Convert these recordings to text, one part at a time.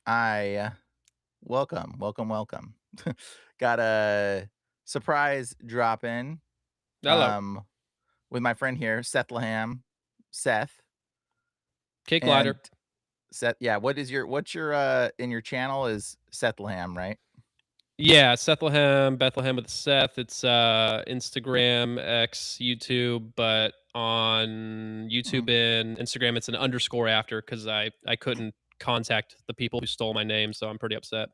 I welcome. Got a surprise drop in Hello. um with my friend here, Seth. Kicklighter. And Seth, yeah, what's your in your channel is Seth right? Yeah, Bethlehem with Seth. It's Instagram, X, YouTube, but on Mhm. YouTube and Instagram it's an underscore after because I couldn't contact the people who stole my name, so I'm pretty upset.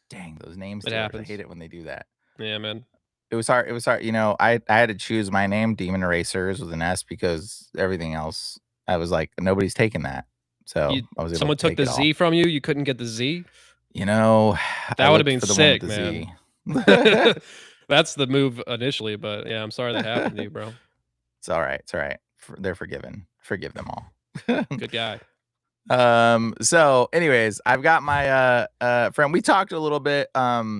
Dang, those name It stealers. I hate happens. it when they do that. Yeah, man. It was hard. I had to choose my name, Demon Erasers with an S because everything else I was like, nobody's taking that. So You I was able to someone took take the it all. Z from you, you couldn't get the Z? You know, I That would have looked been for the one with sick, the man. Z. That's the move initially, but yeah, I'm sorry that happened to you, bro. It's all right. They're forgiven. Forgive them all. Good guy. So anyways, I've got my friend. We talked a little bit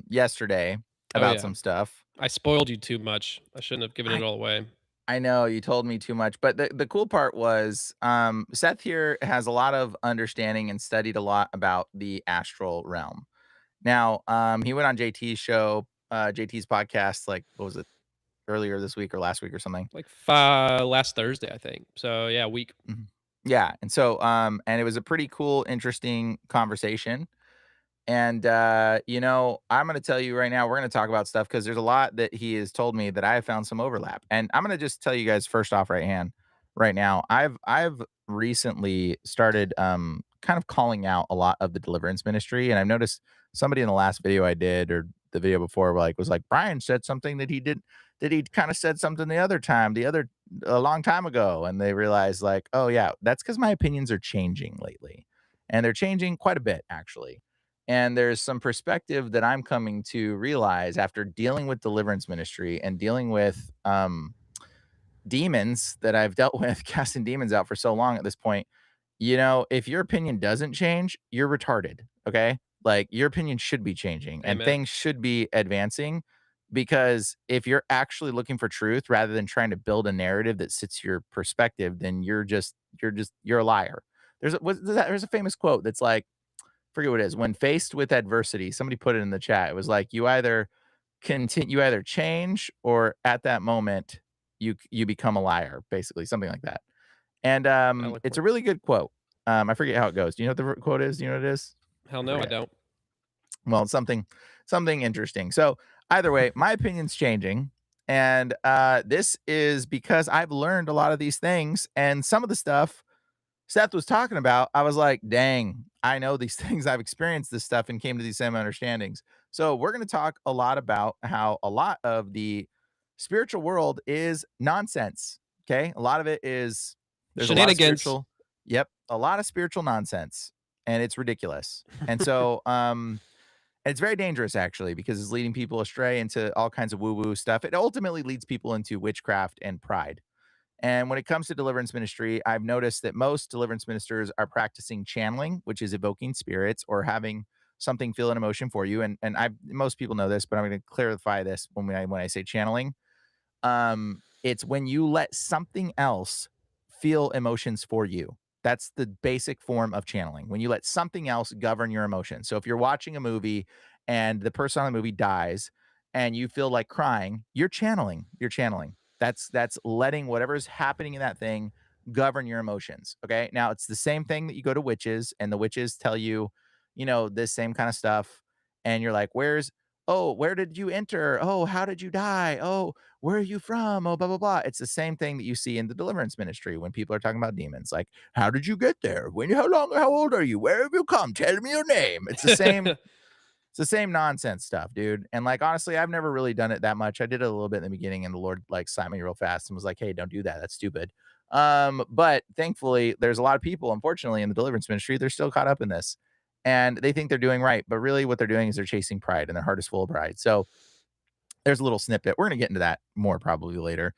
yesterday Oh about yeah. some stuff. I spoiled you too much. I shouldn't have given it I all away. I know you told me too much, but the cool part was Seth here has a lot of understanding and studied a lot about the astral realm. Now, he went on JT's show, JT's podcast, like what was it, earlier this week or last week or something. Like last Thursday, I think. So yeah, week. Mhm. Yeah, and so, and it was a pretty cool, interesting conversation. And, I'm gonna tell you right now, we're gonna talk about stuff because there's a lot that he has told me that I have found some overlap. And I'm gonna just tell you guys first off right now, I've recently started kind of calling out a lot of the deliverance ministry. And I've noticed somebody in the last video I did or the video before was like, Brian said something that he kind of said something a long time ago. And they realized like, oh yeah, that's because my opinions are changing lately. And they're changing quite a bit actually, and there's some perspective that I'm coming to realize after dealing with deliverance ministry and dealing with demons that I've dealt with, casting demons out for so long at this point. If your opinion doesn't change, you're retarded. Okay. Like your opinion should be changing and Amen. things should be advancing because if you're actually looking for truth rather than trying to build a narrative that sits your perspective, then you're a liar. There's a famous quote that's like, forget what it is. When faced with adversity, somebody put it in the chat. It was like you either change or at that moment you become a liar, basically, something like that. And it's a Eloquent. really good quote. I forget how it goes. Do you know what the quote is? Do you know what it is? Hell I no, I forget. don't. Well, it's something interesting. So either way, my opinion's changing. And this is because I've learned a lot of these things, and some of the stuff Seth was talking about, I was like, dang, I know these things. I've experienced this stuff and came to these same understandings. So, we're going to talk a lot about how a lot of the spiritual world is nonsense. Okay. A lot of it is, there's a lot of Shenanigans. a lot of spiritual nonsense, and it's ridiculous. And so, it's very dangerous actually because it's leading people astray into all kinds of woo woo stuff. It ultimately leads people into witchcraft and pride. And when it comes to deliverance ministry, I've noticed that most deliverance ministers are practicing channeling, which is evoking spirits or having something feel an emotion for you. And I most people know this, but I'm going to clarify this when I say channeling. It's when you let something else feel emotions for you. That's the basic form of channeling. When you let something else govern your emotions. So if you're watching a movie and the person on the movie dies and you feel like crying, you're channeling. You're channeling. That's letting whatever's happening in that thing govern your emotions. Okay. Now it's the same thing that you go to witches and the witches tell you, this same kind of stuff. And you're like, where did you enter? Oh, how did you die? Oh, where are you from? Oh, blah, blah, blah. It's the same thing that you see in the deliverance ministry when people are talking about demons. Like, how did you get there? How old are you? Where have you come? Tell me your name. It's the same nonsense stuff, dude. And like, honestly, I've never really done it that much. I did it a little bit in the beginning, and the Lord like slapped me real fast and was like, hey, don't do that. That's stupid. But thankfully, there's a lot of people, unfortunately, in the deliverance ministry, they're still caught up in this. And they think they're doing right, but really what they're doing is they're chasing pride and their heart is full of pride. So there's a little snippet. We're gonna get into that more probably later.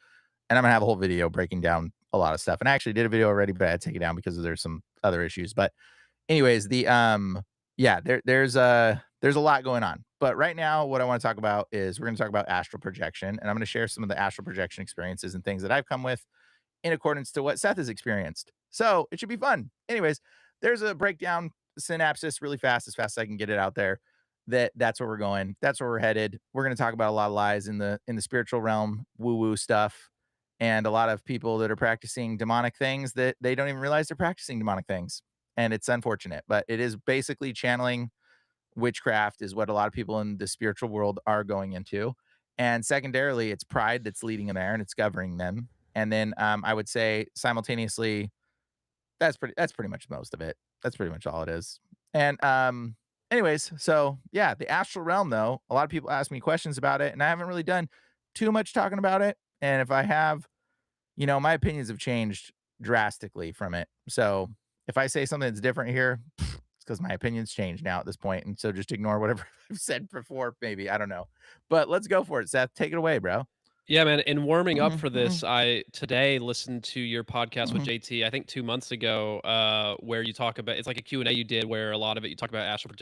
And I'm gonna have a whole video breaking down a lot of stuff. And I actually did a video already, but I had to take it down because there's some other issues. But anyways, yeah, there's a lot going on. But right now, what I want to talk about is we're gonna talk about astral projection, and I'm gonna share some of the astral projection experiences and things that I've come with in accordance to what Seth has experienced. So it should be fun. Anyways, there's a breakdown synopsis really fast, as fast as I can get it out there, that's where we're going. That's where we're headed. We're gonna talk about a lot of lies in the spiritual realm, woo-woo stuff, and a lot of people that are practicing demonic things that they don't even realize they're practicing demonic things. And it's unfortunate, but it is basically channeling witchcraft is what a lot of people in the spiritual world are going into. And secondarily, it's pride that's leading them there and it's governing them. And then I would say simultaneously, that's pretty much most of it. That's pretty much all it is. And anyways, so yeah, the astral realm though, a lot of people ask me questions about it, and I haven't really done too much talking about it. And if I have, my opinions have changed drastically from it. So if I say something that's different here, it's because my opinions changed now at this point. And so just ignore whatever I've said before, maybe. I don't know. But let's go for it, Seth. Take it away, bro. Yeah, man. In warming up Mhm, for mhm, this, I today listened to your podcast with mhm. JT, I think 2 months ago, where you talk about it's like a Q&A you did where a lot of it you talk about astral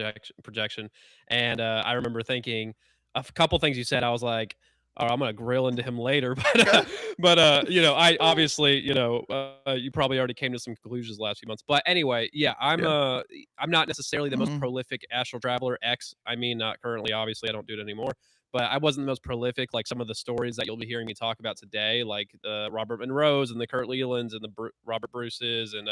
projection. And I remember thinking couple things you said. I was like, oh, I'm gonna grill into him later. I obviously, you probably already came to some conclusions the last few months. But anyway, yeah, Yeah. I'm not necessarily the most Mhm, prolific astral traveler. I mean, not currently, obviously, I don't do it anymore, but I wasn't the most prolific. Like some of the stories that you'll be hearing me talk about today, like the Robert Monroes and the Kurt Lelands and the Robert Bruces and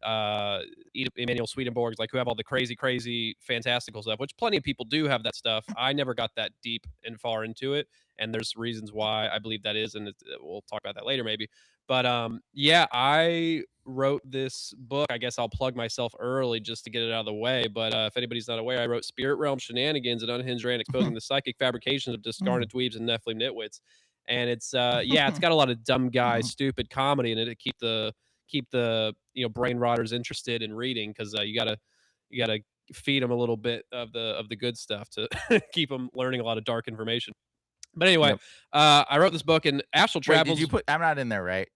Emmanuel Swedenborgs, like who have all the crazy, crazy, fantastical stuff, which plenty of people do have that stuff. I never got that deep and far into it, and there's reasons why I believe that is, and we'll talk about that later maybe. But yeah, I wrote this book. I guess I'll plug myself early just to get it out of the way. But if anybody's not aware, I wrote Spirit Realm Shenanigans and Unhinged Rand mhm, exposing the psychic fabrications of discarnate mhm, dweebs and Nephilim nitwits. And it's yeah, it's got a lot of dumb guy, mhm. stupid comedy in it to keep the brain rotters interested in reading because you gotta feed them a little bit of the good stuff to keep them learning a lot of dark information. But anyway, Yep. I wrote this book and astral Wait, did you travels. put I'm not in there, right?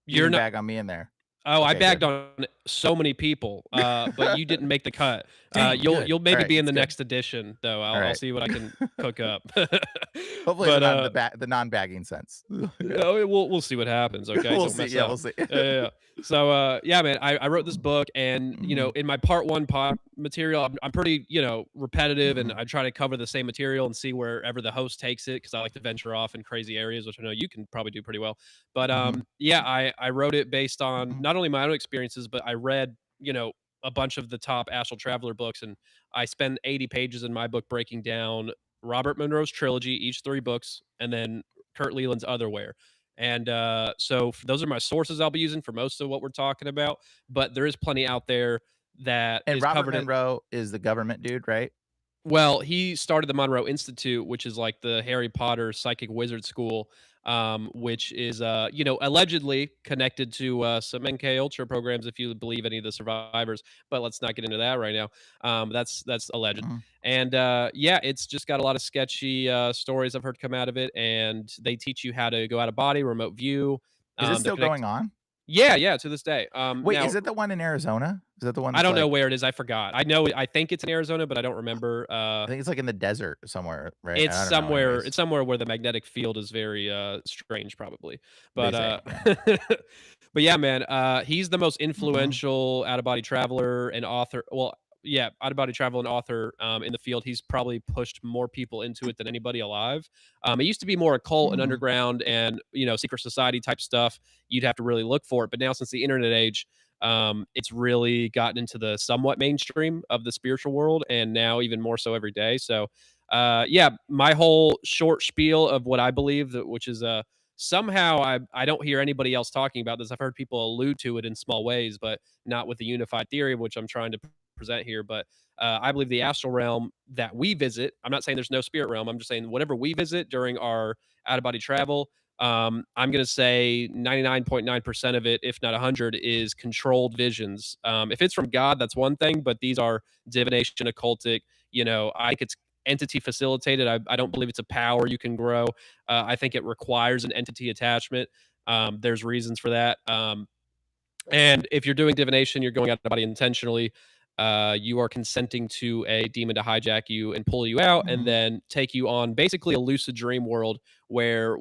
You You're didn't not. bag on me in there. Oh, I Okay, bagged good. on so many people, but you didn't make the cut. Dang, You'll good. you'll All maybe right, be in that's the good. next edition, though. All I'll right. see what I can cook up. Hopefully the but non the non-bagging sense. Yeah. we'll see what happens. Okay, We'll don't see. mess Yeah, up. we'll see. Yeah. So yeah, man, I wrote this book, and Mhm, in my part one pod material, I'm pretty repetitive, and mhm, I try to cover the same material and see wherever the host takes it because I like to venture off in crazy areas, which I know you can probably do pretty well. But mhm, yeah, I wrote it based on mhm. not only my own experiences, but I read a bunch of the top astral traveler books, and I spend 80 pages in my book breaking down Robert Monroe's trilogy, each three books, and then Kurt Leland's Otherwhere. And so those are my sources I'll be using for most of what we're talking about. But there is plenty out there that And is Robert covered it. Monroe is the government dude, right? Well, he started the Monroe Institute, which is like the Harry Potter psychic wizard school, which is, allegedly connected to some MK Ultra programs, if you believe any of the survivors. But let's not get into that right now. That's alleged, Mhm. and yeah, it's just got a lot of sketchy stories I've heard come out of it, and they teach you how to go out of body, remote view. Is it They're still connected. going on? Yeah, yeah, to this day. Wait, Now is it the one in Arizona? Is that the one I that's don't know like where it is. I forgot. I think it's in Arizona, but I don't remember. I think it's like in the desert somewhere, right? It's I don't know somewhere anyways. it's somewhere where the magnetic field is very, strange probably, They but, say, yeah. but yeah, man, he's the most Mhm, influential out-of-body traveler and author, well, yeah, out-of-body traveler and author, in the field. He's probably pushed more people into it than anybody alive. It used to be more occult and mhm, underground and, secret society type stuff. You'd have to really look for it, but now since the internet age, it's really gotten into the somewhat mainstream of the spiritual world, and now even more so every day. So yeah, my whole short spiel of what I believe, which is somehow I don't hear anybody else talking about this. I've heard people allude to it in small ways, but not with the unified theory, which I'm trying to present here. But I believe the astral realm that we visit. I'm not saying there's no spirit realm. I'm just saying whatever we visit during our out of body travel. I'm going to say 99.9% of it, if not 100, is controlled visions. If it's from God, that's one thing, but these are divination, occultic. I think it's entity facilitated. I don't believe it's a power you can grow. I think it requires an entity attachment. There's reasons for that. And if you're doing divination, you're going out of the body intentionally. You are consenting to a demon to hijack you and pull you out, and mhm, then take you on basically a lucid dream world where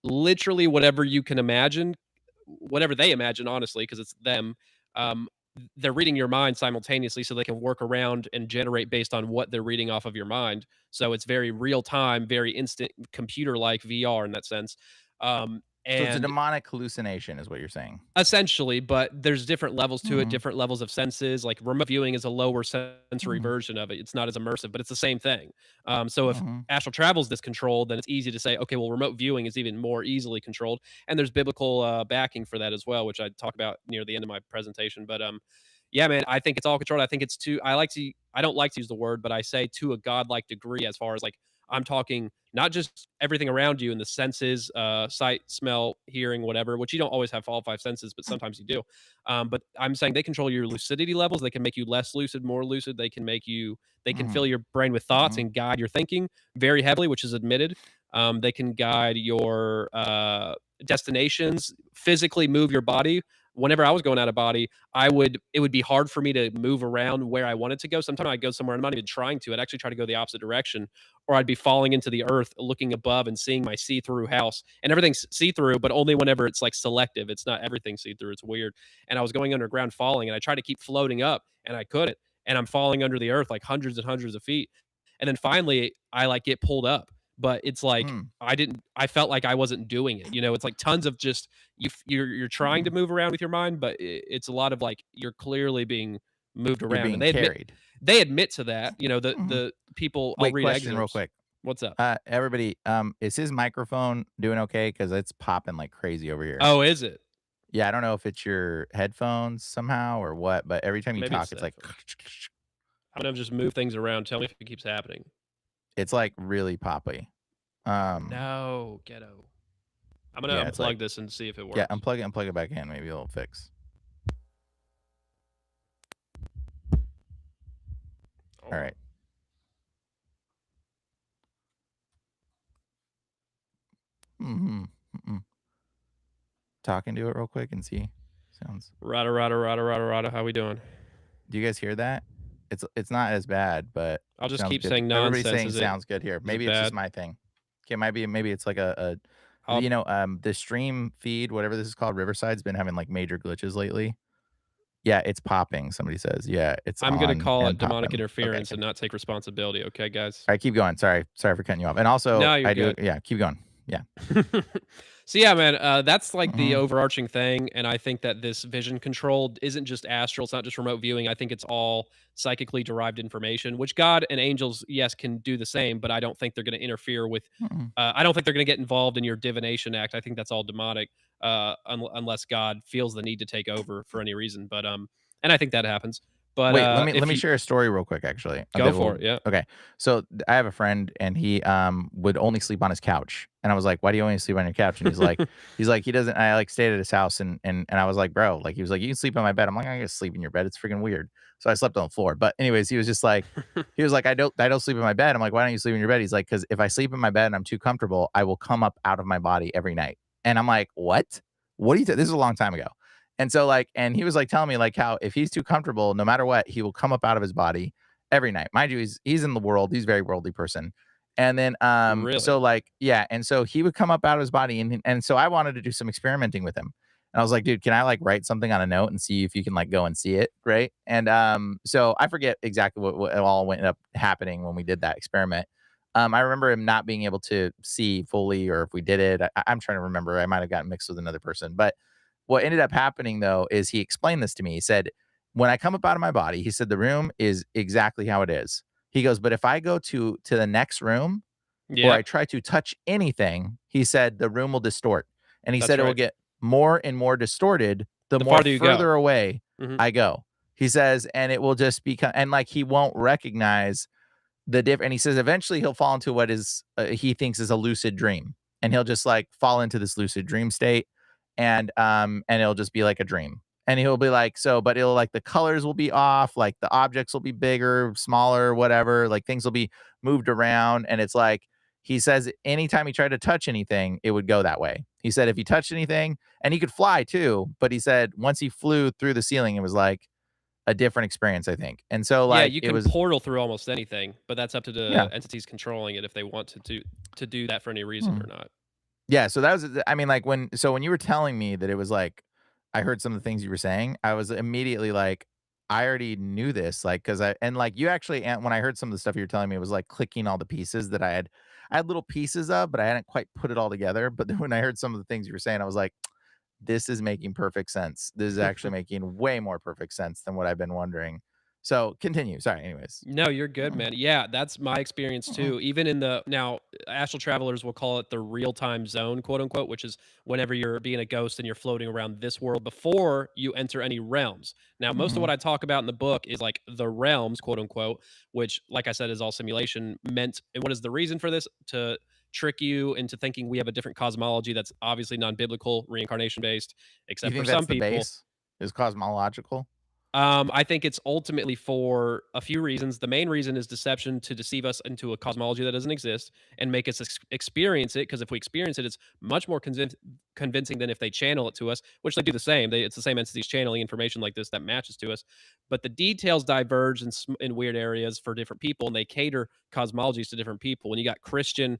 literally whatever you can imagine, whatever they imagine, honestly, because it's them. they're reading your mind simultaneously so they can work around and generate based on what they're reading off of your mind. So it's very real time, very instant computer like VR in that sense. So it's a And demonic hallucination is what you're saying. essentially, but there's different levels to it, Mhm, different levels of senses. Like remote viewing is a lower sensory mhm, version of it. It's not as immersive, but it's the same thing. So if mhm, astral travel is discontrolled, then it's easy to say, okay, well, remote viewing is even more easily controlled, and there's biblical backing for that as well, which I talk about near the end of my presentation. But yeah, man, I think it's all controlled. I think it's to. I don't like to use the word, but I say to a godlike degree, as far as like I'm talking not just everything around you and the senses, sight, smell, hearing, whatever, which you don't always have all five senses, but sometimes you do. But I'm saying they control your lucidity levels. They can make you less lucid, more lucid. They can mhm, fill your brain with thoughts mhm, and guide your thinking very heavily, which is admitted. They can guide your destinations, physically move your body. Whenever I was going out of body, it would be hard for me to move around where I wanted to go. Sometimes I'd go somewhere I'm not even trying to. I'd actually try to go the opposite direction, or I'd be falling into the earth, looking above and seeing my see-through house. And everything's see-through, but only whenever it's like selective. It's not everything see-through. It's weird. And I was going underground falling, and I tried to keep floating up, and I couldn't. And I'm falling under the earth like hundreds and hundreds of feet. And then finally, I like get pulled up, but it's like mm, I felt like I wasn't doing it. You know, it's like tons of just you're trying to mm. move around with your mind, but it's a lot of like you're clearly being moved You're around, and being carried. they admit to that. You know, Mhm. the people. I'll Wait, read question real excerpts. quick. What's up? Everybody, is his microphone doing okay? Because it's popping like crazy over here. Oh, is it? Yeah, I don't know if it's your headphones somehow or what, but every time you Maybe it's talk, it's that like phone. I'm gonna just move things around. Tell me if it keeps happening. it's like really poppy. Oh Um, no, ghetto. I'm gonna yeah, it's like unplug this and see if it yeah, works. unplug it and plug it back in. Maybe it'll fix. All Hold on. right. Mhm. Mm-mm. Talking to it real quick and see. Sounds. Rada rada rada rada rada. How we doing? Do you guys hear that? It's not as bad, but I'll just sounds keep good. saying Everybody's nonsense. saying sounds good here. Is it Maybe it's just bad? my thing. Okay, it might be maybe it's like I'll the stream feed, whatever this is called, Riverside's been having like major glitches lately. Yeah, it's popping. Somebody says, yeah, it's I'm gonna on call and it demonic popping. Okay, interference good. and not take responsibility. Okay, guys. All right, keep going. Sorry for cutting you off. And also, No, you're I do. good. Yeah, keep going. Yeah. So yeah, man, that's like the Hmm. overarching thing, and I think that this vision control isn't just astral. It's not just remote viewing. I think it's all psychically derived information, which God and angels, yes, can do the same, but I don't think they're going to interfere with. Hmm. I don't think they're going to get involved in your divination act. I think that's all demonic, unless God feels the need to take over for any reason. But and I think that happens. But Wait, let if me you share a story real quick actually, go that for will. it, yeah, Okay. So, I have a friend and he, would only sleep on his couch, and I was like, "Why do you only sleep on your couch?" And he's like, "He doesn't." I, like, stayed at his house and I was like, "Bro," like, he was like, "You can sleep on my bed." I'm like, "I can sleep in your bed, it's freaking weird." So I slept on the floor, but anyways, he was like, "I don't sleep in my bed." I'm like, "Why don't you sleep in your bed?" He's like, "'Cause if I sleep in my bed and I'm too comfortable, I will come up out of my body every night." And I'm like, "What? What do you this is a long time ago." And so like, and he was like telling me like how if he's too comfortable, no matter what, he will come up out of his body every night. Mind you, he's in the world, he's a very worldly person. And then so really, like, yeah, and so he would come up out of his body and so I wanted to do some experimenting with him. And I was like, dude, can I like write something on a note and see if you can like go and see it, right? And so I forget exactly what all ended up happening when we did that experiment. I remember him not being able to see fully, or if we did it, I'm trying to remember. I might have gotten mixed with another person, but what ended up happening though is he explained this to me. He said, "When I come up out of my body," he said, "the room is exactly how it is." He goes, "But if I go to the next room or yeah, I try to touch anything," he said, "the room will distort." And he that's said it will right. get more and more distorted the The more farther you go. further away Hmm. I go. He says, and it will just become, and like he won't recognize the diff and he says eventually he'll fall into what is he thinks is a lucid dream, and he'll just like fall into this lucid dream state, and it'll just be like a dream, and he'll be like, so but it'll like the colors will be off, like the objects will be bigger, smaller, whatever, like things will be moved around, and it's like he says anytime he tried to touch anything it would go that way. He said if he touched anything, and he could fly too, but he said once he flew through the ceiling it was like a different experience, I think. And so Yeah, like you it can was. portal through almost anything, but that's up to Yeah. the entities controlling it if they want to do that for any reason Hmm. or not. Yeah, so that was I mean, like, when you were telling me that it was, like, I heard some of the things you were saying, I was immediately like, I already knew this, like, because I and, like, you actually and when I heard some of the stuff you were telling me, it was like clicking all the pieces that I had little pieces of, but I hadn't quite put it all together, but then when I heard some of the things you were saying, I was like, "This is making perfect sense. This is actually making way more perfect sense than what I've been wondering." So, continue, sorry, anyways. No, you're good, Mm, man. Yeah, that's my experience mm, too. Even in the now, astral travelers will call it the real time zone, quote unquote, which is whenever you're being a ghost and you're floating around this world before you enter any realms. Now, most of mhm. what I talk about in the book is like the realms, quote unquote, which, like I said, is all simulation meant. And what is the reason for this? To trick you into thinking we have a different cosmology that's obviously non biblical, reincarnation based, You except for think some that's the people. base? Is cosmological? I think it's ultimately for a few reasons. The main reason is deception to deceive us into a cosmology that doesn't exist and make us experience it. Because if we experience it, it's much more convincing than if they channel it to us, which they do the same. It's the same entities channeling information like this that matches to us. But the details diverge in weird areas for different people, and they cater cosmologies to different people. When you got Christian,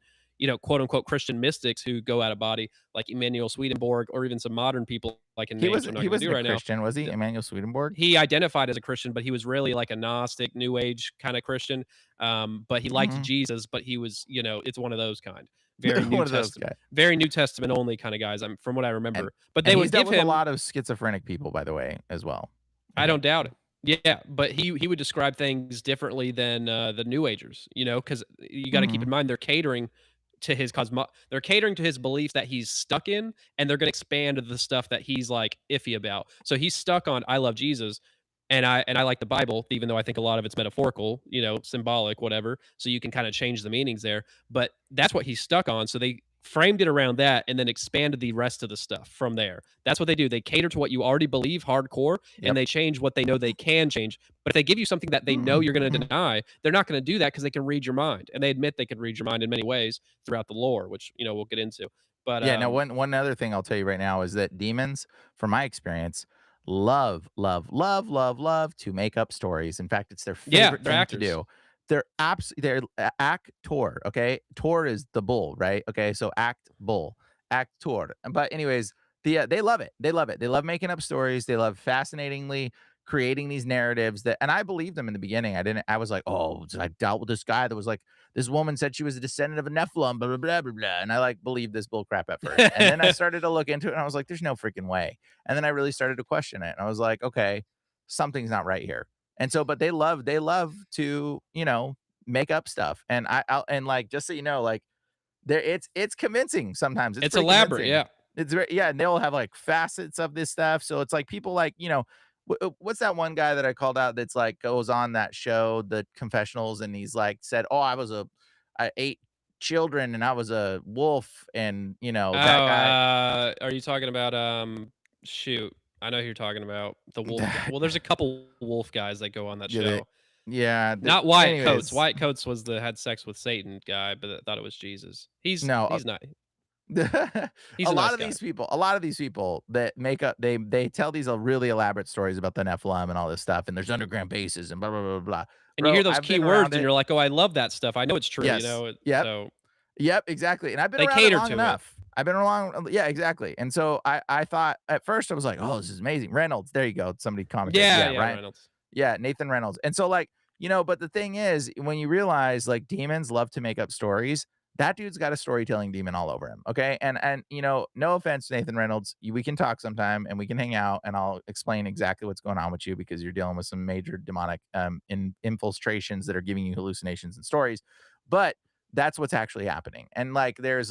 quote unquote Christian mystics who go out of body, like Emmanuel Swedenborg, or even some modern people I can name, which I'm not He going to do wasn't a right now. Christian, was he? Emmanuel Swedenborg? He identified as a Christian, but he was really like a Gnostic, New Age kind of Christian. But he liked Mhm. Jesus, but he was, it's one of those kind, very New One of those Testament, guys. very New Testament only kind of guys. I'm from what I And remember. But they and he's would dealt give with a him. lot of schizophrenic people, by the way, as well, I I don't think. doubt it. Yeah, but he would describe things differently than the New Agers, because you got to keep in Mhm. mind they're catering to his beliefs that he's stuck in, and they're going to expand the stuff that he's like iffy about. So he's stuck on I love Jesus, and I like the Bible, even though I think a lot of it's metaphorical, symbolic, whatever. So you can kind of change the meanings there, but that's what he's stuck on. So they framed it around that and then expanded the rest of the stuff from there. That's what they do. They cater to what you already believe hardcore, and Yep. they change what they know they can change. But if they give you something that they know you're going to deny, they're not going to do that because they can read your mind, and they admit they can read your mind in many ways throughout the lore, which we'll get into. But Yeah, no, one other thing I'll tell you right now is that demons, from my experience, love, love, love, love, love to make up stories. In fact, it's their yeah, favorite they're thing to actors. do. They're actor, okay? Tor is the bull, right? Okay, so act bull, actor. But anyways, they love it. They love it. They love making up stories. They love fascinatingly creating these narratives that and I believed them in the beginning. I was like, "Oh, I dealt with this guy that was like this woman said she was a descendant of a Nephilim, blah, blah, blah, blah, blah. And I like believed this bull crap at first. And then I started to look into it and I was like, there's no freaking way. And then I really started to question it. And I was like, okay, something's not right here. And so, but they love to, make up stuff. And and like, just so you know, like there it's convincing sometimes. It's It's pretty elaborate, convincing. yeah. It's very yeah, and they'll have, like, facets of this stuff, so it's like people like, what's that one guy that I called out that's, like, goes on that show, The Confessionals, and he's, like, said, "Oh, I ate children, and I was a wolf," and, that Oh, guy are you talking about, shoot, I know who you're talking about, the wolf guy. Well, there's a couple wolf guys that go on that yeah, they show. yeah, Not Wyatt Coates. anyways, Wyatt Coates was the had sex with Satan guy, but I thought it was Jesus. He's no, he's not he's a a lot nice of guy. these people that make up they tell these really elaborate stories about the Nephilim and all this stuff, and there's underground bases and blah blah blah blah. And you Bro, hear those I've key been around words and it. you're like, "Oh, I love that stuff. I know it's true," Yes. Yep. so Yep, exactly, and I've been they around it cater long to it. enough. I've been around yeah, exactly, and so I thought at first I was like, "Oh, this is amazing." Reynolds, there you go, somebody commented. Yeah, Yeah, yeah, Ryan Reynolds. yeah, Nathan Reynolds, and so, like, but the thing is, when you realize, like, demons love to make up stories, that dude's got a storytelling demon all over him, okay? And, no offense, Nathan Reynolds, we can talk sometime, and we can hang out, and I'll explain exactly what's going on with you because you're dealing with some major demonic, infiltrations that are giving you hallucinations and stories, but that's what's actually happening. And there's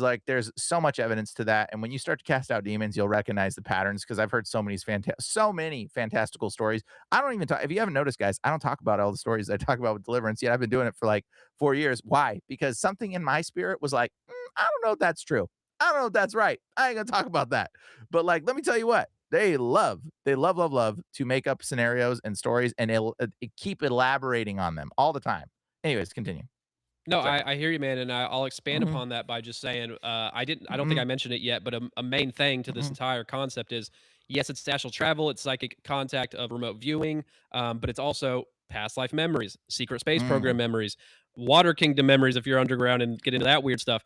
so much evidence to that. And when you start to cast out demons, you'll recognize the patterns because I've heard so many fantastical stories. I don't even talk if you haven't noticed, guys, I don't talk about all the stories I talk about with deliverance yet. I've been doing it for like 4 years. Why? Because something in my spirit was like, I don't know if that's true. I don't know if that's right. I ain't gonna talk about that. But like, let me tell you what. They love, love to make up scenarios and stories, and it keep elaborating on them all the time. Anyways, continue. No, Sorry. I hear you, man, and I'll expand Mhm, upon that by just saying, I don't think mhm, I mentioned it yet, but a main thing to this mhm, entire concept is, yes, it's astral travel, it's psychic contact of remote viewing, but it's also past life memories, secret space program mm, memories, water kingdom memories if you're underground and get into that weird stuff.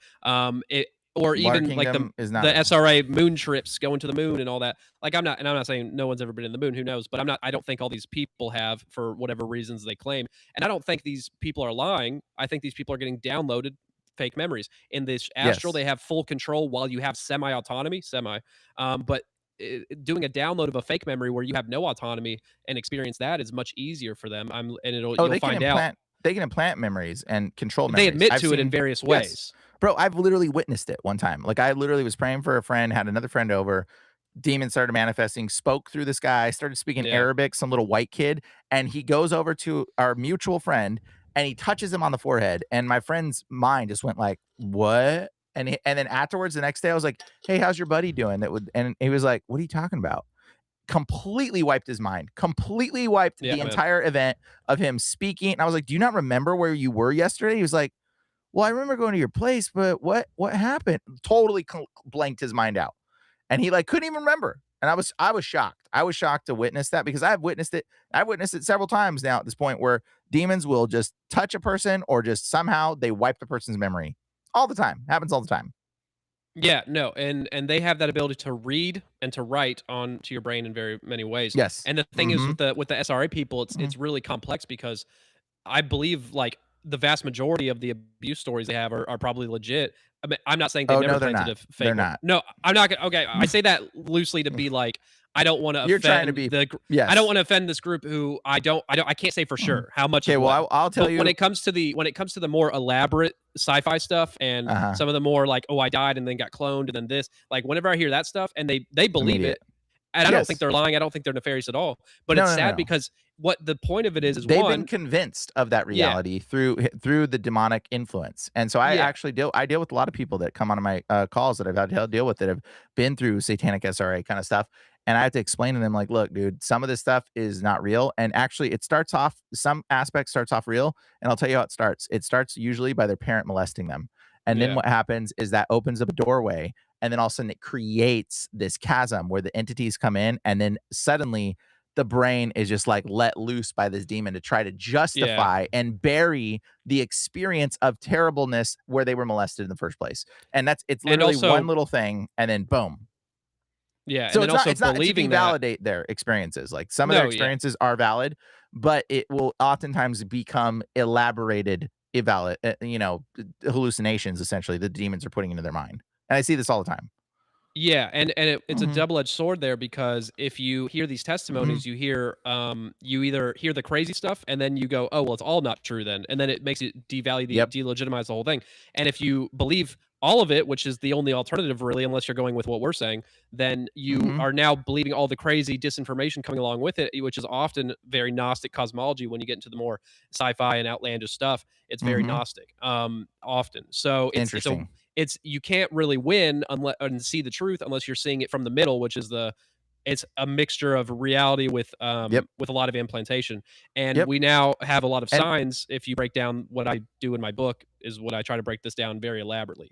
or Water even like Kingdom is not the real. SRA moon trips, going to the moon and all that. Like I'm not saying no one's ever been in the moon, who knows, but I don't think all these people have, for whatever reasons they claim. And I don't think these people are lying. I think these people are getting downloaded fake memories. In this astral, Yes. they have full control while you have semi autonomy, but doing a download of a fake memory where you have no autonomy and experience that is much easier for them. And it'll Oh, you'll find out they can implant memories and control they memories. admit I've to it in seen various yes. ways. Bro, I've literally witnessed it one time. Like, I literally was praying for a friend, had another friend over, demon started manifesting, spoke through this guy, started speaking Yeah. Arabic, some little white kid, and he goes over to our mutual friend and he touches him on the forehead. And my friend's mind just went like, "What?" And then afterwards, the next day, I was like, "Hey, how's your buddy doing?" And he was like, "What are you talking about?" Completely wiped his mind, completely wiped Yeah, the man. entire event of him speaking. And I was like, "Do you not remember where you were yesterday?" He was like, "Well, I remember going to your place, but what happened?" Totally blanked his mind out. And he like couldn't even remember. And I was shocked. I was shocked to witness that because I've witnessed it. I've witnessed it several times now at this point where demons will just touch a person or just somehow they wipe the person's memory. All the time. Happens all the time. Yeah, no, and they have that ability to read and to write onto your brain in very many ways. Yes. And the thing is Mhm. with the SRA people, Mhm. it's really complex because I believe like the vast majority of the abuse stories they have are probably legit. I mean, I'm not saying they've Oh never no, they're planted not. a They're fake one. not. No, I'm not gonna. Okay, I say that loosely to be like I don't want to You're trying to offend be I don't yes. want to offend this group who I can't say for Mhm. sure how much Okay, is well, what. I'll tell But you. when it comes to the more elaborate sci-fi stuff and Uh-huh. some of the more like, oh, I died and then got cloned and then this, like whenever I hear that stuff and they believe Immediate. it, and I don't think Yes. they're lying. I don't think they're nefarious at all. But No, it's no, no, sad no. because what the point of it is They've been one, convinced of that yeah, reality through the demonic influence. And so yeah, I deal with a lot of people that come on my calls that I've had to deal with that have been through satanic SRA kind of stuff. And I have to explain to them like, look, dude, some of this stuff is not real. And actually it starts off, some aspects starts off real. And I'll tell you how it starts. It starts usually by their parent molesting them. And then yeah. what happens is that opens up a doorway. And then all of a sudden it creates this chasm where the entities come in. And then suddenly the brain is just like let loose by this demon to try to Yeah. justify and bury the experience of terribleness where they were molested in the first place. And it's And literally one also little thing and then boom. yeah, and So then also it's not to believing that devalidate their experiences. Like some of their no, yeah. experiences are valid, but it will oftentimes become elaborated evaluate hallucinations essentially the demons are putting into their mind. And I see this all the time. Yeah, and it's a Mhm. double-edged sword there because if you hear these Mhm. testimonies, you hear, you either hear the crazy stuff and then you go, "Oh, well, it's all not true then," and then it makes it Yep. delegitimize the whole thing, and if you believe all of it, which is the only alternative really, unless you're going with what we're saying, then you Mhm. are now believing all the crazy disinformation coming along with it, which is often very Gnostic cosmology when you get into the more sci-fi and outlandish stuff. It's very Mhm. Gnostic, often. So Interesting. it's you can't really win unless and see the truth unless you're seeing it from the middle, which is it's a mixture of reality Yep. with a lot of implantation. And Yep. we now have a lot of And signs. If you break down what I do in my book, is what I try to break this down very elaborately.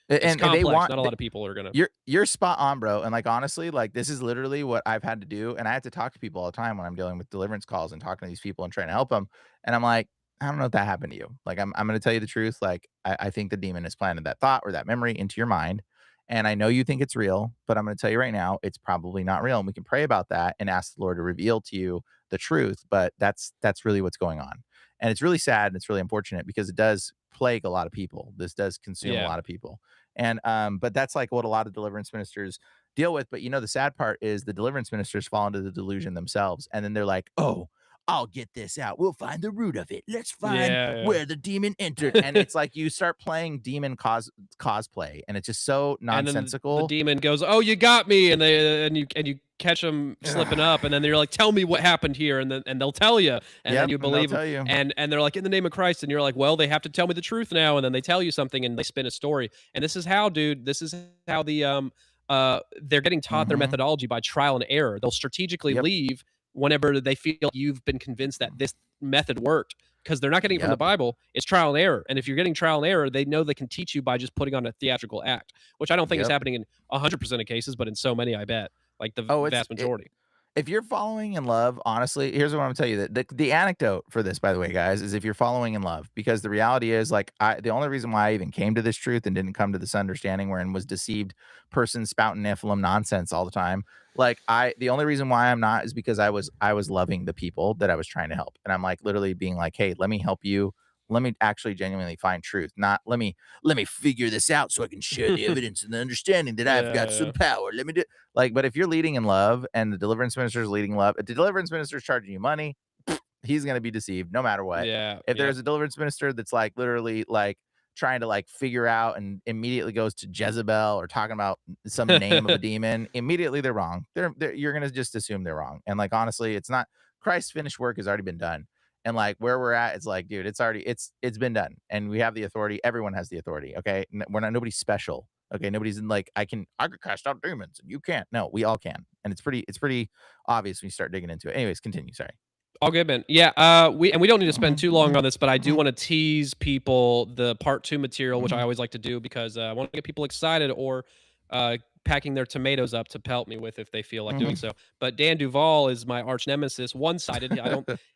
It's and they complex. want Not a lot of people are gonna. you're spot on, bro. And like honestly, like this is literally what I've had to do. And I have to talk to people all the time when I'm dealing with deliverance calls and talking to these people and trying to help them. And I'm like, I don't know if that happened to you. Like I'm gonna tell you the truth. Like I think the demon has planted that thought or that memory into your mind. And I know you think it's real, but I'm gonna tell you right now, it's probably not real. And we can pray about that and ask the Lord to reveal to you the truth. But that's really what's going on. And it's really sad and it's really unfortunate because it does plague a lot of people. This does consume a Yeah, lot of people. And but that's like what a lot of deliverance ministers deal with. But the sad part is the deliverance ministers fall into the delusion themselves. And then they're like, oh, I'll get this out. We'll find the root of it. Let's find yeah, where the demon entered. And yeah. it's like you start playing demon cosplay, and it's just so And then the nonsensical. demon goes, "Oh, you got me," and you catch them slipping up, and then you're like, "Tell me what happened here," and they'll tell you, and then Yep, you and they'll believe them, tell you. and they're like, "In the name of Christ," and you're like, "Well, they have to tell me the truth now," and then they tell you something, and they spin a story, and this is how, dude, this is how they're getting taught their Hmm. methodology by trial and error. They'll strategically Yep, leave whenever they feel you've been convinced that this method worked because they're not getting it from the yep. Bible. It's trial and error. And if you're getting trial and error, they know they can teach you by just putting on a theatrical act, which I don't think is Yep. happening in 100% of cases, but in so many, I bet, like the Oh, vast majority. If you're following in love, honestly, here's what I'm gonna tell you. The anecdote for this, by the way, guys, is if you're following in love, because the reality is, like, the only reason why I even came to this truth and didn't come to this understanding wherein was deceived person spouting Nephilim nonsense all the time. Like, the only reason why I'm not is because I was loving the people that I was trying to help. And I'm like literally being like, hey, let me help you. Let me actually genuinely find truth. Not let me figure this out so I can share the evidence and the understanding that I've got Yeah, some power. Let me do like, but if you're leading in love and the deliverance minister is leading love, if the deliverance minister is charging you money, he's gonna be deceived no matter what. yeah, If yep. there's a deliverance minister that's like literally like trying to like figure out and immediately goes to Jezebel or talking about some name of a demon, immediately they're wrong. You're gonna just assume they're wrong. And like honestly, it's not Christ's finished work has already been done. And like where we're at, it's like, dude, it's been done. And we have the authority. Everyone has the authority. Okay. We're not nobody's special. Okay. Nobody's in like, I could cast out demons and you can't. No, we all can. And it's pretty obvious when you start digging into it. Anyways, continue. Sorry. All good, man. Yeah, we don't need to spend Mhm, too long mhm, on this, but I do mhm, want to tease people the part 2 material, which I mhm. always like to do because I want to get people excited or packing their tomatoes up to pelt me with if they feel like doing Mhm. so. But Dan Duval is my arch nemesis, one-sided.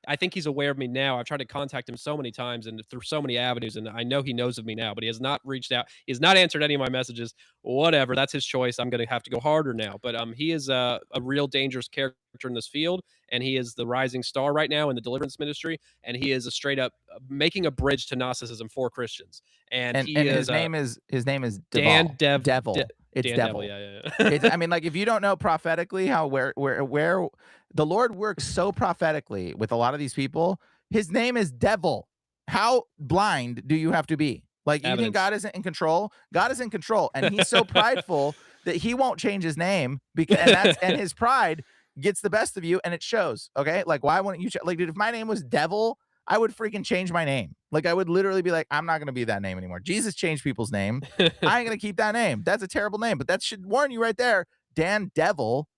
I think he's aware of me now. I've tried to contact him so many times and through so many avenues, and I know he knows of me now, but he has not reached out. He has not answered any of my messages. Whatever, that's his choice. I'm going to have to go harder now. But he is a real dangerous character in this field, and he is the rising star right now in the deliverance ministry, and he is a straight up making a bridge to Gnosticism for Christians. And he And is his name is Dan Deval. Devil. It's Dan Devil. devil. Yeah, It's yeah. I mean, like, if you don't know prophetically how where the Lord works so prophetically with a lot of these people, his name is devil. How blind do you have to be? Like, you think Evidence. God isn't in control? God is in control, and he's so prideful that he won't change his name because and his pride gets the best of you and it shows, okay? Like, why wouldn't you like, dude, if my name was devil, I would freaking change my name. Like, I would literally be like, I'm not gonna be that name anymore. Jesus changed people's name. I ain't gonna keep that name. That's a terrible name, but that should warn you right there. Dan Devil,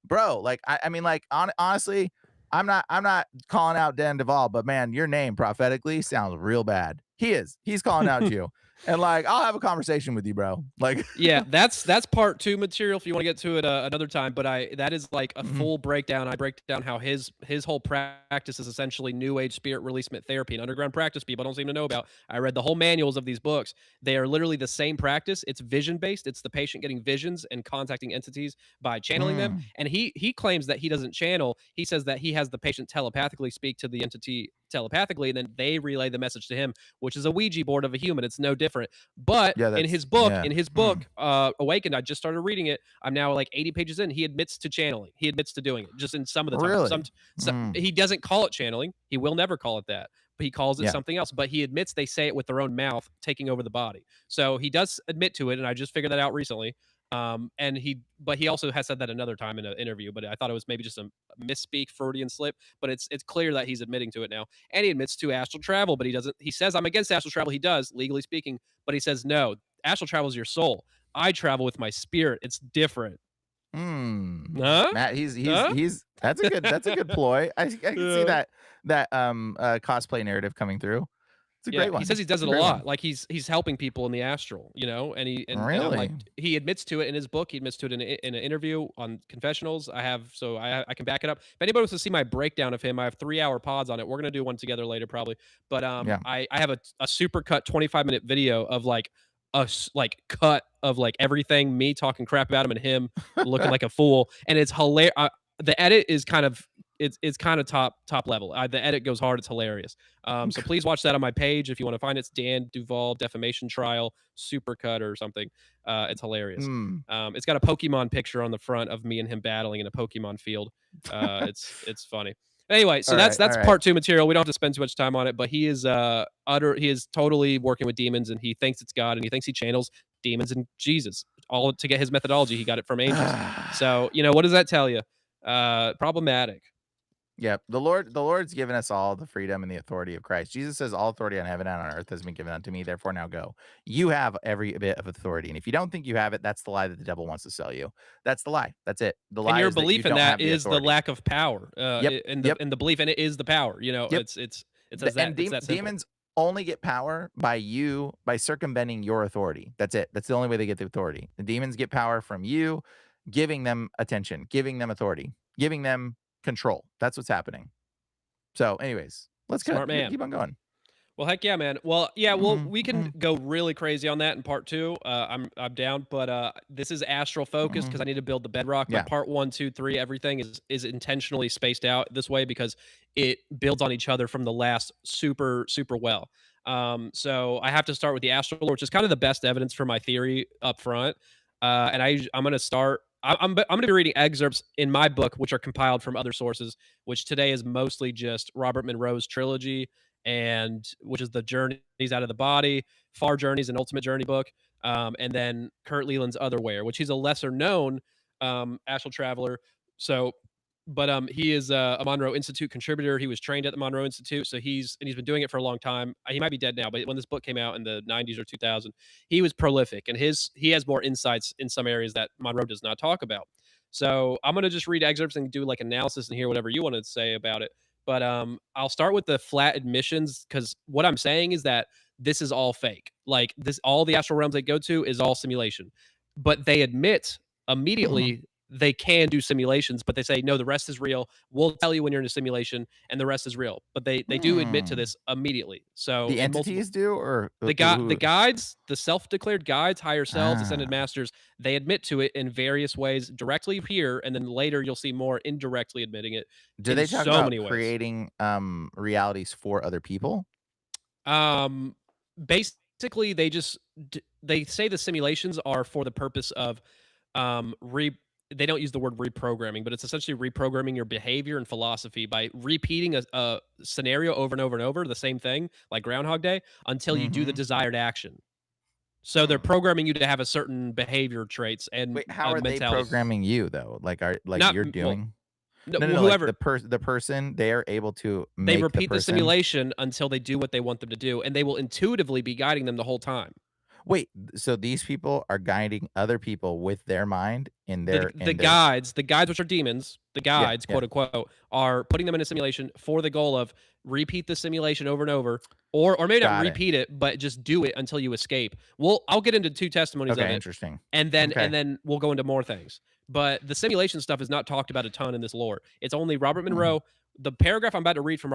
bro. Like, I mean, like, honestly, I'm not calling out Dan Duvall, but man, your name prophetically sounds real bad. He is. He's calling out you. And like, I'll have a conversation with you, bro. Like, Yeah, that's part 2 material if you wanna get to it, another time, but I that is like a mhm. full breakdown. I break down how his whole practice is essentially New Age spirit releasement therapy, an underground practice people don't seem to know about. I read the whole manuals of these books. They are literally the same practice. It's vision-based. It's the patient getting visions and contacting entities by channeling them, Mm. and he claims that he doesn't channel. He says that he has the patient telepathically speak to the entity telepathically, and then they relay the message to him, which is a Ouija board of a human. It's no different. But Yeah, in that's his book, yeah. Hmm. Awakened, I just started reading it. I'm now like 80 pages in. He admits to channeling. He admits to doing it just in some of the time. Really? Mm. He doesn't call it channeling. He will never call it that. But he calls it Yeah. something else. But he admits they say it with their own mouth, taking over the body. So he does admit to it, and I just figured that out recently. But he also has said that another time in an interview. But I thought it was maybe just a misspeak, Freudian slip. But it's clear that he's admitting to it now, and he admits to astral travel. But he doesn't. He says I'm against astral travel. He does, legally speaking, but he says no. Astral travel is your soul. I travel with my spirit. It's different. Huh? Matt, he's Huh? he's that's a good ploy. I can see Yeah. that cosplay narrative coming through. It's a Yeah, great he says one. he does It's a it a great one. lot. Like he's helping people in the astral, and and I'm like Really? he admits to it in his book. He admits to it in an interview on confessionals. I can back it up. If anybody wants to see my breakdown of him, I have 3-hour pods on it. We're gonna do one together later probably. But Yeah. I have a super cut 25-minute video of like like cut of like everything, me talking crap about him and him looking like a fool, and it's hilarious. The edit is kind of it's kind of top level. The edit goes hard. It's hilarious. So please watch that on my page if you want to find it. It's Dan Duval defamation trial supercut or something. It's hilarious. Mm. It's got a Pokemon picture on the front of me and him battling in a Pokemon field. It's funny. Anyway, so All that's right, all that's right. part 2 material. We don't have to spend too much time on it, but he is totally working with demons, and he thinks it's God, and he thinks he channels demons and Jesus. All to get his methodology, he got it from angels. So, what does that tell you? Problematic. Yep. The Lord's given us all the freedom and the authority of Christ. Jesus says, all authority on heaven and on earth has been given unto me, therefore now go. You have every bit of authority. And if you don't think you have it, that's the lie that the devil wants to sell you. That's the lie. That's it. The And lie your is that you belief in don't that have the is the authority. lack of power, Yep. and Yep. the belief in it is the power. Yep. It's as that And it's that simple. demons only get power by circumventing your authority. That's it. That's the only way they get the authority. The demons get power from you giving them attention, giving them authority. giving them control. That's what's happening. So, anyways, let's Smart keep, man. keep on going. Well, heck yeah, man. Well, yeah, well, Mhm, we can mhm, go really crazy on that in part two. I'm down, but this is astral focused because mhm. I need to build the bedrock. But Yeah. part one, two, three, everything is intentionally spaced out this way because it builds on each other from the last super well. So I have to start with the astral, which is kind of the best evidence for my theory up front. And I'm going to start. I'm going to be reading excerpts in my book, which are compiled from other sources, which today is mostly just Robert Monroe's trilogy and which is the Journeys Out of the Body, Far Journeys, and Ultimate Journey book, and then Kurt Leland's Otherwhere, which he's a lesser known astral traveler. So, but he is a Monroe Institute contributor. He was trained at the Monroe Institute, so he's been doing it for a long time. He might be dead now, but when this book came out in the 90s or 2000, he was prolific, and he has more insights in some areas that Monroe does not talk about. So I'm gonna just read excerpts and do like analysis and hear whatever you want to say about it. But I'll start with the flat admissions because what I'm saying is that this is all fake. Like this, all the astral realms they go to is all simulation. But they admit Mhm. immediately they can do simulations, but they say no, the rest is real. We'll tell you when you're in a simulation, and the rest is real. But they do admit to Hmm. this immediately. So The in multiple entities do, or the who? guides, the self-declared guides, higher selves, ascended Ah, masters, they admit to it in various ways directly here, and then later you'll see more indirectly admitting it do in they talk so about many ways. creating realities for other people? Um, basically, they say the simulations are for the purpose of re. They don't use the word reprogramming, but it's essentially reprogramming your behavior and philosophy by repeating a scenario over and over and over, the same thing, like Groundhog Day, until you do the Mhm. desired action. So they're Hmm. programming you to have a certain behavior traits and Wait, how are they mentality. programming you though? Like, are like Not you're well, doing? no, No, no, no. Like whoever the person, they are able to they make the repeat the person. simulation until they do what they want them to do, and they will intuitively be guiding them the whole time. Wait, so these people are guiding other people with their mind in the their the in their guides, the guides which are demons, the yeah, guides, yeah. quote unquote, are putting them in a simulation for the goal of repeat the simulation over and over, or maybe not Got it. repeat it, but just do it until you escape. Well, I'll get into two testimonies of Okay, it, interesting. and Okay. then we'll go into more things. But the simulation stuff is not talked about a ton in this lore. It's only Robert Hmm. Monroe. The paragraph I'm about to read from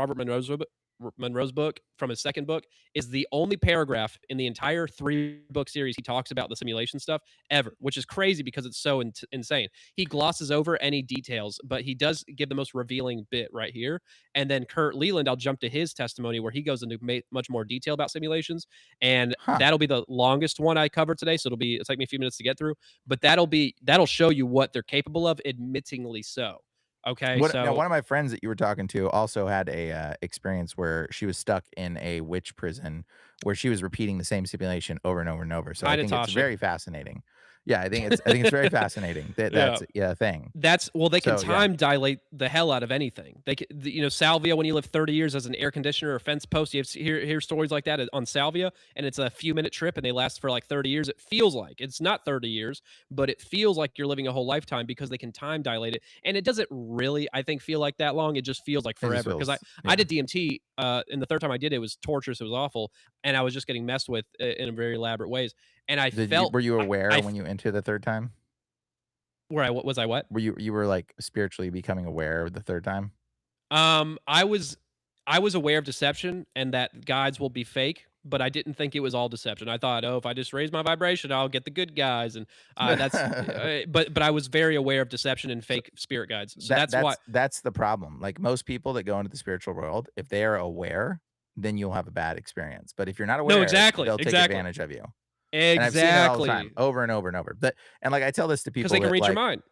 Monroe's book from his second book is the only paragraph in the entire three book series he talks about the simulation stuff ever, which is crazy because it's so insane. He glosses over any details, but he does give the most revealing bit right here. And then Kurt Leland, I'll jump to his testimony where he goes into much more detail about simulations, and Huh. that'll be the longest one I cover today. So it'll take me a few minutes to get through, but that'll show you what they're capable of, admittingly so. Okay, What now? so One of my friends that you were talking to also had a experience where she was stuck in a witch prison where she was repeating the same simulation over and over and over. So hi I think it's Natasha. very fascinating. Yeah, I think it's very fascinating that Yeah. that's yeah a thing. That's well, they can So yeah, time dilate the hell out of anything. They can, salvia. When you live 30 years as an air conditioner or fence post, you have to hear stories like that on salvia, and it's a few minute trip, and they last for like 30 years. It feels like it's not 30 years, but it feels like you're living a whole lifetime because they can time dilate it, and it doesn't really, I think, feel like that long. It just feels like it just forever. Because I feels I yeah. did DMT, and the third time I did it was torturous. It was awful, and I was just getting messed with in very elaborate ways, and I Did you felt were you aware I when you entered the third time? where I was I what? Were you were like spiritually becoming aware the third time? Um, I was I was aware of deception and that guides will be fake, but I didn't think it was all deception. I thought, oh, if I just raise my vibration, I'll get the good guys, and but I was very aware of deception and So fake spirit guides. So that that's why. that's the problem. Like most people that go into the spiritual world, if they are aware, then you'll have a bad experience. But if you're not No, aware, exactly, they'll take exactly, advantage of you. And I've seen it all the time, exactly, over and over and over. But and like I tell this to because people they can that read your like, mind.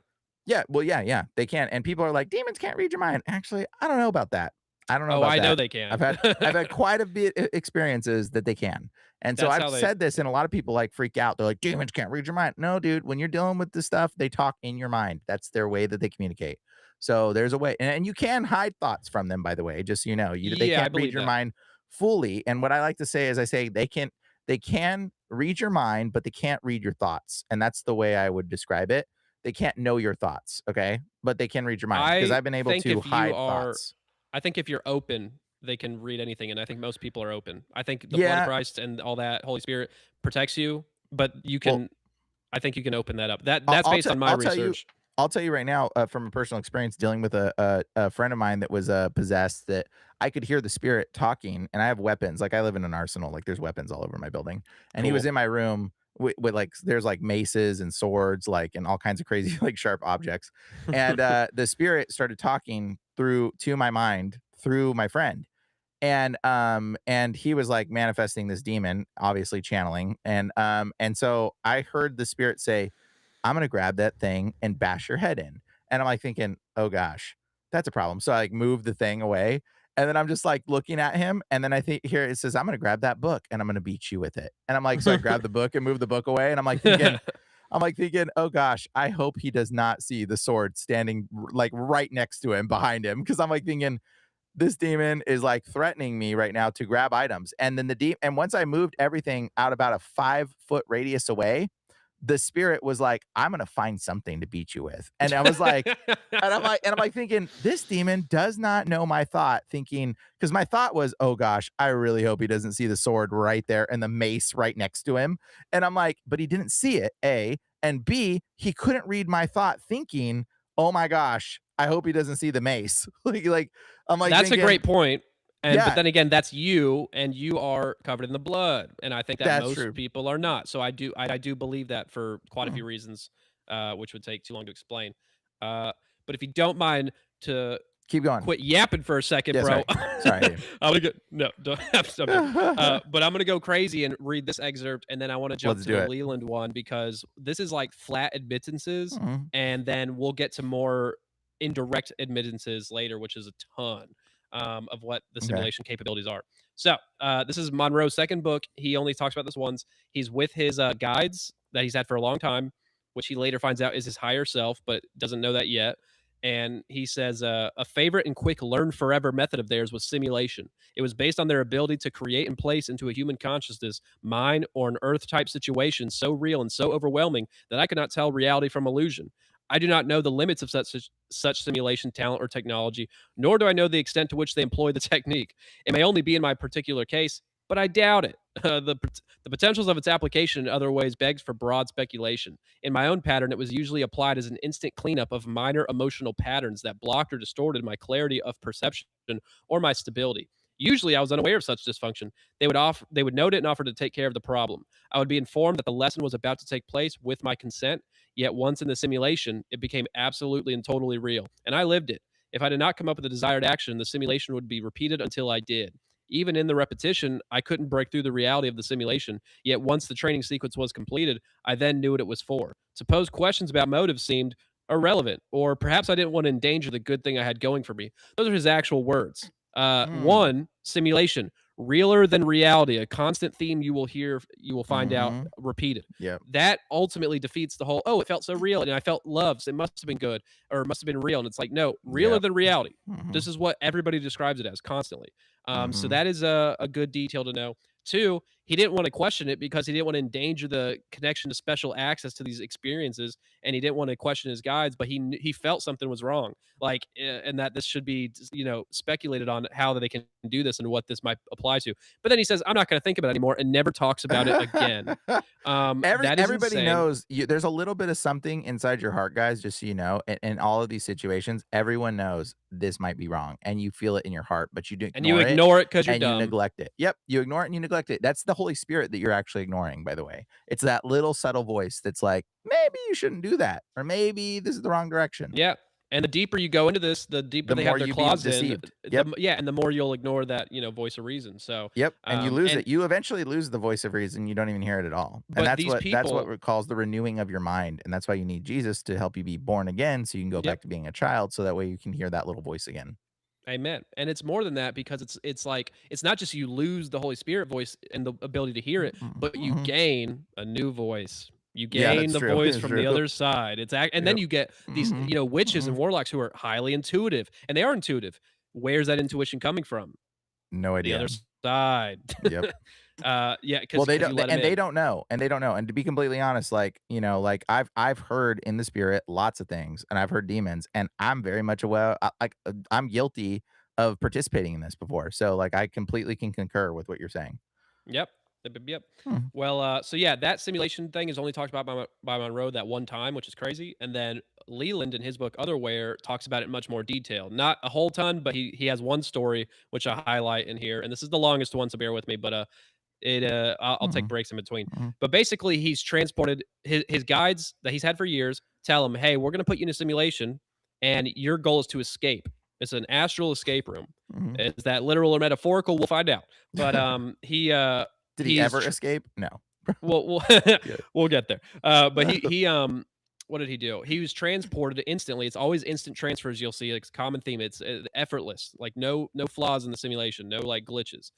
yeah, well, yeah, yeah, they can. And people are like, demons can't read your mind. Actually, I don't know about that. I don't know Oh, about I know that. they I've can. had I've had quite a bit experiences that they can. And so That's I've how they. said this, and a lot of people like freak out. They're like, demons can't read your mind. No, dude, when you're dealing with this stuff, they talk in your mind. That's their way that they communicate. So there's a way, and you can hide thoughts from them, by the way, just so you know. They Yeah, I can't read believe your that. mind fully. And what I like to say is I say they can read your mind, but they can't read your thoughts. And that's the way I would describe it. They can't know your thoughts, okay? But they can read your mind because I I've been able think to if you hide are thoughts. I think if you're open, they can read anything, and I think most people are open. I think the blood of Yeah, Christ and all that Holy Spirit protects you, but you well, can I think you can open that up. That I'll that's I'll, based te- on my I'll tell you research. I'll tell you right now, from a personal experience dealing with a friend of mine that was possessed, that I could hear the spirit talking, and I have weapons. Like I live in an arsenal, like there's weapons all over my building, and he was Cool. in my room with like there's like maces and swords, like and all kinds of crazy like sharp objects, and the spirit started talking through to my mind through my friend, and he was like manifesting this demon, obviously channeling, and so I heard the spirit say, I'm gonna grab that thing and bash your head in. And I'm like thinking, oh gosh, that's a problem. So I like move the thing away. And then I'm just like looking at him. And then I think here it says, I'm gonna grab that book and I'm gonna beat you with it. And I'm like, so I grab the book and move the book away. And I'm like thinking, oh gosh, I hope he does not see the sword standing like right next to him behind him. Cause I'm like thinking, this demon is like threatening me right now to grab items. And then and once I moved everything out about a 5 foot radius away, the spirit was like, I'm gonna find something to beat you with. And I was like, and I'm like thinking, this demon does not know my thought, thinking, because my thought was, oh gosh, I really hope he doesn't see the sword right there and the mace right next to him. And I'm like, but he didn't see it, A. And B, he couldn't read my thought, thinking, oh my gosh, I hope he doesn't see the mace. like I'm like That's a thinking, great point. And but yeah, then again, that's you, and you are covered in the blood, and I think that that's most true. people are not. So I do believe that for quite a Hmm. few reasons, which would take too long to explain. Uh, but if you don't mind to Keep going. quit yapping for a second, Yeah, bro, sorry. Sorry, I hear I'm gonna go. No, don't, I'm joking. you. But I'm gonna go crazy and read this excerpt, and then I want to jump Let's to do the it. Leland one because this is like flat admittances, Mhm. and then we'll get to more indirect admittances later, which is a ton of what the Okay. simulation capabilities are. So this is Monroe's second book. He only talks about this once. He's with his guides that he's had for a long time, which he later finds out is his higher self, but doesn't know that yet. And he says a favorite and quick learn forever method of theirs was simulation. It was based on their ability to create and place into a human consciousness, mine, or an Earth type situation so real and so overwhelming that I could not tell reality from illusion. I do not know the limits of such simulation talent or technology, nor do I know the extent to which they employ the technique. It may only be in my particular case, but I doubt it. The potentials of its application in other ways begs for broad speculation. In my own pattern, it was usually applied as an instant cleanup of minor emotional patterns that blocked or distorted my clarity of perception or my stability. Usually, I was unaware of such dysfunction. They would note it and offer to take care of the problem. I would be informed that the lesson was about to take place with my consent. Yet once in the simulation, it became absolutely and totally real, and I lived it. If I did not come up with the desired action, the simulation would be repeated until I did. Even in the repetition, I couldn't break through the reality of the simulation. Yet once the training sequence was completed, I then knew what it was for. To pose questions about motive seemed irrelevant, or perhaps I didn't want to endanger the good thing I had going for me. Those are his actual words. Mm. One, simulation, realer than reality, a constant theme you will find out Mhm. repeated. Yep. That ultimately defeats the whole, oh, it felt so real and I felt love, so it must have been good or it must have been real. And it's like, no, realer Yep. than reality. This Mhm. is what everybody describes it as constantly. So Mhm. that is a good detail to know. Two, he didn't want to question it because he didn't want to endanger the connection to special access to these experiences, and he didn't want to question his guides. But he felt something was wrong, like, and that this should be speculated on how they can do this and what this might apply to. But then he says, "I'm not going to think about it anymore," and never talks about it again. That is Everybody insane. knows there's a little bit of something inside your heart, guys, just so you know, in all of these situations, everyone knows this might be wrong, and you feel it in your heart, but you do And you ignore it, ignore it because you're and you dumb. neglect it. Yep, you ignore it and you neglect it. That's the Holy Spirit that you're actually ignoring, by the way. It's that little subtle voice that's like, "Maybe you shouldn't do that," or "Maybe this is the wrong direction." Yeah. And the deeper you go into this, the deeper The they more have their you be claws in, deceived. Yep. and the more you'll ignore that, voice of reason. So, Yep, and you lose and it. You eventually lose the voice of reason, you don't even hear it at all, and but these that's what people, it calls the renewing of your mind, and that's why you need Jesus to help you be born again so you can go yep, back to being a child, so that way you can hear that little voice again. amen. And it's more than that because it's like it's not just you lose the Holy Spirit voice and the ability to hear it, Mhm, but you mhm. gain a new voice. You Yeah, gain that's the true, voice it's from the true. other side. And then Yep. you get these, Mhm, witches and mhm. warlocks who are highly intuitive, and they are intuitive. Where's that intuition coming from? No The other idea. side. Yep. Yeah, Well, because you let them and they in. don't know, and they don't know, and to be completely honest, like, like, I've heard in the spirit lots of things, and I've heard demons, and I'm very much aware I'm guilty of participating in this before, so, like, I completely can concur with what you're saying. Yep. Yep, yep, yep. Hmm. Well, so yeah, that simulation thing is only talked about by Monroe that one time, which is crazy. And then Leland in his book Otherwhere talks about it in much more detail. Not a whole ton, but he has one story which I highlight in here, and this is the longest one, so bear with me. But I'll take Mhm. breaks in between. Mhm. But basically, he's transported his guides that he's had for years tell him, "Hey, we're going to put you in a simulation, and your goal is to escape. It's an astral escape room. Mhm. Is that literal or metaphorical? We'll find out." But Did he he's ever escape? No. we'll Yeah. we'll get there. But what did he do? He was transported instantly. It's always instant transfers. You'll see it's a common theme. It's effortless, like no flaws in the simulation, no like glitches.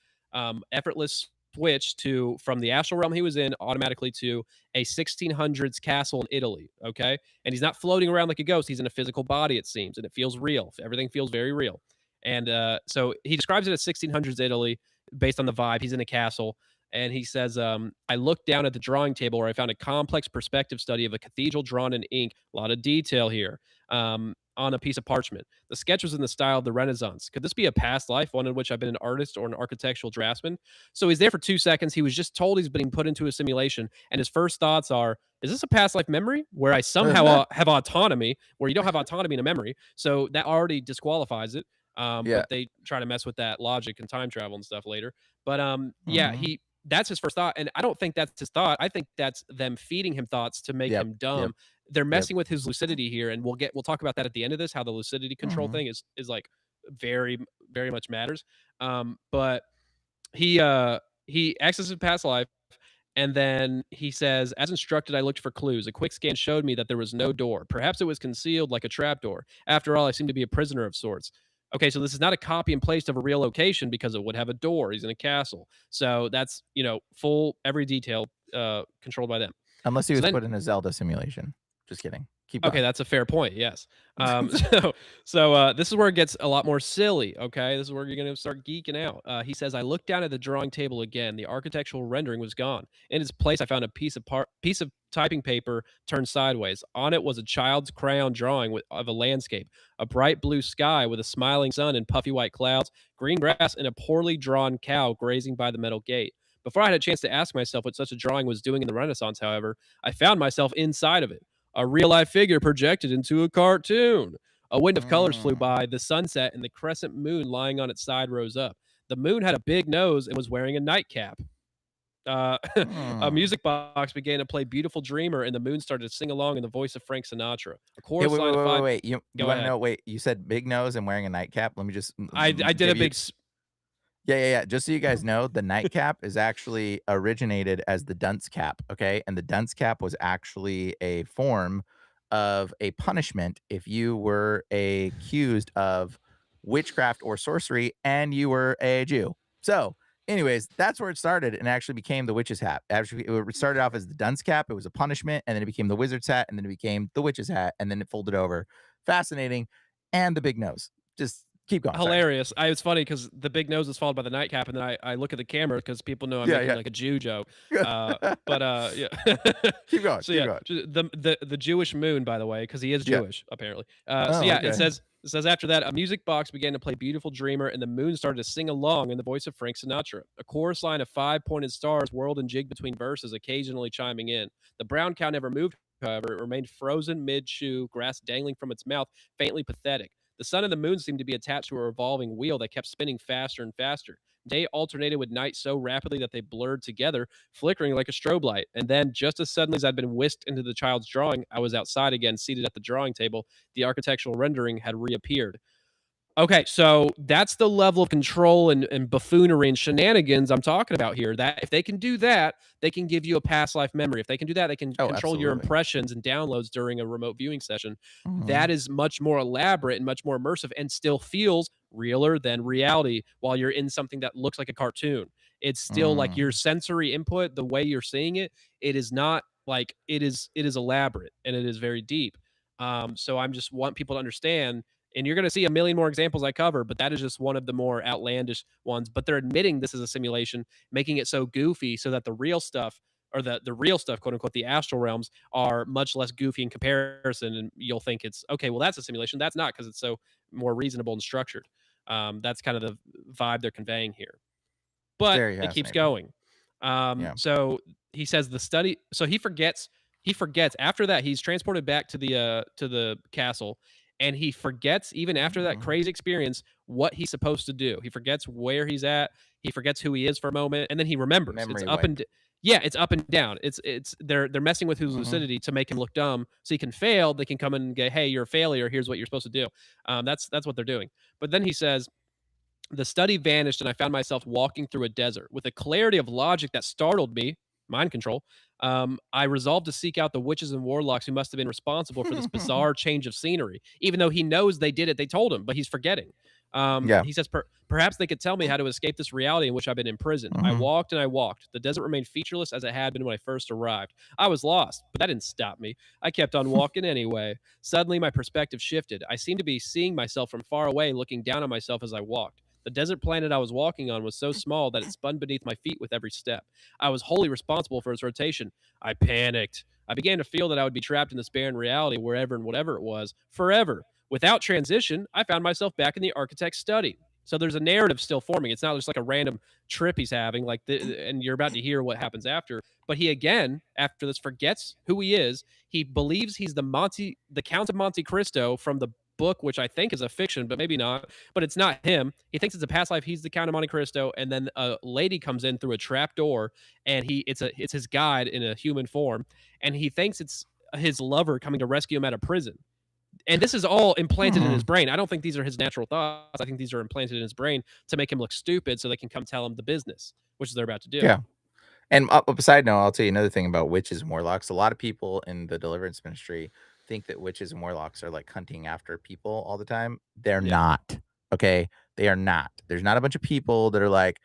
Effortless switch to from the astral realm he was in automatically to a 1600s castle in Italy. Okay, and he's not floating around like a ghost. He's in a physical body, it seems, and it feels real. Everything feels very real. And so he describes it as 1600s Italy based on the vibe. He's in a castle and he says, I looked down at the drawing table where I found a complex perspective study of a cathedral drawn in ink, a lot of detail here, on a piece of parchment. The sketch was in the style of the Renaissance. Could this be a past life, one in which I've been an artist or an architectural draftsman? So he's there for 2 seconds. He was just told he's being put into a simulation. And his first thoughts are, is this a past life memory where I somehow have autonomy, where you don't have autonomy in a memory? So that already disqualifies it. Yeah. But they try to mess with that logic and time travel and stuff later. But yeah, Mhm. that's his first thought, and I don't think that's his thought. I think that's them feeding him thoughts to make Yep. him Yep. dumb. They're Yep. messing with his lucidity here, and we'll talk about that at the end of this. How the lucidity control Mhm. thing is like very much matters. But he accesses past life, and then he says, as instructed, I looked for clues. A quick scan showed me that there was no door. Perhaps it was concealed like a trapdoor. After all, I seem to be a prisoner of sorts. Okay, so this is not a copy and paste of a real location because it would have a door. He's in a castle. So that's, full every detail controlled by them. Unless he So was then put in a Zelda simulation. Just kidding. Keep okay, going. that's a fair point. Yes. So this is where it gets a lot more silly. Okay, this is where you're going to start geeking out. He says, "I looked down at the drawing table again. The architectural rendering was gone. In its place, I found a piece of typing paper turned sideways. On it was a child's crayon drawing of a landscape, a bright blue sky with a smiling sun and puffy white clouds, green grass, and a poorly drawn cow grazing by the metal gate." Before I had a chance to ask myself what such a drawing was doing in the Renaissance, however, I found myself inside of it, a real life figure projected into a cartoon. A wind of colors flew Mm. by, the sunset and the crescent moon lying on its side rose up. The moon had a big nose and was wearing a nightcap. Uh, a Mm. music box began to play Beautiful Dreamer, and the moon started to sing along in the voice of Frank Sinatra. A Hey, chorus wait, wait, line of wait, wait, five. wait. You Go wanna ahead. know wait, you said big nose and wearing a nightcap? Let me just I did a give you big. yeah, yeah, yeah. Just so you guys know, the nightcap is actually originated as the dunce cap, okay? And the dunce cap was actually a form of a punishment if you were accused of witchcraft or sorcery and you were a Jew. So, anyways, that's where it started and actually became the witch's hat. Actually, it started off as the dunce cap. It was a punishment, and then it became the wizard's hat, and then it became the witch's hat, and then it folded over. Fascinating. And the big nose. Just keep going. Sorry. Hilarious. It's funny because the big nose is followed by the nightcap, and then I look at the camera because people know I'm Yeah, making yeah. like a Jew joke. But yeah. Keep going, So keep yeah, going. the Jewish moon, by the way, because he is Yeah. Jewish apparently. So Oh, yeah, okay. it says after that a music box began to play Beautiful Dreamer, and the moon started to sing along in the voice of Frank Sinatra. A chorus line of five pointed stars whirled and jigged between verses, occasionally chiming in. The brown cow never moved. However, it remained frozen mid-chew, grass dangling from its mouth, faintly pathetic. The sun and the moon seemed to be attached to a revolving wheel that kept spinning faster and faster. Day alternated with night so rapidly that they blurred together, flickering like a strobe light. And then, just as suddenly as I'd been whisked into the child's drawing, I was outside again, seated at the drawing table. The architectural rendering had reappeared. Okay, so that's the level of control and buffoonery and shenanigans I'm talking about here. That if they can do that, they can give you a past life memory. If they can do that, they can Oh, control your absolutely. impressions and downloads during a remote viewing session. That Mhm. is much more elaborate and much more immersive and still feels realer than reality while you're in something that looks like a cartoon. It's still like your Mm. sensory input, the way you're seeing it, it is not like it is elaborate and it is very deep. So I'm just want people to understand, and you're going to see a million more examples I cover, but that is just one of the more outlandish ones. But they're admitting this is a simulation, making it so goofy so that the real stuff, or the real stuff, quote unquote, the astral realms are much less goofy in comparison. And you'll think it's okay, well, that's a simulation. That's not, because it's so more reasonable and structured. That's kind of the vibe they're conveying here. It's But very it keeps fascinating. going. Yeah. So he says the study. So he forgets. He forgets after that. He's transported back to the castle, and he forgets even after that Mhm. crazy experience what he's supposed to do. He forgets where he's at. He forgets who he is for a moment, and then he remembers. It's Memory up wipe. and yeah, it's up and down. It's they're messing with his Mhm. lucidity to make him look dumb, so he can fail. They can come in and go, "Hey, you're a failure. Here's what you're supposed to do." That's what they're doing. But then he says, the study vanished, and I found myself walking through a desert with a clarity of logic that startled me. Mind control. I resolved to seek out the witches and warlocks who must have been responsible for this bizarre change of scenery. Even though he knows they did it, they told him, but he's forgetting. Yeah. He says, Perhaps they could tell me how to escape this reality in which I've been imprisoned. I Mhm. walked and I walked. The desert remained featureless as it had been when I first arrived. I was lost, but that didn't stop me. I kept on walking anyway. Suddenly, my perspective shifted. I seemed to be seeing myself from far away, looking down on myself as I walked. The desert planet I was walking on was so small that it spun beneath my feet with every step. I was wholly responsible for its rotation. I panicked. I began to feel that I would be trapped in this barren reality, wherever and whatever it was, forever. Without transition, I found myself back in the architect's study. So there's a narrative still forming. It's not just like a random trip he's having, and you're about to hear what happens after. But he again, after this, forgets who he is. He believes he's the Count of Monte Cristo from the book, which I think is a fiction, but maybe not. But it's not him. He thinks it's a past life. He's the Count of Monte Cristo, and then a lady comes in through a trap door, and it's his guide in a human form, and he thinks it's his lover coming to rescue him out of prison. And this is all implanted in his Mhm. brain. I don't think these are his natural thoughts. I think these are implanted in his brain to make him look stupid, so they can come tell him the business, which is they're about to do. Yeah. And a side note, I'll tell you another thing about witches and warlocks. A lot of people in the deliverance ministry think that witches and warlocks are like hunting after people all the time. They're Yeah. not. Okay. They are not. There's not a bunch of people that are like,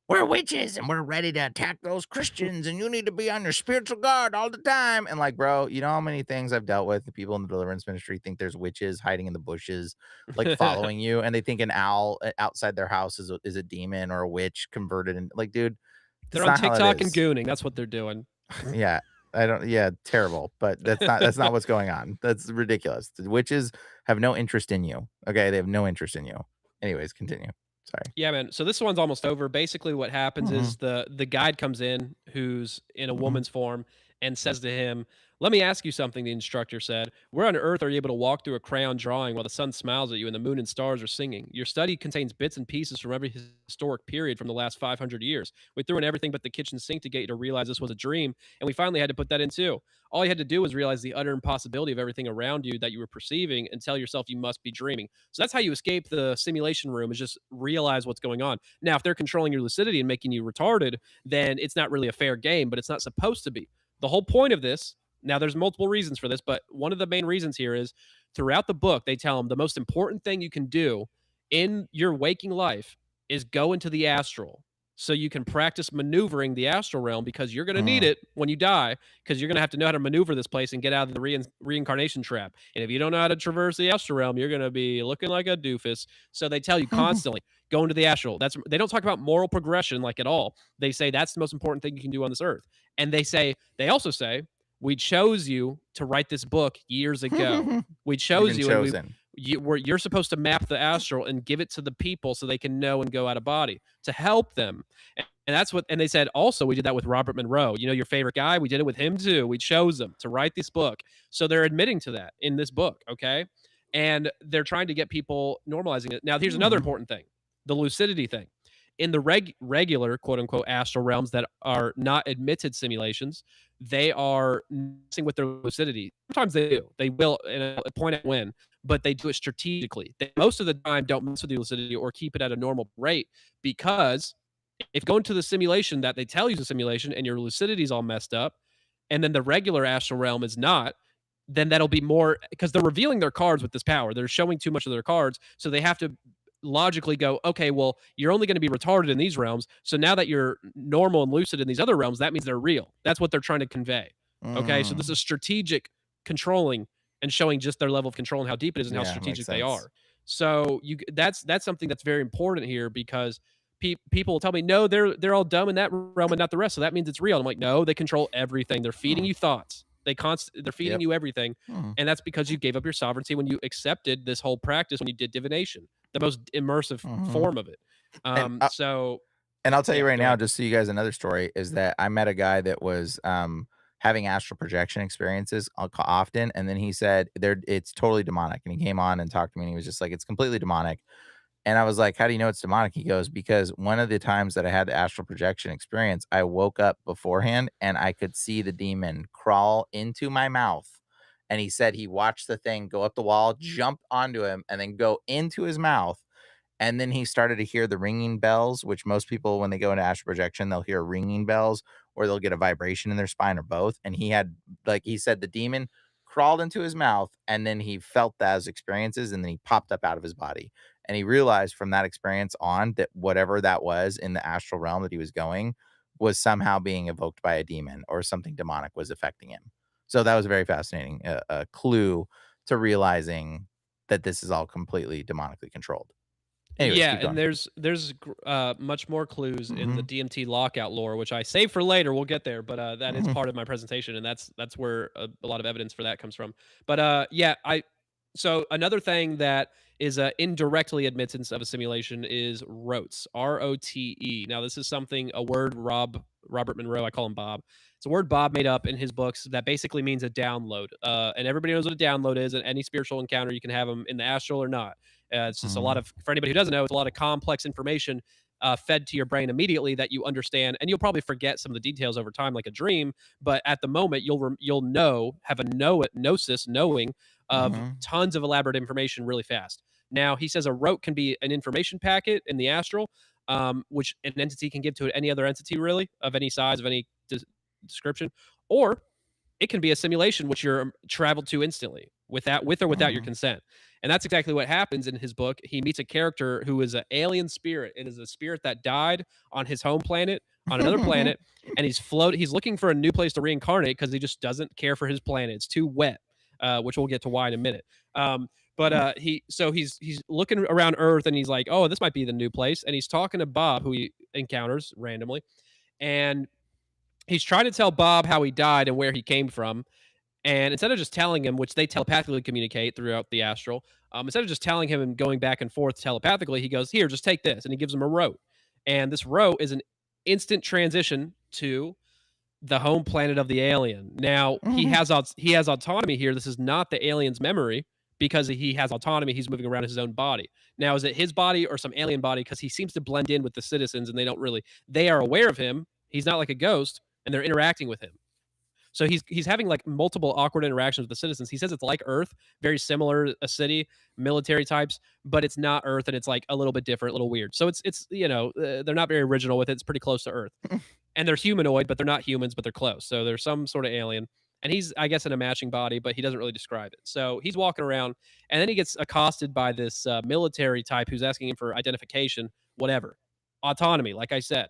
we're witches and we're ready to attack those Christians, and you need to be on your spiritual guard all the time. And like, bro, you know how many things I've dealt with? The people in the deliverance ministry think there's witches hiding in the bushes, like following you, and they think an owl outside their house is a demon or a witch converted. And like, dude, They're that's on not how it TikTok and is. gooning. That's what they're doing. Yeah. I don't yeah, terrible, but that's not what's going on. That's ridiculous. The witches have no interest in you. Okay? They have no interest in you. Anyways, continue. Sorry. Yeah, man. So this one's almost over. Basically, what happens Mhm. is the guide comes in, who's in a Mhm. woman's form, and says to him, "Let me ask you something." The instructor said, "Where on earth are you able to walk through a crayon drawing while the sun smiles at you and the moon and stars are singing? Your study contains bits and pieces from every historic period from the last 500 years. We threw in everything but the kitchen sink to get you to realize this was a dream, and we finally had to put that in too. All you had to do was realize the utter impossibility of everything around you that you were perceiving and tell yourself you must be dreaming. So that's how you escape the simulation room, is just realize what's going on. Now, if they're controlling your lucidity and making you retarded, then it's not really a fair game, but it's not supposed to be. The whole point of this, now there's multiple reasons for this, but one of the main reasons here is throughout the book, they tell them the most important thing you can do in your waking life is go into the astral so you can practice maneuvering the astral realm, because you're going to need Mhm. it when you die, because you're going to have to know how to maneuver this place and get out of the reincarnation trap. And if you don't know how to traverse the astral realm, you're going to be looking like a doofus. So they tell you constantly, go into the astral. They don't talk about moral progression like at all. They say that's the most important thing you can do on this earth. And they also say, we chose you to write this book years ago. We You've chose been you, and chosen. you're supposed to map the astral and give it to the people so they can know and go out of body to help them. And that's what, and they said also, we did that with Robert Monroe, your favorite guy. We did it with him too. We chose him to write this book. So they're admitting to that in this book. Okay. And they're trying to get people normalizing it. Now, here's another Mhm. important thing, the lucidity thing. In the regular quote unquote astral realms that are not admitted simulations, they are messing with their lucidity. Sometimes they do. They will, and a point at when, but they do it strategically. They most of the time don't mess with your lucidity or keep it at a normal rate, because if you go into the simulation that they tell you is a simulation and your lucidity is all messed up, and then the regular astral realm is not, then that'll be more, because they're revealing their cards with this power. They're showing too much of their cards, so they have to logically go, okay, well, you're only going to be retarded in these realms. So now that you're normal and lucid in these other realms, that means they're real. That's what they're trying to convey. Okay, so this Mm. is strategic controlling and showing just their level of control and how deep it is and how Yeah, makes strategic they sense. are. So that's something that's very important here, because people will tell me, no, they're all dumb in that realm and not the rest. So that means it's real. I'm like, no, they control everything. They're feeding Mm. you thoughts. They're feeding Yep. you everything, Mhm. and that's because you gave up your sovereignty when you accepted this whole practice when you did divination, the most immersive Mhm. form of it. And, So And I'll tell you Yeah, right go now, ahead. just so you guys another story, is that I met a guy that was, having astral projection experiences often, and then he said, it's totally demonic," and he came on and talked to me, and he was just like, "It's completely demonic," and I was like, "How do you know it's demonic?" He goes, "Because one of the times that I had the astral projection experience, I woke up beforehand, and I could see the demon crawl into my mouth," and he said he watched the thing go up the wall, jump onto him, and then go into his mouth, and then he started to hear the ringing bells, which most people, when they go into astral projection, they'll hear ringing bells or they'll get a vibration in their spine or both. And he had, like he said, the demon crawled into his mouth and then he felt those experiences and then he popped up out of his body. And he realized from that experience on that whatever that was in the astral realm that he was going was somehow being evoked by a demon or something demonic was affecting him. So that was very fascinating, a clue to realizing that this is all completely demonically controlled. Anyways, Yeah, keep and going. there's much more clues in the Mhm, DMT lockout lore, which I save for later. We'll get there, but that is mhm, part of my presentation, and that's where a lot of evidence for that comes from. But yeah, I so another thing that is indirectly admittance of a simulation is rotes, ROTE. Now, this is something a word Robert Monroe, I call him Bob. It's a word Bob made up in his books that basically means a download. And everybody knows what a download is. And any spiritual encounter, you can have them in the astral or not. It's just a lot mhm, of, for anybody who doesn't know, it's a lot of complex information fed to your brain immediately that you understand, and you'll probably forget some of the details over time, like a dream. But at the moment, you'll know, have a gnosis, knowing of mhm, tons of elaborate information really fast. Now, he says a rote can be an information packet in the astral, which an entity can give to any other entity, really, of any size, of any description, or it can be a simulation which you're traveled to instantly with or without your mhm. consent. And that's exactly what happens in his book. He meets a character who is an alien spirit. It is a spirit that died on his home planet, on another planet, and he's looking for a new place to reincarnate because he just doesn't care for his planet. It's too wet, which we'll get to why in a minute. But he's looking around Earth and he's like, oh, this might be the new place. And he's talking to Bob, who he encounters randomly, and he's trying to tell Bob how he died and where he came from. And instead of just telling him, which they telepathically communicate throughout the astral, instead of just telling him and going back and forth telepathically, he goes, "Here, just take this," and he gives him a rote. And this rote is an instant transition to the home planet of the alien. Now Mhm. he has autonomy here. This is not the alien's memory because he has autonomy. He's moving around his own body. Now, is it his body or some alien body? Because he seems to blend in with the citizens, and they are aware of him. He's not like a ghost, and they're interacting with him. So he's having like multiple awkward interactions with the citizens. He says it's like Earth, very similar, a city, military types, but it's not Earth, and it's like a little bit different, a little weird. So it's they're not very original with it. It's pretty close to Earth, and they're humanoid, but they're not humans, but they're close. So there's some sort of alien, and he's, I guess, in a matching body, but he doesn't really describe it. So he's walking around, and then he gets accosted by this military type who's asking him for identification, whatever, autonomy. Like I said,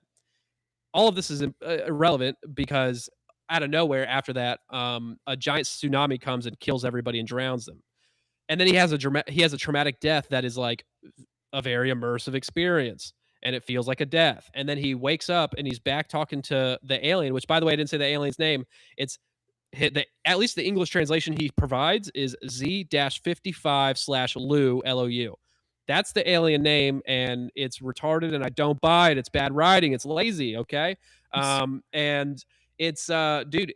all of this is irrelevant because out of nowhere after that, a giant tsunami comes and kills everybody and drowns them. And then he has a traumatic death that is like a very immersive experience, and it feels like a death. And then he wakes up and he's back talking to the alien, which, by the way, I didn't say the alien's name. It's at least the English translation he provides is Z-55 slash Lou, Lou. That's the alien name, and it's retarded, and I don't buy it. It's bad writing. It's lazy. Okay. S And it's, dude,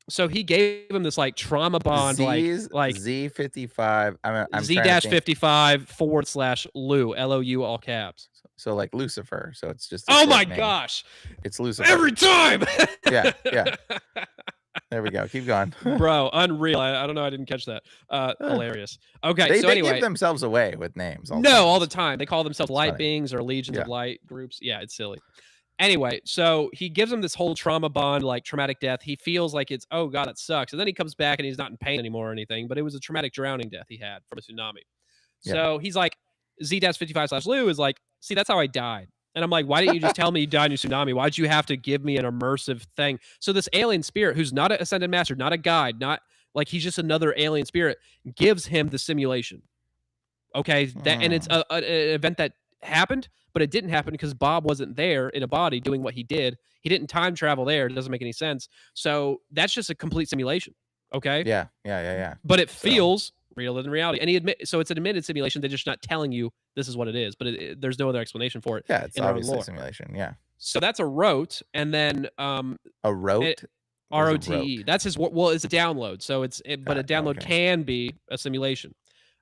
so he gave him this like trauma bond, Z's like Z55, I'm trying to think. Z-55 forward slash Lou, Lou, all caps. So, like Lucifer, so it's just a Oh my short name. gosh. It's Lucifer. Every time. Yeah, yeah, there we go, keep going. Bro, unreal. I don't know. I didn't catch that. Hilarious. Okay. So They give anyway, themselves away with names all the no, time. all the time. They call themselves It's light funny. beings or legions of Yeah. light groups. Yeah, it's silly. Anyway, so he gives him this whole trauma bond, like traumatic death. He feels like it's, oh God, it sucks. And then he comes back and he's not in pain anymore or anything, but it was a traumatic drowning death he had from a tsunami. Yeah. So he's like, Z-55 slash Lou is like, see, that's how I died. And I'm like, why didn't you just tell me you died in a tsunami? Why'd you have to give me an immersive thing? So this alien spirit, who's not an ascended master, not a guide, not like he's just another alien spirit, gives him the simulation. Okay, and it's Mm. an event that happened, but it didn't happen because Bob wasn't there in a body doing what he did. He didn't time travel there. It doesn't make any sense. So that's just a complete simulation. Okay, Yeah, yeah, yeah, yeah. but it So feels realer than reality. And he admit so it's an admitted simulation. They're just not telling you This is what it is, but there's no other explanation for it Yeah, it's in their own obviously a lore. simulation. Yeah. So that's a rote, and then A it, rote? What is a ROTE. rote? That's his. Well, it's a download. So but a download Okay. can be a simulation,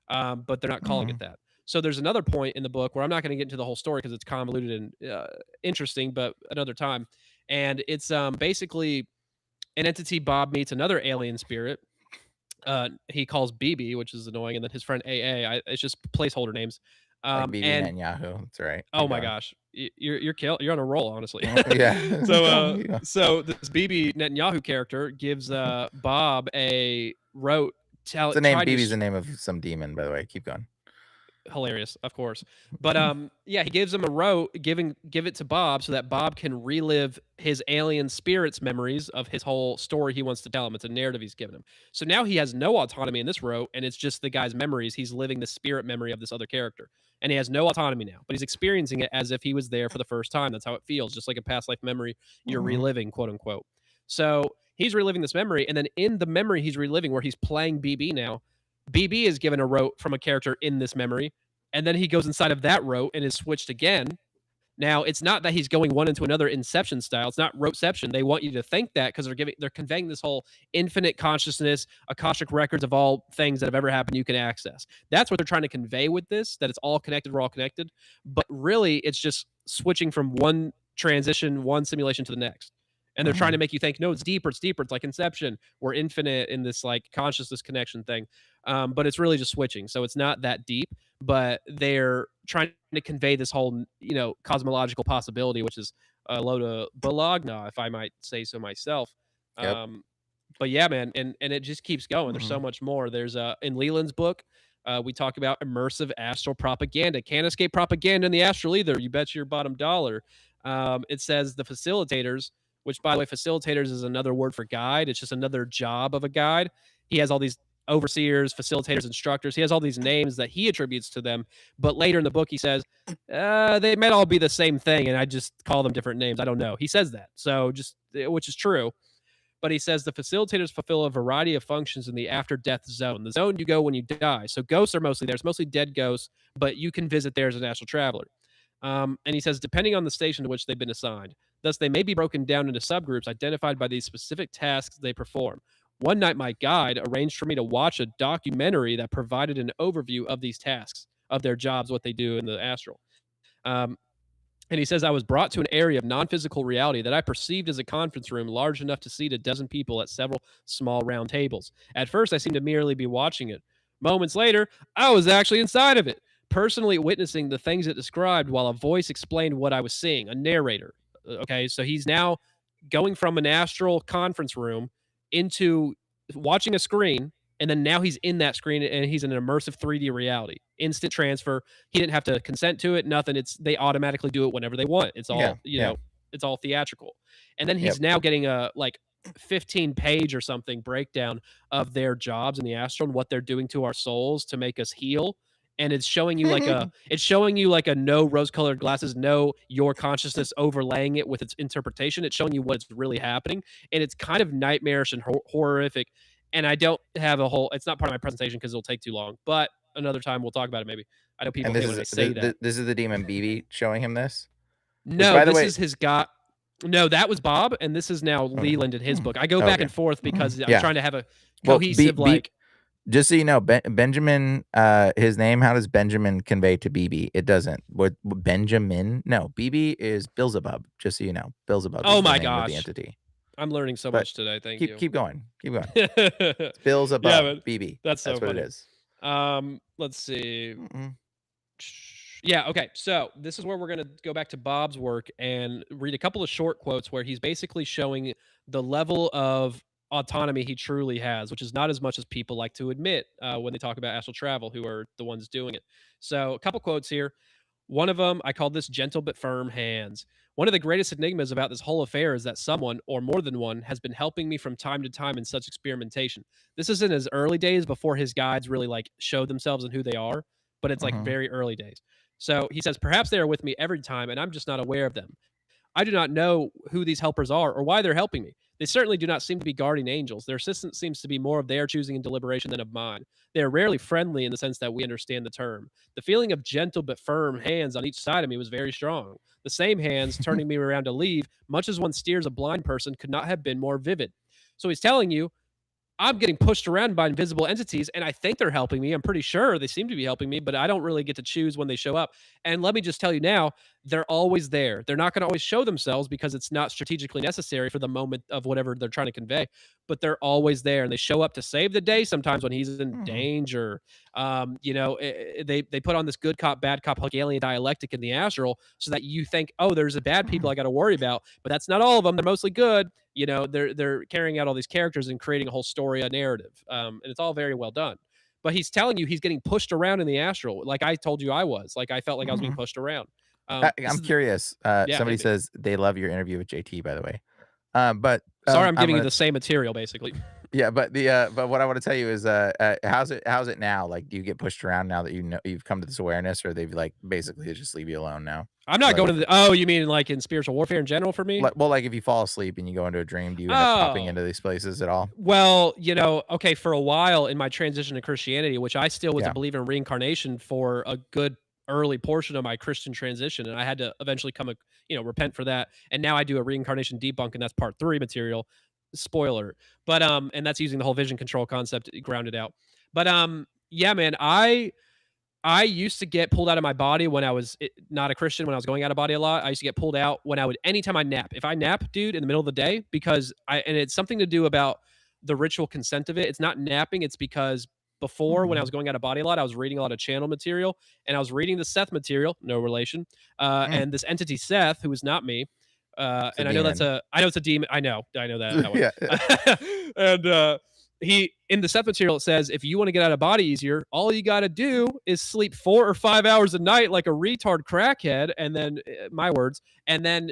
but they're not calling it Mhm. that. So there's another point in the book where I'm not going to get into the whole story because it's convoluted and interesting, but another time. And it's basically an entity Bob meets another alien spirit. He calls BB, which is annoying, and then his friend AA. It's just placeholder names. Like BB And Netanyahu. That's right. oh Keep my going. gosh, you're on a roll, honestly. Yeah. so Keep going. Keep going. so this BB Netanyahu character gives Bob a rote It's the name. trying to BB's the name of some demon, by the way. Keep going. hilarious, of course. But yeah, he gives him a rote, give it to Bob so that Bob can relive his alien spirits memories of his whole story he wants to tell him. It's a narrative he's given him. So now he has no autonomy in this rote, and it's just the guy's memories. He's living the spirit memory of this other character. And he has no autonomy now, but he's experiencing it as if he was there for the first time. That's how it feels, just like a past life memory you're Mhm. reliving, quote unquote. So he's reliving this memory, and then in the memory he's reliving, where he's playing BB now, BB is given a rote from a character in this memory, and then he goes inside of that rote and is switched again. Now, it's not that he's going one into another Inception style. It's not roteception. They want you to think that because they're conveying this whole infinite consciousness, Akashic records of all things that have ever happened you can access. That's what they're trying to convey with this, that it's all connected, we're all connected. But really, it's just switching from one transition, one simulation to the next. And they're trying to Mhm. make you think, no, it's deeper, it's deeper. It's like Inception. We're infinite in this like consciousness connection thing. But it's really just switching. So it's not that deep, but they're trying to convey this whole, cosmological possibility, which is a load of balagna, if I might say so myself. Yep. Um, but yeah, man, and it just keeps going. There's so Mhm. much more. There's in Leland's book, we talk about immersive astral propaganda. Can't escape propaganda in the astral either. You bet your bottom dollar. It says the facilitators, which by the way, facilitators is another word for guide. It's just another job of a guide. He has all these overseers, facilitators, instructors. He has all these names that he attributes to them. But later in the book, he says they might all be the same thing, and I just call them different names. I don't know. He says that, so just which is true. But he says the facilitators fulfill a variety of functions in the after death zone, the zone you go when you die. So ghosts are mostly there. It's mostly dead ghosts, but you can visit there as an astral traveler. And he says, depending on the station to which they've been assigned. Thus, they may be broken down into subgroups identified by these specific tasks they perform. One night, my guide arranged for me to watch a documentary that provided an overview of these tasks, of their jobs, what they do in the astral. Um, and he says, I was brought to an area of non physical reality that I perceived as a conference room large enough to seat a dozen people at several small round tables. At first, I seemed to merely be watching it. Moments later, I was actually inside of it, personally witnessing the things it described while a voice explained what I was seeing, a narrator. Okay, so he's now going from an astral conference room into watching a screen, and then now he's in that screen and he's in an immersive 3D reality. Instant transfer. He didn't have to consent to it, nothing. It's they automatically do it whenever they want. It's Yeah. all, Yeah. it's all theatrical. And then Yep. he's now getting a like 15-page or something breakdown of their jobs in the astral and what they're doing to our souls to make us heal. And it's showing you like a no rose-colored glasses, no your consciousness overlaying it with its interpretation. It's showing you what's really happening, and it's kind of nightmarish and horrific. And I don't have a whole. It's not part of my presentation because it'll take too long. But another time we'll talk about it. Maybe I know people And hate when I say that. this is the demon BB showing him this. Which, No, by the this way, is his guy. No, that was Bob, and this is now okay. Leland in his book. I go back Okay. and forth because I'm Yeah. trying to have a Well, cohesive like. just so you know, Benjamin, his name, how does Benjamin convey to BB? It doesn't. What Benjamin? No, BB is Beelzebub. Just so you know, Beelzebub Oh is the my name of the gosh, entity. I'm learning so But much today. Thank keep you. keep going. Keep going. Yeah, It's Beelzebub, but BB. that's so That's what it funny. is. Let's see. Mm-mm. Yeah, okay. So this is where we're gonna go back to Bob's work and read a couple of short quotes where he's basically showing the level of autonomy he truly has, which is not as much as people like to admit when they talk about astral travel, who are the ones doing it. So a couple quotes here. One of them, I call this gentle but firm hands. One of the greatest enigmas about this whole affair is that someone, or more than one, has been helping me from time to time in such experimentation. This is in his early days before his guides really like show themselves and who they are, but it's like Mm-hmm. very early days. So he says, perhaps they are with me every time and I'm just not aware of them. I do not know who these helpers are or why they're helping me. They certainly do not seem to be guardian angels. Their assistance seems to be more of their choosing and deliberation than of mine. They are rarely friendly in the sense that we understand the term. The feeling of gentle but firm hands on each side of me was very strong. The same hands turning me around to leave, much as one steers a blind person, could not have been more vivid. So he's telling you, I'm getting pushed around by invisible entities, and I think they're helping me. I'm pretty sure they seem to be helping me, but I don't really get to choose when they show up. And let me just tell you now, they're always there. They're not going to always show themselves because it's not strategically necessary for the moment of whatever they're trying to convey, but they're always there, and they show up to save the day sometimes when he's in Mhm. danger. They put on this good cop, bad cop Hegelian dialectic in the astral so that you think, oh, there's a bad people Mhm. I got to worry about, but that's not all of them. They're mostly good. They're carrying out all these characters and creating a whole story, a narrative, and it's all very well done. But he's telling you he's getting pushed around in the astral, like I told you I was. Like I felt like I was being Mhm. pushed around. This I'm is curious. Yeah, Somebody hit me. says they love your interview with JT, by the way. But Sorry, I'm I'm giving you gonna the same material basically. yeah, but what I want to tell you is how's it now? Like, do you get pushed around now that you know you've come to this awareness, or they've like basically just leave you alone now? I'm not Like going to if the. Oh, you mean like in spiritual warfare in general for me? like if you fall asleep and you go into a dream, do you end up popping Oh, into these places at all? well, okay, for a while in my transition to Christianity, which I still was a Yeah. believer in reincarnation for a good early portion of my Christian transition, and I had to eventually repent for that. And now I do a reincarnation debunk, and that's part 3 material. Spoiler. But and that's using the whole vision control concept grounded out. But yeah, man, I used to get pulled out of my body when I was not a Christian, when I was going out of body a lot. I used to get pulled out when I would anytime I nap. If I nap, dude, in the middle of the day, because and it's something to do about the ritual consent of it. It's not napping, it's because before when I Mhm. was going out of body a lot, I was reading a lot of channel material and I was reading the Seth material, no relation. Mm. And this entity Seth, who is not me. It's a And demon. I know it's a demon. I know that one. Yeah. And he in the Seth material it says if you want to get out of body easier, all you got to do is sleep 4 or 5 hours a night like a retard crackhead, and then my words, and then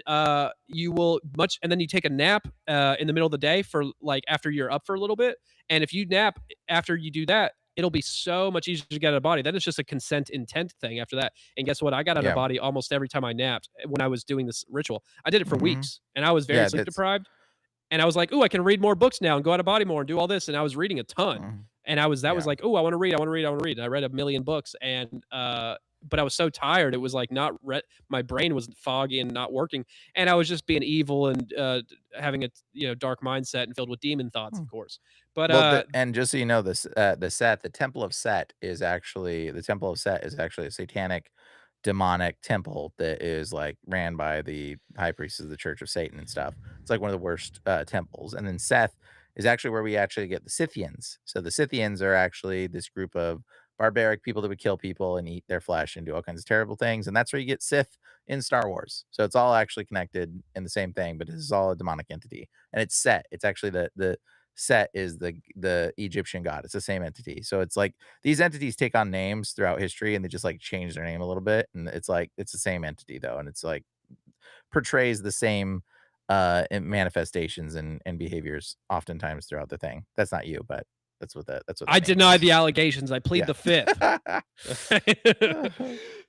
you will much, and then you take a nap in the middle of the day for like after you're up for a little bit, and if you nap after you do that. It'll be so much easier to get out of body. Then it's just a consent intent thing after that. And guess what? I got out of Yeah. body almost every time I napped when I was doing this ritual. I did it for Mhm. weeks and I was very Yeah, sleep that's deprived and I was like, "Ooh, I can read more books now and go out of body more and do all this." And I was reading a ton, mhm. and that was Yeah. like, "Oh, I want to read, I want to read, I want to read." And I read a million books, and but I was so tired, it was like not my brain was foggy and not working, and I was just being evil and having a dark mindset and filled with demon thoughts, Hmm. of course. But Well, and just so you know, the Temple of Set is actually a satanic, demonic temple that is like ran by the high priests of the Church of Satan and stuff. It's like one of the worst temples. And then Seth is actually where we actually get the Scythians. So the Scythians are actually this group of barbaric people that would kill people and eat their flesh and do all kinds of terrible things. And that's where you get Sith in Star Wars. So it's all actually connected in the same thing, but this is all a demonic entity. And it's Set. It's actually the Set is the Egyptian god. It's the same entity. So it's like these entities take on names throughout history and they just like change their name a little bit. And it's like it's the same entity though. And it's like portrays the same manifestations and behaviors oftentimes throughout the thing. That's not you, but that's what I that name deny is. the allegations. I plead Yeah. the fifth.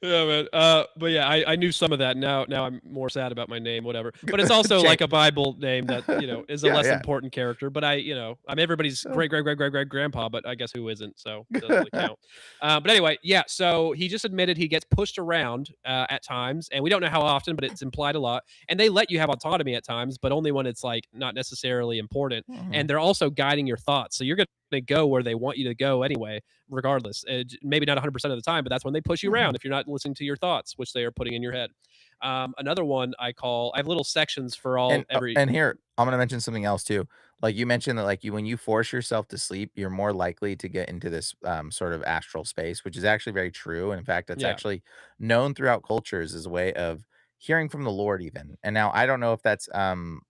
Yeah, man. But yeah, I knew some of that. Now I'm more sad about my name, whatever. But it's also Change. like a Bible name that is a Yeah, less yeah. important character. But I'm everybody's great great great great great grandpa. But I guess who isn't? So it doesn't really count. But anyway, yeah. So he just admitted he gets pushed around at times, and we don't know how often, but it's implied a lot. And they let you have autonomy at times, but only when it's like not necessarily important. Mhm, And they're also guiding your thoughts, so you're gonna go where they want you to go anyway regardless. Maybe not 100% of the time, but that's when they push you mhm. around if you're not listening to your thoughts, which they are putting in your head. Another one I have little sections for all every. And here, I'm gonna mention something else too. Like you mentioned that like you when you force yourself to sleep, you're more likely to get into this sort of astral space, which is actually very true. And in fact, that's Yeah. actually known throughout cultures as a way of hearing from the Lord even. And now I don't know if that's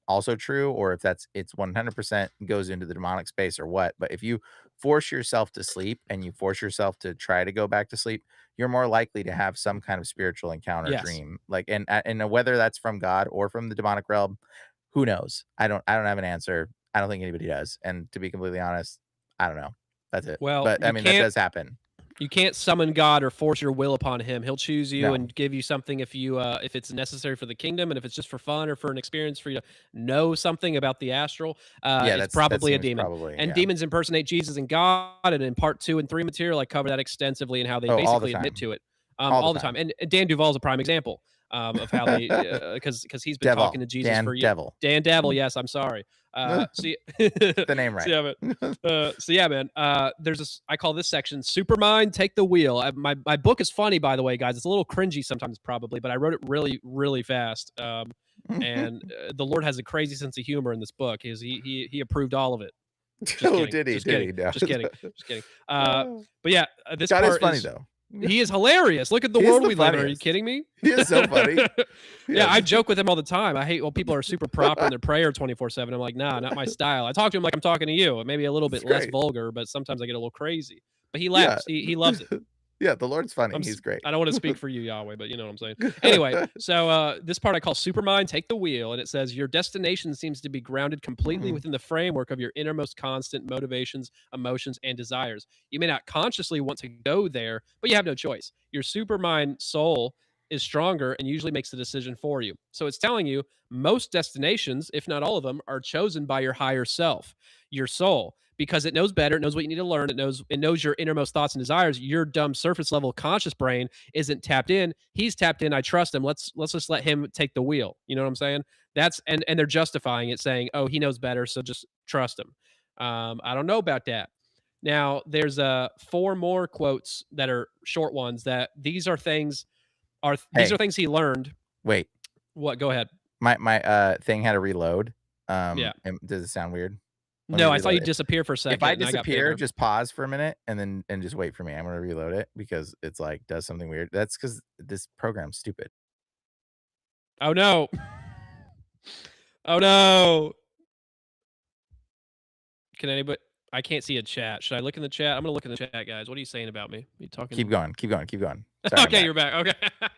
also true or if it's 100% goes into the demonic space or what, but if you force yourself to sleep and you force yourself to try to go back to sleep, you're more likely to have some kind of spiritual encounter Yes. dream. Like and whether that's from God or from the demonic realm, who knows? I don't have an answer. I don't think anybody does. And to be completely honest, I don't know. That's it. Well, But I you mean that can't. does happen. You can't summon God or force your will upon him. He'll choose you No. and give you something if it's necessary for the kingdom, and if it's just for fun or for an experience for you to know something about the astral, Yeah, it's that probably a seems demon. probably, And yeah. demons impersonate Jesus and God, and in part 2 and 3 material, I cover that extensively and how they Oh, all the basically admit time. to it All the all the time. time. And Dan Duval's a prime example of how they because he's been talking Devil. to Jesus Dan for you. Devil. Dan Devil, yes, I'm sorry. See, The name so right. yeah, so yeah, man. There's this. I call this section "Supermind, Take the Wheel." My book is funny, by the way, guys. It's a little cringy sometimes, probably, but I wrote it really, really fast. And the Lord has a crazy sense of humor in this book. He approved all of it. Just Oh, kidding. did he? Just Did kidding. he? No. Just kidding. Just kidding. But yeah, this God is part funny is though. he is hilarious. Look at the He is world the we live in. Are you funniest. kidding me? He is so funny. Yeah, Yes. I joke with him all the time. I hate when people are super proper in their prayer 24/7. I'm like, nah, not my style. I talk to him like I'm talking to you. Maybe a little It's bit less great. vulgar, but sometimes I get a little crazy. But he Yeah. laughs. He loves it. Yeah, the Lord's funny. He's great. I don't want to speak for you, Yahweh, but you know what I'm saying. Anyway, so this part I call Supermind, Take the Wheel, and it says your destination seems to be grounded completely Mhm. within the framework of your innermost constant motivations, emotions, and desires. You may not consciously want to go there, but you have no choice. Your Supermind soul is stronger and usually makes the decision for you. So it's telling you most destinations, if not all of them, are chosen by your higher self, your soul, because it knows better. It knows what you need to learn. It knows your innermost thoughts and desires. Your dumb surface level conscious brain isn't tapped in. He's tapped in. I trust him. Let's just let him take the wheel. You know what I'm saying? And they're justifying it, saying, "Oh, he knows better, so just trust him." I don't know about that. Now, there's four more quotes that are short ones. That these Hey, are things he learned. wait. What? Go ahead. My thing had to reload. Yeah. Does it sound weird? Let me No, I saw reload you it. disappear for a If second, I and I got disappear, bigger. just pause for a minute and just wait for me. I'm gonna reload it because it's like does something weird. That's because this program's stupid. Oh no. Oh no. Can anybody? I can't see a chat. Should I look in the chat? I'm gonna look in the chat, guys. What are you saying about me? You Keep talking? going, keep going, keep going. Sorry, I'm Okay, back. you're back. Okay.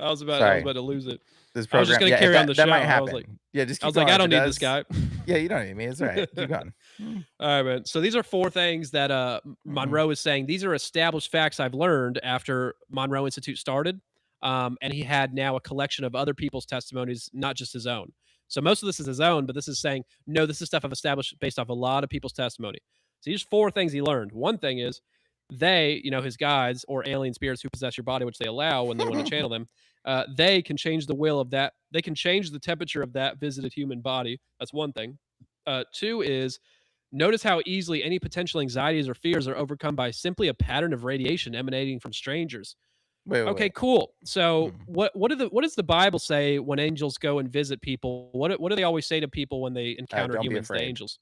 I was Sorry. about to lose it. This I was just program, gonna yeah, if carry on that the that might show. happen. Yeah, just I keep was like, going. I If don't it need this does, guy. yeah, you don't need me. It's all right. Keep going. Mm, All right, man. So these are four things that mhm. Monroe is saying. These are established facts I've learned after Monroe Institute started. And he had now a collection of other people's testimonies, not just his own. So most of this is his own, but this is saying, no, this is stuff I've established based off a lot of people's testimony. So here's four things he learned. One thing is they, his guides or alien spirits who possess your body, which they allow when they want to channel them, they can change the will of that. They can change the temperature of that visited human body. That's one thing. Two is notice how easily any potential anxieties or fears are overcome by simply a pattern of radiation emanating from strangers. Wait, wait, Okay, wait. cool. So Mm. what does the Bible say when angels go and visit people? What do they always say to people when they encounter Don't be humans, the afraid. angels?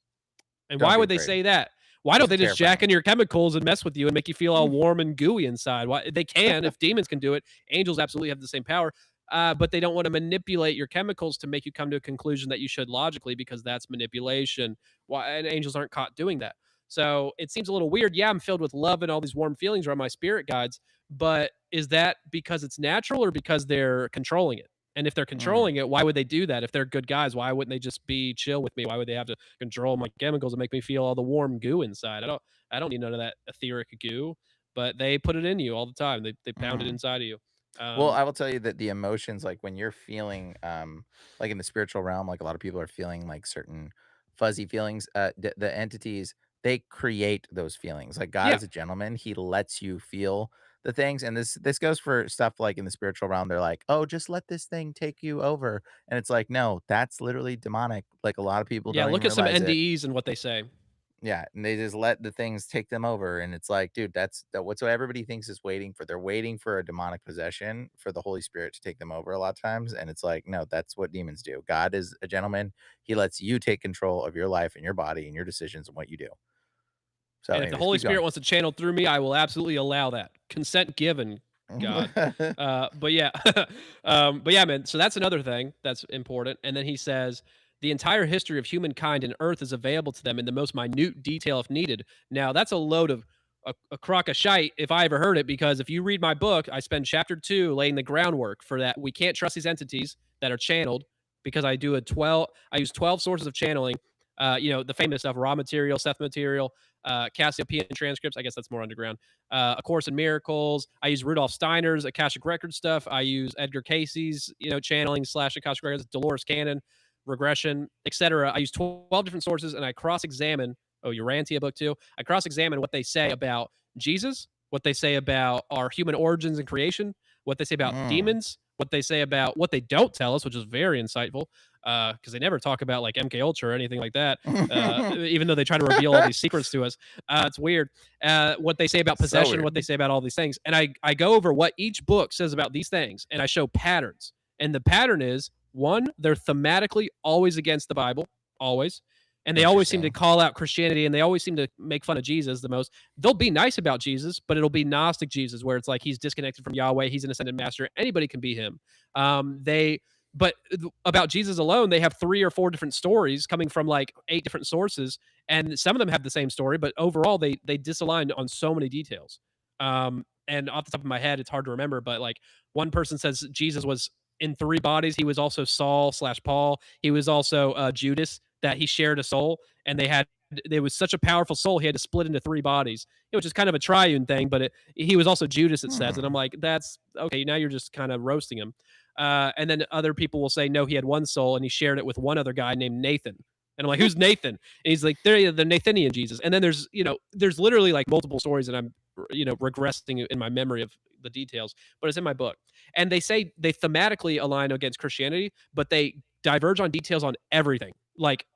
And Don't why be would they afraid. say that? Why don't It's they just jack terrifying. in your chemicals and mess with you and make you feel all warm and gooey inside? Why they can if demons can do it, angels absolutely have the same power. But they don't want to manipulate your chemicals to make you come to a conclusion that you should logically because that's manipulation. Why and angels aren't caught doing that. So it seems a little weird. Yeah, I'm filled with love and all these warm feelings around my spirit guides, but is that because it's natural or because they're controlling it? And if they're Mm. controlling it, why would they do that? If they're good guys, why wouldn't they just be chill with me? Why would they have to control my chemicals and make me feel all the warm goo inside? I don't need none of that etheric goo, but they put it in you all the time. They pound it Mhm. inside of you. Well, Um, I will tell you that the emotions, like when you're feeling, like in the spiritual realm, like a lot of people are feeling like certain fuzzy feelings. The entities they create those feelings. Like God yeah, is a gentleman; He lets you feel the things. And this goes for stuff like in the spiritual realm. They're like, "Oh, just let this thing take you over," and it's like, no, that's literally demonic. Like a lot of people yeah. don't even Look at some realize it. NDEs and what they say. Yeah, and they just let the things take them over, and it's like, dude, that's what so everybody thinks is waiting for. They're waiting for a demonic possession for the Holy Spirit to take them over a lot of times, and it's like, no, that's what demons do. God is a gentleman. He lets you take control of your life and your body and your decisions and what you do. So, And if the anyways, Holy keep Spirit going. wants to channel through me, I will absolutely allow that. Consent given, God. But yeah, but yeah, man. So that's another thing that's important. And then he says the entire history of humankind and Earth is available to them in the most minute detail if needed. Now that's a load of a crock of shite if I ever heard it, because if you read my book, I spend chapter 2 laying the groundwork for that. We can't trust these entities that are channeled because I use 12 sources of channeling. The famous stuff, raw material, Seth material, Cassiopeian transcripts. I guess that's more underground. A Course in Miracles. I use Rudolf Steiner's Akashic Record stuff. I use Edgar Casey's, channeling slash Akashic Records, Dolores Cannon, regression, etc. I use 12 different sources and I cross-examine. Oh, Urantia book too. I cross-examine what they say about Jesus, what they say about our human origins and creation, what they say about Mm. demons, what they say about what they don't tell us, which is very insightful, because they never talk about like MK Ultra or anything like that. Even though they try to reveal all these secrets to us, it's weird. What they say about So possession, what they weird. say about all these things, and I go over what each book says about these things, and I show patterns. And the pattern is one, they're thematically always against the Bible, always. And they always seem to Interesting. call out Christianity and they always seem to make fun of Jesus the most. They'll be nice about Jesus, but it'll be Gnostic Jesus, where it's like he's disconnected from Yahweh, he's an ascended master, anybody can be him. But about Jesus alone, they have 3 or 4 different stories coming from like 8 different sources, and some of them have the same story, but overall they disalign on so many details. And off the top of my head, it's hard to remember, but like one person says Jesus was in 3 bodies. He was also Saul slash Paul. He was also Judas, that he shared a soul, and there was such a powerful soul he had to split into 3 bodies, which is kind of a triune thing. But he was also Judas, it says, and I'm Hmm. like, that's okay. Now you're just kind of roasting him. And then other people will say no, he had one soul and he shared it with one other guy named Nathan. And I'm like, who's Nathan? And he's like, they're the Nathanian Jesus. And then there's literally like multiple stories, and I'm regressing in my memory of the details, but it's in my book. And they say they thematically align against Christianity, but they diverge on details on everything. Like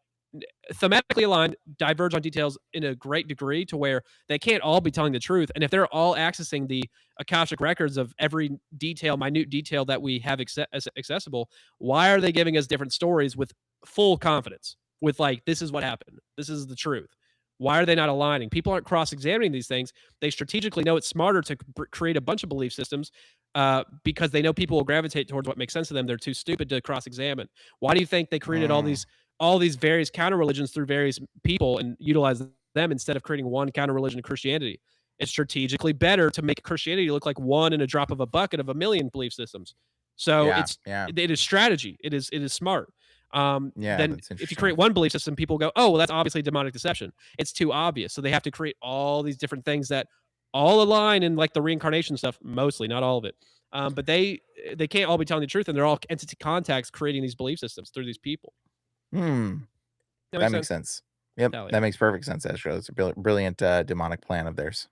thematically aligned, diverge on details in a great degree to where they can't all be telling the truth. And if they're all accessing the Akashic records of every detail, minute detail that we have accessible, why are they giving us different stories with full confidence? With like, this is what happened. This is the truth. Why are they not aligning? People aren't cross-examining these things. They strategically know it's smarter to create a bunch of belief systems because they know people will gravitate towards what makes sense to them. They're too stupid to cross-examine. Why do you think they created Mm. all these various counter religions through various people and utilize them instead of creating one counter religion of Christianity? It's strategically better to make Christianity look like one in a drop of a bucket of a million belief systems. So Yeah. Yeah. it is strategy. It is smart. Yeah. Then That's if you interesting. create one belief system, people go, oh, well, that's obviously demonic deception. It's too obvious. So they have to create all these different things that all align in like the reincarnation stuff, mostly, not all of it. But they can't all be telling the truth, and they're all entity contacts creating these belief systems through these people. Hmm. That That makes makes sense? sense. Yep. Hell That yeah. makes perfect sense, Astro. It's a brilliant demonic plan of theirs.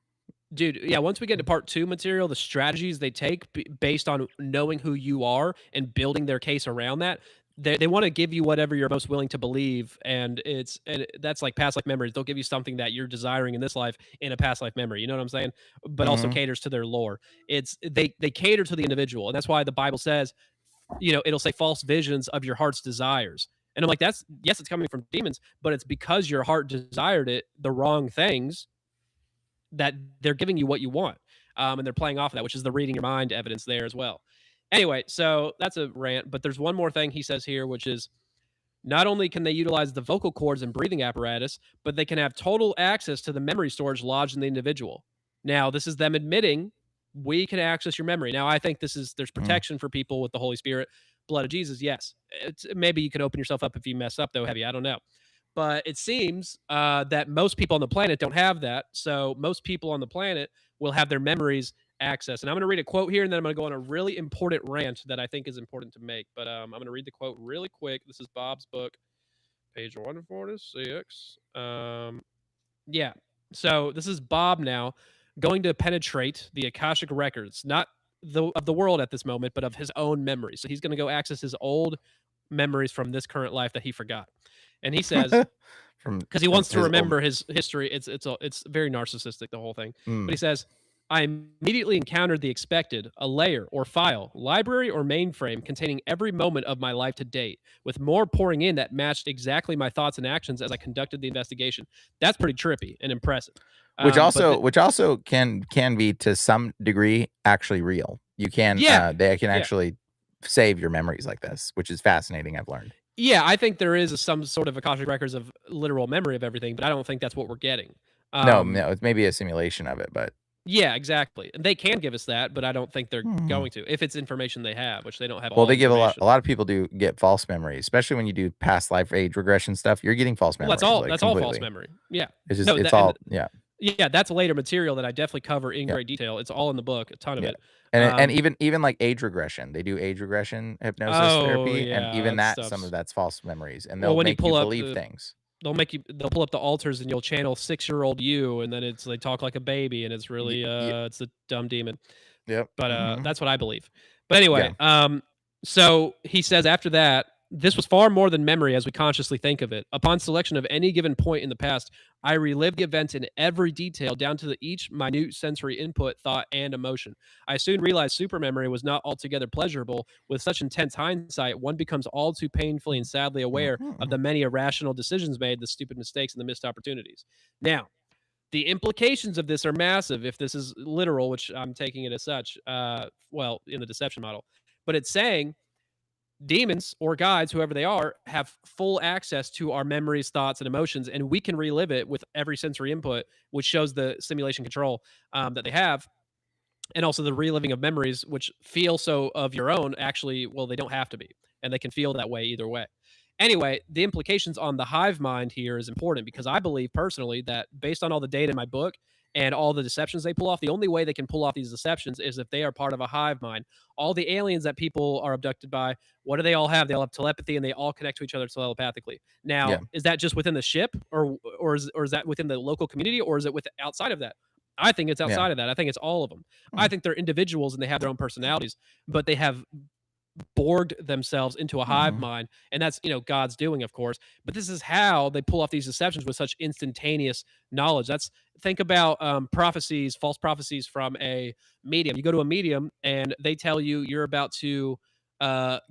Dude, yeah, once we get to part 2 material, the strategies they take based on knowing who you are and building their case around that, they wanna give you whatever you're most willing to believe, that's like past life memories. They'll give you something that you're desiring in this life in a past life memory, you know what I'm saying? But also Hmm. caters to their lore. They cater to the individual, and that's why the Bible says, it'll say false visions of your heart's desires. And I'm like, that's yes, it's coming from demons, but it's because your heart desired it, the wrong things, that they're giving you what you want. And they're playing off of that, which is the reading your mind evidence there as well. Anyway, so that's a rant, but there's one more thing he says here, which is not only can they utilize the vocal cords and breathing apparatus, but they can have total access to the memory storage lodged in the individual. Now, this is them admitting we can access your memory. Now, I think there's Mm. protection for people with the Holy Spirit, blood of Jesus. Yes, maybe you can open yourself up if you mess up, though. Have you? I don't know, but it seems that most people on the planet don't have that. So most people on the planet will have their memories access. And I'm going to read a quote here, and then I'm going to go on a really important rant that I think is important to make. But I'm going to read the quote really quick. This is Bob's book, page 146. Yeah. So this is Bob now going to penetrate the Akashic records, not of the world at this moment, but of his own memories. So he's going to go access his old memories from this current life that he forgot. And he says, from because he from wants to his old. remember his history. It's very narcissistic, the whole thing. But he Mm. says, I immediately encountered the expected, a layer or file, library or mainframe containing every moment of my life to date, with more pouring in that matched exactly my thoughts and actions as I conducted the investigation. That's pretty trippy and impressive. But Which also can be to some degree actually real. You can yeah, they can yeah. actually save your memories like this, which is fascinating, I've learned. Yeah, I think there is some sort of Akashic records of literal memory of everything, but I don't think that's what we're getting. No, Um, no, it's maybe a simulation of it, but Yeah, exactly. And they can give us that, but I don't think they're Hmm. going to if it's information they have, which they don't have Well, all they give a information. lot of people do get false memories, especially when you do past life age regression stuff. You're getting false Well, memories, like, that's all false completely. memory. Yeah. It's just No, it's that and all yeah, yeah, that's later material that I definitely cover in yeah, great detail. It's all in the book, a ton of yeah. it. And Um, even, like, age regression, they do age regression hypnosis oh therapy, and yeah, even that that some of stuff's that's false memories, and well they'll when you make you pull up believe the things. they'll pull up the altars and you'll channel 6-year-old you and then it's they talk like a baby and it's Ye really ye it's a dumb demon. Yep, But mhm, that's what I believe. But anyway, yeah, so he says after that, this was far more than memory as we consciously think of it. Upon selection of any given point in the past, I relived the event in every detail down to each minute sensory input, thought, and emotion. I soon realized supermemory was not altogether pleasurable. With such intense hindsight, one becomes all too painfully and sadly aware of mhm, the many irrational decisions made, the stupid mistakes, and the missed opportunities. Now, the implications of this are massive if this is literal, which I'm taking it as such, well, in the deception model. But it's saying demons or guides, whoever they are, have full access to our memories, thoughts, and emotions, and we can relive it with every sensory input, which shows the simulation control that they have. And also the reliving of memories, which feel so of your own, actually, well, they don't have to be. And they can feel that way either way. Anyway, the implications on the hive mind here is important because I believe personally that based on all the data in my book and all the deceptions they pull off, the only way they can pull off these deceptions is if they are part of a hive mind. All the aliens that people are abducted by, what do they all have? They all have telepathy and they all connect to each other telepathically. Now, yeah, is that just within the ship or is that within the local community or is it with outside of that? I think it's yeah, outside of that. I think it's all of them. I mm, think they're individuals and they have their own personalities, but they have borged themselves into a hive mhm, mind, and that's God's doing, of course. But this is how they pull off these deceptions with such instantaneous knowledge. That's think about prophecies, false prophecies from a medium. You go to a medium and they tell you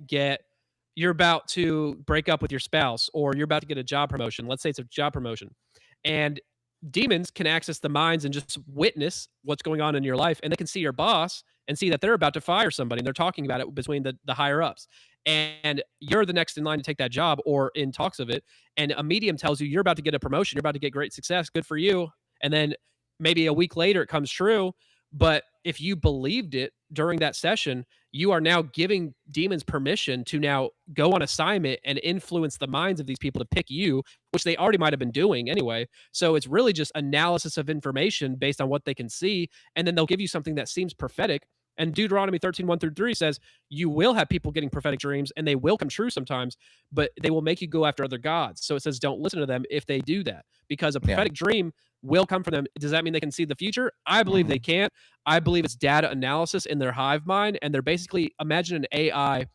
get you're about to break up with your spouse or you're about to get a job promotion. Let's say it's a job promotion, and demons can access the minds and just witness what's going on in your life, and they can see your boss and see that they're about to fire somebody and they're talking about it between the higher ups, and you're the next in line to take that job or in talks of it, and a medium tells you you're about to get a promotion, you're about to get great success, good for you, and then maybe a week later it comes true. But if you believed it during that session, you are now giving demons permission to now go on assignment and influence the minds of these people to pick you, which they already might have been doing anyway. So it's really just analysis of information based on what they can see. And then they'll give you something that seems prophetic. And Deuteronomy 13:1 through 3 says, you will have people getting prophetic dreams and they will come true sometimes, but they will make you go after other gods. So it says, don't listen to them if they do that because a yeah, prophetic dream will come from them. Does that mean they can see the future? I believe they mhm, can't. I believe it's data analysis in their hive mind. And they're basically, imagine an AI,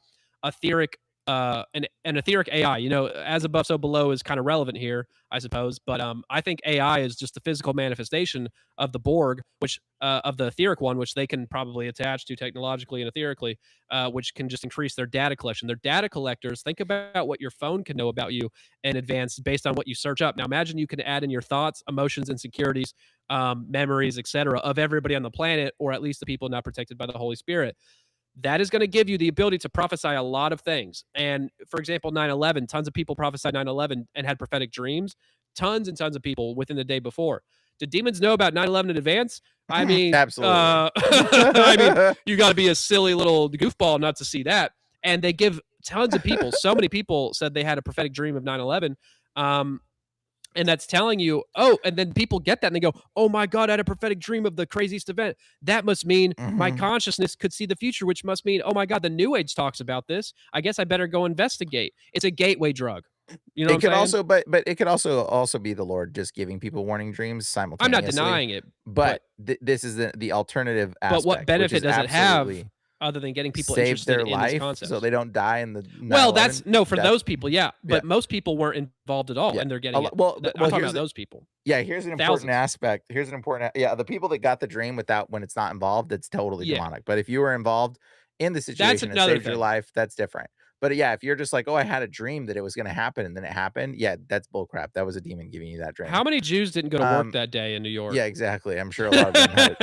etheric an etheric AI. As above, so below is kind of relevant here, I suppose. But I think AI is just the physical manifestation of the Borg, which of the etheric one, which they can probably attach to technologically and etherically, which can just increase their data collection. They're data collectors. Think about what your phone can know about you in advance based on what you search up. Now, imagine you can add in your thoughts, emotions, insecurities, memories, etc., of everybody on the planet, or at least the people not protected by the Holy Spirit. That is going to give you the ability to prophesy a lot of things. And for example, 9/11, tons of people prophesied 9/11 and had prophetic dreams. Tons and tons of people within the day before. Did demons know about 9/11 in advance? I mean, absolutely. I mean, you got to be a silly little goofball not to see that. And they give tons of people. So many people said they had a prophetic dream of 9/11. Um, and that's telling you, oh, and then people get that and they go, oh my God, I had a prophetic dream of the craziest event. That must mean my Mhm. consciousness could see the future, which must mean, oh my God, the New Age talks about this. I guess I better go investigate. It's a gateway drug. You know what It I'm could saying? also but it could also be the Lord just giving people warning dreams I'm not simultaneously, denying it, but but this is the alternative what aspect, which benefit is does it have absolutely other than getting people save interested their in these life so concepts? they don't die in the Well, that's 9/11 no for death. those people, yeah, Yeah, but most people weren't involved at all yeah. and they're A getting lo it. well I'm well, talking about those people. here's an important Thousands. aspect. Here's an important yeah, the people that got the dream without when it's not involved, it's totally Yeah. demonic. But if you were involved in the That's situation and another saved your thing. life, that's different. But yeah, if you're just like, "Oh, I had a dream that it was gonna happen and then it happened," yeah, that's bullcrap. That was a demon giving you that How dream. many Jews didn't go to work Um, that day in New yeah, York? exactly. I'm sure a lot of them had it.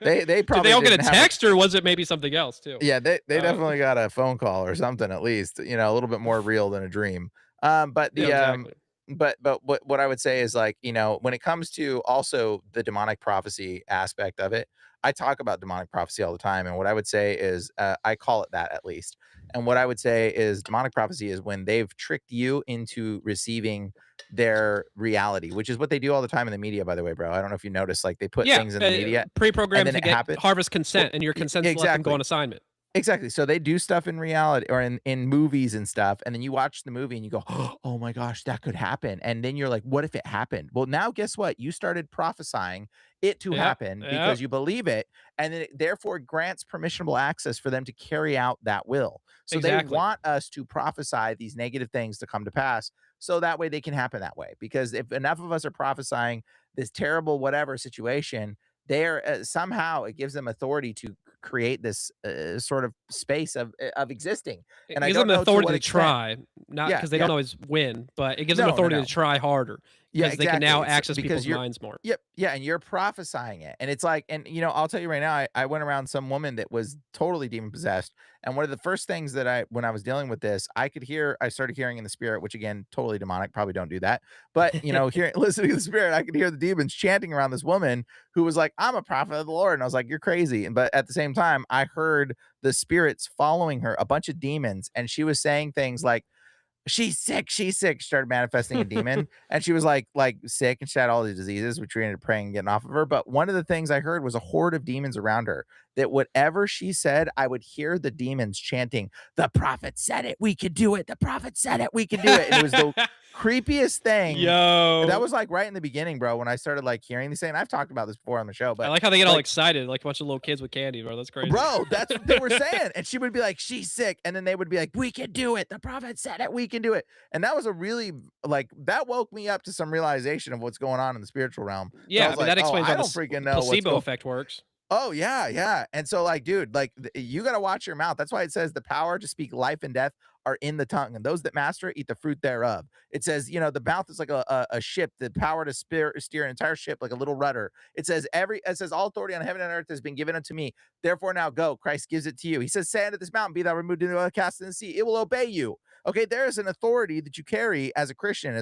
They Did they probably all get a didn't have a text or was it maybe something else too? yeah, they Uh, definitely got a phone call or something at least, a little bit more real than a dream. But yeah, exactly. but what I would say is like, when it comes to also the demonic prophecy aspect of it, I talk about demonic prophecy all the time. And what I would say is, I call it that at least. And what I would say is demonic prophecy is when they've tricked you into receiving their reality, which is what they do all the time in the media, by the way, bro. I don't know if you notice, like they put Yeah, things in the media and pre-programmed then to it get happens. harvest Well, consent, and your consents to let them go on exactly. assignment. Exactly. So they do stuff in reality or in movies and stuff, and then you watch the movie and you go, "Oh my gosh, that could happen." And then you're like, "What if it happened?" Well, now guess what? You started prophesying it to Yep, happen yep, because you believe it, and then it therefore grants permissionable access for them to carry out that will. So they exactly. want us to prophesy these negative things to come to pass, so that way they can happen that way. Because if enough of us are prophesying this terrible whatever situation, they're somehow it gives them authority to create this sort of space of existing. It And I gives them don't the know to authority what to extent. try, not Yeah, because they yeah. don't always win, but it gives them No, no, authority to no. try harder Yeah, because they can now exactly. It's access because people's you're minds more. yep, yeah, and you're prophesying it. And it's like, and I'll tell you right now, I went around some woman that was totally demon possessed. And one of the first things that when I was dealing with this, I started hearing in the spirit, which again, totally demonic, probably don't do that. But hearing listening to the spirit, I could hear the demons chanting around this woman who was like, I'm a prophet of the Lord. And I was like, you're crazy. But at the same time, I heard the spirits following her, a bunch of demons, and she was saying things like, she's sick, started manifesting a demon, and she was like sick, and she had all these diseases, which we ended up praying and getting off of her. But one of the things I heard was a horde of demons around her, that whatever she said, I would hear the demons chanting, "The prophet said it, we could do it. The prophet said it, we could do it." And it was the creepiest thing. That Yo, was like right in the beginning, bro, when I started like hearing these things. And I've talked about this before on the show, I but like how they get all like, excited, like a bunch of little kids with candy, bro. That's crazy. bro, that's what they were saying. And she would be like, she's sick. And then they would be like, we can do it. The prophet said it. We can do it. And that was a really, like, that woke me up to some realization of what's going on in the spiritual realm. That I Yeah, I was mean like, that oh, explains I how the don't freaking know what's placebo going. effect works. Oh, yeah, yeah. And so, like, dude, like, you got to watch your mouth. That's why it says the power to speak life and death are in the tongue, and those that master it eat the fruit thereof. It says, the mouth is like a ship, the power to steer an entire ship like a little rudder. It says, all authority on heaven and earth has been given unto me. Therefore, now go. Christ gives it to you. He says, say unto this mountain, be thou removed into the cast in the sea. It will obey you. Okay, there is an authority that you carry as a Christian,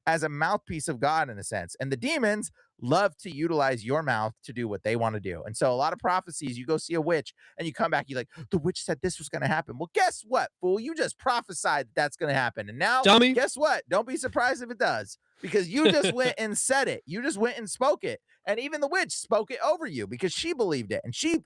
as a mouthpiece of God in a sense. And the demons love to utilize your mouth to do what they want to do. And so a lot of prophecies, you go see a witch and you come back, you like, the witch said this was going to happen. Well, guess what, fool? You just prophesied that's going to happen. And now, Dummy. guess what? Don't be surprised if it does, because you just went and said it. You just went and spoke it. And even the witch spoke it over you because she believed it and she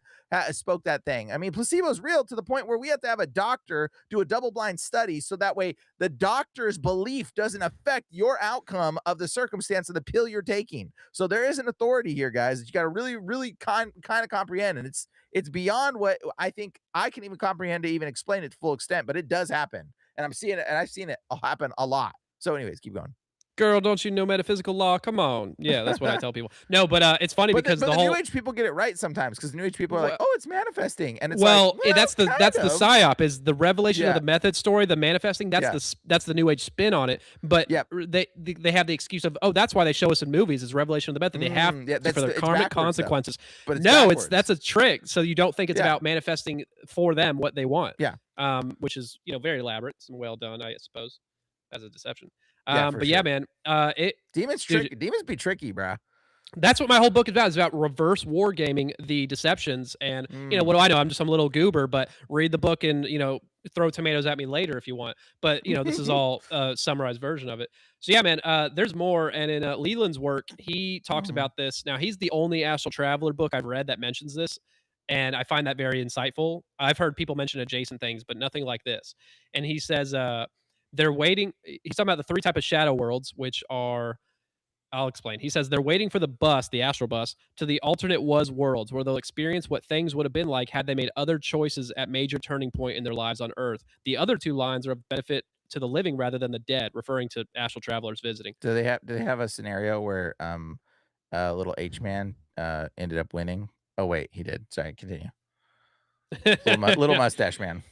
spoke that thing. I mean, placebo is real to the point where we have to have a doctor do a double blind study so that way the doctor's belief doesn't affect your outcome of the circumstance of the pill you're taking. So there is an authority here, guys, that you got to really, really kind of comprehend. And it's beyond what I think I can even comprehend to even explain it to full extent, but it does happen. And I'm seeing it, and I've seen it happen a lot. So, anyways, keep going. Girl, don't you know metaphysical law? Come on. Yeah, that's what I tell people. No, but it's funny But the, because but the the new whole age people get it right sometimes, because the new age people are like, well, "Oh, it's manifesting," and it's like, well, "Well, that's kind the of." psyop is the revelation of Yeah, the method story, the manifesting. That's yeah, that's the new age spin on it. But yep. they have the excuse of, oh, that's why they show us in movies is revelation of the method. They have Yeah, to for their it's karmic backwards though, consequences. but it's No, it's backwards. that's a trick. So you don't think it's Yeah, about manifesting for them what they want. yeah, Which is very elaborate and well done, I suppose, as a deception. yeah, for But yeah, sure. man, it dude, Demons be tricky, bro. that's what my whole book is about. It's about reverse wargaming the deceptions. And what Mm. do I know? I'm just some little goober, but read the book and throw tomatoes at me later if you want. But this is all a summarized version of it. So yeah, man. There's more. And in Leland's work, he talks Mm. about this. Now he's the only astral traveler book I've read that mentions this. And I find that very insightful. I've heard people mention adjacent things, but nothing like this. And he says they're waiting. He's talking about the three type of shadow worlds, which are I'll explain. He says they're waiting for the bus, the astral bus, to the alternate was worlds where they'll experience what things would have been like had they made other choices at major turning point in their lives on Earth. The other two lines are of benefit to the living rather than the dead, referring to astral travelers visiting. Do they have a scenario where little H man ended up winning? Oh wait, he did. Sorry, continue. Little Yeah, mustache man.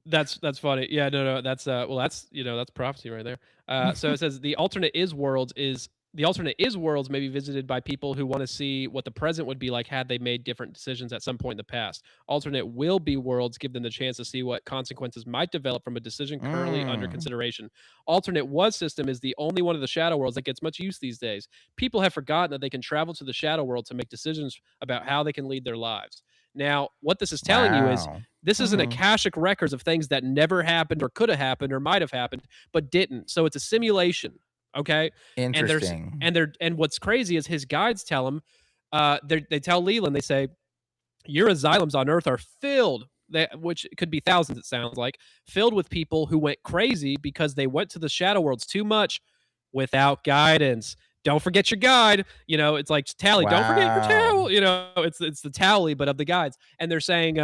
that's funny. Yeah, no, that's that's prophecy right there. So it says the alternate is worlds is the alternate is worlds may be visited by people who want to see what the present would be like had they made different decisions at some point in the past. Alternate will be worlds give them the chance to see what consequences might develop from a decision currently under Mm. consideration. Alternate was system is the only one of the shadow worlds that gets much use these days. People have forgotten that they can travel to the shadow world to make decisions about how they can lead their lives. Now, what this is telling you is Wow. this is an Mhm. akashic records of things that never happened or could have happened or might have happened but didn't. So it's a simulation. Okay, and there's Interesting. and they're and what's crazy is his guides tell him, they tell Leland, they say your asylums on Earth are filled, which could be thousands, it sounds like, filled with people who went crazy because they went to the shadow worlds too much without guidance. Don't forget your guide. It's like tally. Don't forget your Wow. towel. It's the tally, but of the guides. And they're saying.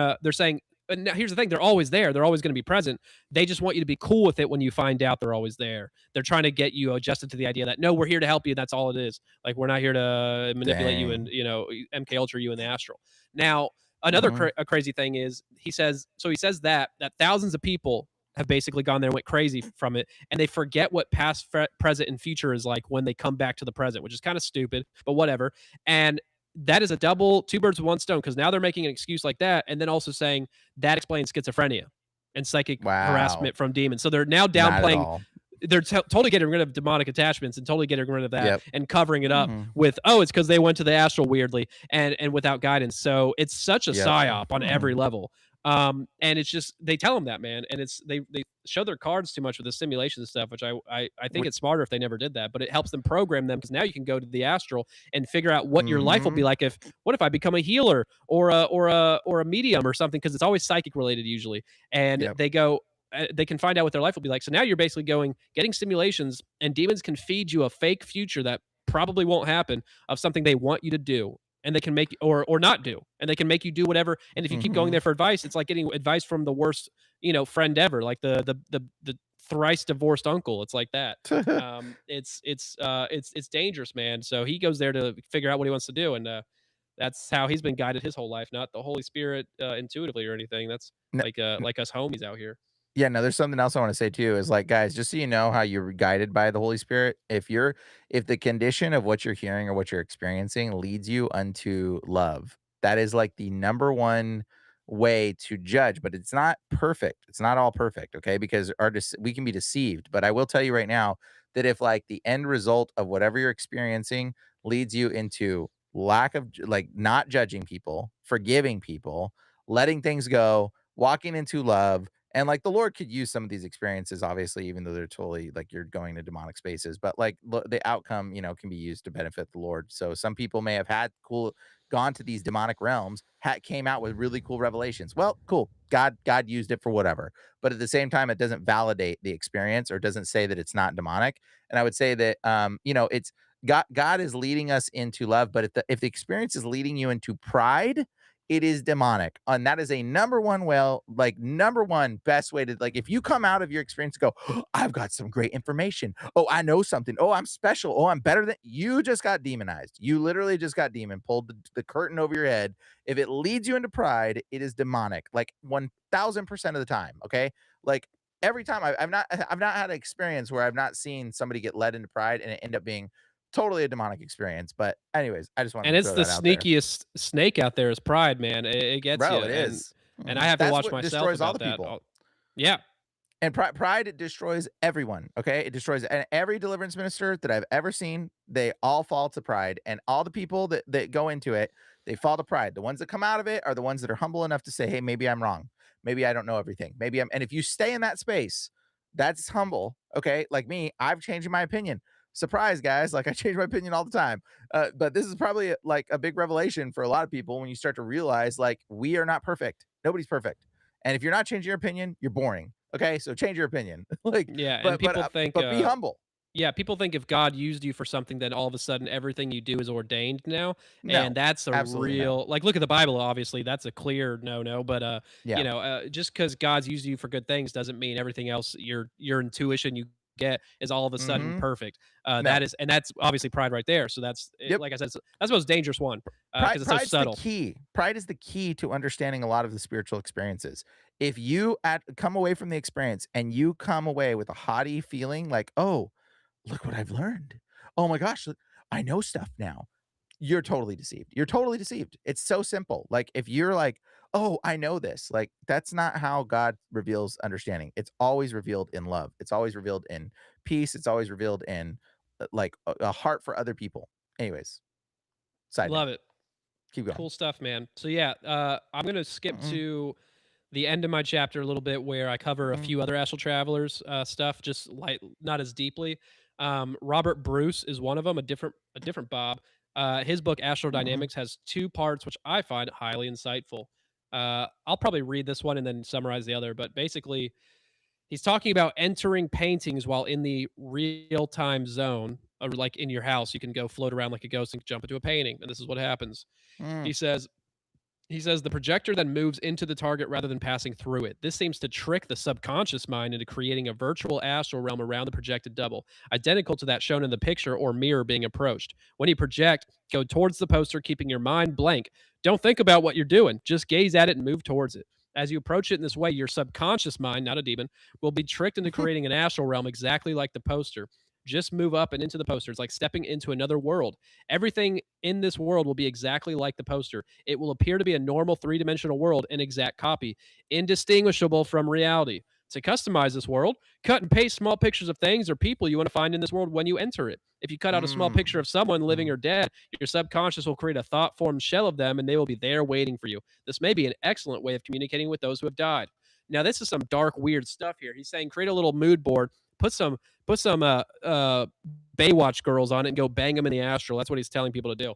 And now here's the thing: they're always there. They're always going to be present. They just want you to be cool with it when you find out they're always there. They're trying to get you adjusted to the idea that no, we're here to help you. That's all it is. Like we're not here to manipulate you and Dang. MK Ultra you in the astral. Now, another Mhm. crazy thing is he says that thousands of people have basically gone there and went crazy from it, and they forget what past, present, and future is like when they come back to the present, which is kind of stupid, but whatever. And that is a double, two birds with one stone, because now they're making an excuse like that, and then also saying that explains schizophrenia and psychic Wow. harassment from demons. So they're now Not at downplaying, all. they're totally getting rid of demonic attachments and totally getting rid of that Yep. and covering it up Mhm. with, oh, it's because they went to the astral weirdly and without guidance. So it's such a Yep. psyop on Hmm. every level. And it's just they tell them that, man, and they show their cards too much with the simulation stuff, which I think it's smarter if they never did that, but it helps them program them because now you can go to the astral and figure out what your life will be Mhm. like if what if I become a healer or a medium or something, because it's always psychic related usually, and Yep. they can find out what their life will be like. So now you're basically getting simulations, and demons can feed you a fake future that probably won't happen of something they want you to do, and they can make or not do, and they can make you do whatever. And if you keep going Mhm. there for advice, it's like getting advice from the worst, friend ever, like the thrice divorced uncle. It's like that. It's dangerous, man. So he goes there to figure out what he wants to do, and that's how he's been guided his whole life, not the Holy Spirit intuitively or anything. That's No, like us homies out here. yeah, no, there's something else I wanna say too is, like, guys, just so you know how you're guided by the Holy Spirit, if the condition of what you're hearing or what you're experiencing leads you unto love, that is, like, the number one way to judge, but it's not perfect. It's not all perfect, okay? Because we can be deceived, but I will tell you right now that if, like, the end result of whatever you're experiencing leads you into lack of like, not judging people, forgiving people, letting things go, walking into love, and, like, the Lord could use some of these experiences, obviously, even though they're totally like, you're going to demonic spaces, but, like, the outcome, can be used to benefit the Lord. So some people may have had gone to these demonic realms, came out with really cool revelations. Well, cool. God used it for whatever. But at the same time, it doesn't validate the experience or doesn't say that it's not demonic. And I would say that, it's God is leading us into love, but if the experience is leading you into pride, it is demonic. And that is a number one, number one best way to, like, if you come out of your experience and go, "Oh, I've got some great information. Oh, I know something. Oh, I'm special. Oh, I'm better than you," just got demonized. You literally just got pulled the curtain over your head. If it leads you into pride, it is demonic, like 1000% of the time. Okay. Like every time I've not had an experience where I've not seen somebody get led into pride and it end up being totally a demonic experience. But anyways, I just wanted And to it's throw the that out there. sneakiest snake out there is pride, man. It gets you, Bro, it and is. I have to That's watch what myself destroys all about the that. people. Yeah, And pride, it destroys everyone, okay? It destroys and every deliverance minister that I've ever seen, they all fall to pride, and all the people that go into it, they fall to pride. The ones that come out of it are the ones that are humble enough to say, "Hey, maybe I'm wrong. Maybe I don't know everything. Maybe I'm," and if you stay in that space, that's humble, okay? Like me, I've changed my opinion. Surprise, guys, like I change my opinion all the time. But this is probably like a big revelation for a lot of people when you start to realize like we are not perfect. Nobody's perfect. And if you're not changing your opinion, you're boring. Okay, so change your opinion. Like, yeah, and but but people uh, think, but be humble. yeah, people think if God used you for something, then all of a sudden everything you do is ordained now, and No, that's a absolutely no. real like look at the Bible. Obviously, that's a clear no. But Yeah. just because God's used you for good things doesn't mean everything else your intuition you get is all of a sudden Mm-hmm. perfect. No. That's obviously pride right there. So Yep. like I said, that's the most dangerous one because Pride it's so pride's the subtle. key. Pride is the key to understanding a lot of the spiritual experiences. If you come away from the experience and you come away with a haughty feeling like, "Oh, look what I've learned. "Oh my gosh, I know stuff now." You're totally deceived. You're totally deceived. It's so simple. Like, if you're like, "Oh, I know this," like, that's not how God reveals understanding. It's always revealed in love. It's always revealed in peace. It's always revealed in, like, a heart for other people. Anyways, side note. Love it. Keep going. Cool stuff, man. So yeah, I'm gonna skip Mm-mm, to the end of my chapter a little bit where I cover a mm-mm, few other astral travelers stuff, just like not as deeply. Robert Bruce is one of them, a different Bob. His book Astral mm-mm, Dynamics has two parts, which I find highly insightful. I'll probably read this one and then summarize the other, but basically, he's talking about entering paintings while in the real time zone, or like in your house, you can go float around like a ghost and jump into a painting, and this is what happens. mm, He says the projector then moves into the target rather than passing through it. This seems to trick the subconscious mind into creating a virtual astral realm around the projected double, identical to that shown in the picture or mirror being approached. When you project, go towards the poster, keeping your mind blank. Don't think about what you're doing, just gaze at it and move towards it. As you approach it in this way, your subconscious mind, not a demon, will be tricked into creating an astral realm exactly like the poster. Just move up and into the poster. It's like stepping into another world. Everything in this world will be exactly like the poster. It will appear to be a normal three-dimensional world, an exact copy, indistinguishable from reality. To customize this world, cut and paste small pictures of things or people you want to find in this world when you enter it. If you cut out a small picture mm, of someone living mm, or dead, your subconscious will create a thought formed shell of them and they will be there waiting for you. This may be an excellent way of communicating with those who have died. Now, this is some dark, weird stuff here. He's saying create a little mood board, put some Baywatch girls on it and go bang them in the astral. That's what he's telling people to do,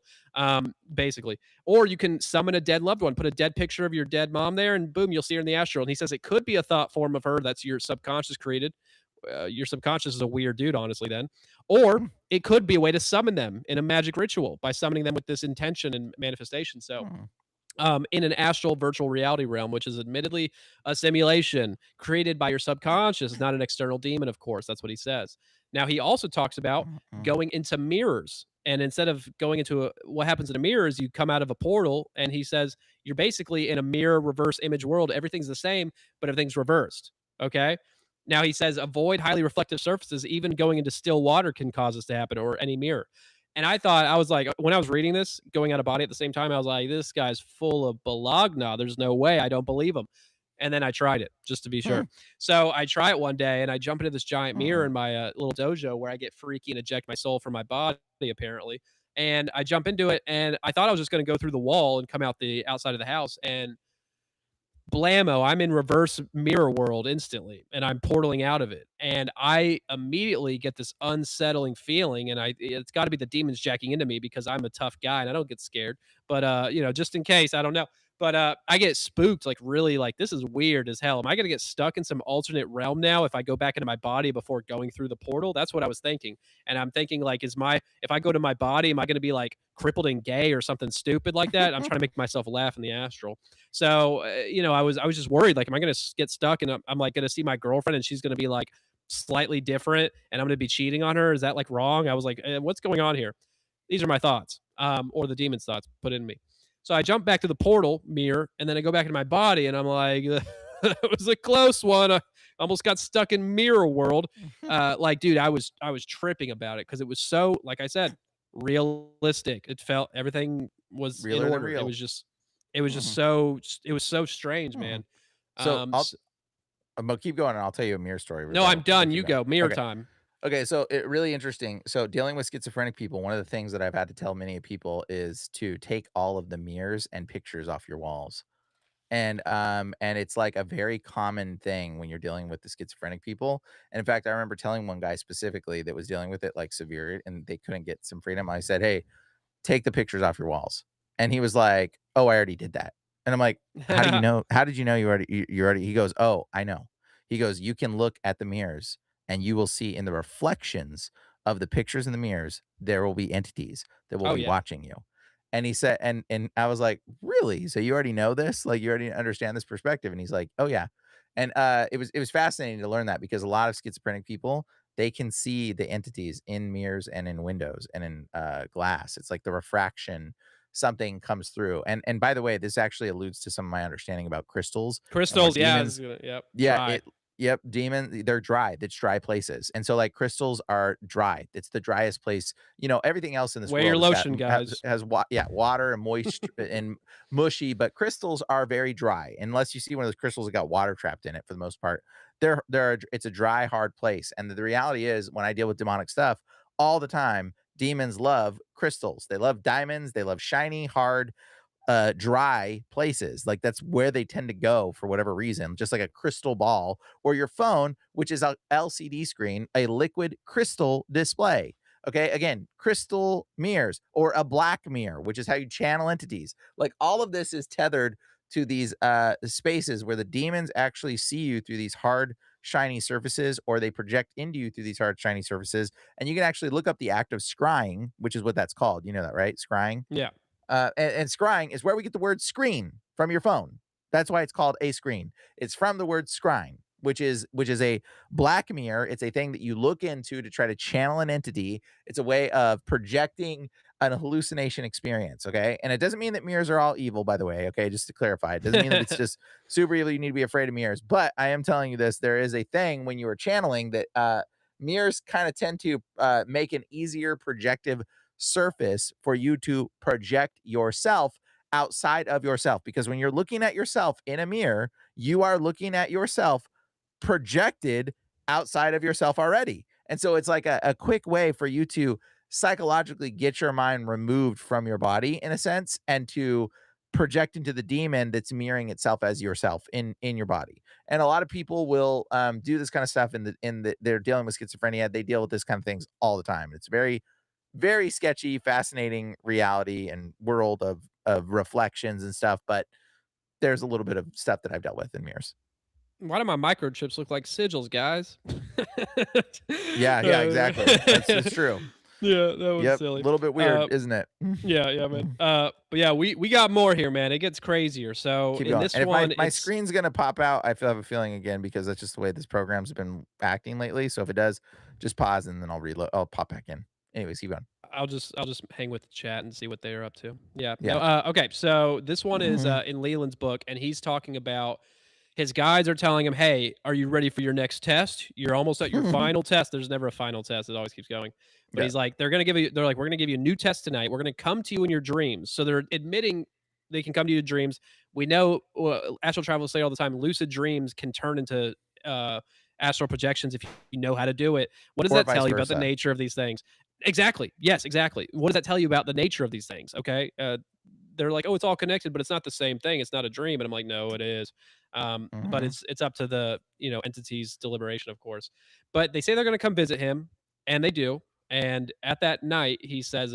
basically. Or you can summon a dead loved one, put a dead picture of your dead mom there, and boom, you'll see her in the astral. And he says it could be a thought form of her that's your subconscious created. Your subconscious is a weird dude, honestly, then. Or mm, it could be a way to summon them in a magic ritual by summoning them with this intention and manifestation. So mm, in an astral virtual reality realm, which is admittedly a simulation created by your subconscious, not an external demon, of course. That's what he says. Now, he also talks about mm, mm, going into mirrors. And instead of going into what happens in a mirror is you come out of a portal, and he says you're basically in a mirror reverse image world. Everything's the same, but everything's reversed. Okay. Now, he says avoid highly reflective surfaces. Even going into still water can cause this to happen, or any mirror. And I thought, I was like, when I was reading this, going out of body at the same time, I was like, this guy's full of balagna. There's no way. I don't believe him. And then I tried it just to be sure. mm, So I try it one day and I jump into this giant mirror mm, in my little dojo where I get freaky and eject my soul from my body, apparently. And I jump into it and I thought I was just going to go through the wall and come out the outside of the house. And blammo, I'm in reverse mirror world instantly and I'm portaling out of it. And I immediately get this unsettling feeling and it's got to be the demons jacking into me because I'm a tough guy and I don't get scared. But just in case, I don't know. But I get spooked like really like this is weird as hell. Am I going to get stuck in some alternate realm now if I go back into my body before going through the portal? That's what I was thinking. And I'm thinking like if I go to my body, am I going to be like crippled and gay or something stupid like that? I'm trying to make myself laugh in the astral. So, I was just worried, like, am I going to get stuck and I'm like going to see my girlfriend and she's going to be like slightly different and I'm going to be cheating on her? Is that like wrong? I was like, what's going on here? These are my thoughts, or the demon's thoughts put in me. So I jump back to the portal mirror and then I go back into my body and I'm like, that was a close one. I almost got stuck in mirror world. mm. Like, dude, I was tripping about it because it was so, like I said, realistic. It felt everything was in Realer than order. It real. was just it was just Mhm, so it was so strange, mhm. man. So I'll S but keep going, and I'll tell you a mirror story No, I'm but done. keep You going. go. Mirror Okay. time. Okay, so really interesting. So dealing with schizophrenic people, one of the things that I've had to tell many people is to take all of the mirrors and pictures off your walls. And it's like a very common thing when you're dealing with the schizophrenic people. And in fact, I remember telling one guy specifically that was dealing with it like severe and they couldn't get some freedom. I said, "Hey, take the pictures off your walls." And he was like, "Oh, I already did that." And I'm like, "How do you know? How did you know you already?" He goes, "Oh, I know." He goes, "You can look at the mirrors and you will see in the reflections of the pictures in the mirrors, there will be entities that will Oh, be yeah. watching you." And he said, and I was like, "Really? So you already know this? Like you already understand this perspective?" And he's like, "Oh yeah." And it was fascinating to learn that because a lot of schizophrenic people, they can see the entities in mirrors and in windows and in glass. It's like the refraction, something comes through. And by the way, this actually alludes to some of my understanding about crystals and what Crystals, yeah, I was demons. gonna yep, Yeah, try. Yep, they're dry. It's dry places. And so, like, crystals are dry. It's the driest place. Everything else in this Wear your world has got lotion, guys. water and moist and mushy, but crystals are very dry. Unless you see one of those crystals that got water trapped in it for the most part. It's a dry, hard place. And the reality is when I deal with demonic stuff all the time, demons love crystals. They love diamonds, they love shiny, hard, dry places. Like that's where they tend to go for whatever reason, just like a crystal ball or your phone, which is a LCD screen, a liquid crystal display. Okay, again, crystal mirrors or a black mirror, which is how you channel entities. Like all of this is tethered to these spaces where the demons actually see you through these hard shiny surfaces, or they project into you through these hard shiny surfaces. And you can actually look up the act of scrying, which is what that's called. You know that, right? Scrying. Yeah. And scrying is where we get the word screen from your phone. That's why it's called a screen. It's from the word scrying, which is a black mirror. It's a thing that you look into to try to channel an entity. It's a way of projecting an hallucination experience. Okay, and it doesn't mean that mirrors are all evil, by the way. Okay, just to clarify, it doesn't mean that it's just super evil. You need to be afraid of mirrors. But I am telling you this: there is a thing when you are channeling that mirrors kind of tend to make an easier projective surface for you to project yourself outside of yourself. Because when you're looking at yourself in a mirror, you are looking at yourself projected outside of yourself already. And so it's like a quick way for you to psychologically get your mind removed from your body in a sense and to project into the demon that's mirroring itself as yourself in your body. And a lot of people will do this kind of stuff they're dealing with schizophrenia. They deal with this kind of things all the time. It's very, very sketchy, fascinating reality and world of reflections and stuff, but there's a little bit of stuff that I've dealt with in mirrors. Why do my microchips look like sigils, guys? Yeah, yeah, exactly. It's true. Yeah, that was Yep, a silly. little bit weird, Uh, isn't it? yeah, yeah, man. But yeah, we got more here, man. It gets crazier. So Keep in going. this And if my one, my it's screen's gonna pop out, have a feeling again because that's just the way this program's been acting lately. So if it does, just pause and then I'll reload. I'll pop back in. Anyways, keep going. I'll just hang with the chat and see what they're up to. Yeah. No. Yeah. Okay. So this one is Mhm. in Leland's book, and he's talking about his guides are telling him, "Hey, are you ready for your next test? You're almost at your final test." There's never a final test; it always keeps going. But Yeah. he's like, "They're gonna give you. They're like, we're gonna give you a new test tonight. We're gonna come to you in your dreams." So they're admitting they can come to you in dreams. We know astral travelers say all the time, lucid dreams can turn into uh, astral projections if you know how to do it. What does Or that vice tell you about the versa. nature of these things? Exactly. Yes, exactly. What does that tell you about the nature of these things? Okay. They're like, oh, it's all connected, but it's not the same thing. It's not a dream. And I'm like, no, it is. But Mhm. it's up to the entity's deliberation, of course. But they say they're going to come visit him, and they do. And at that night, he says,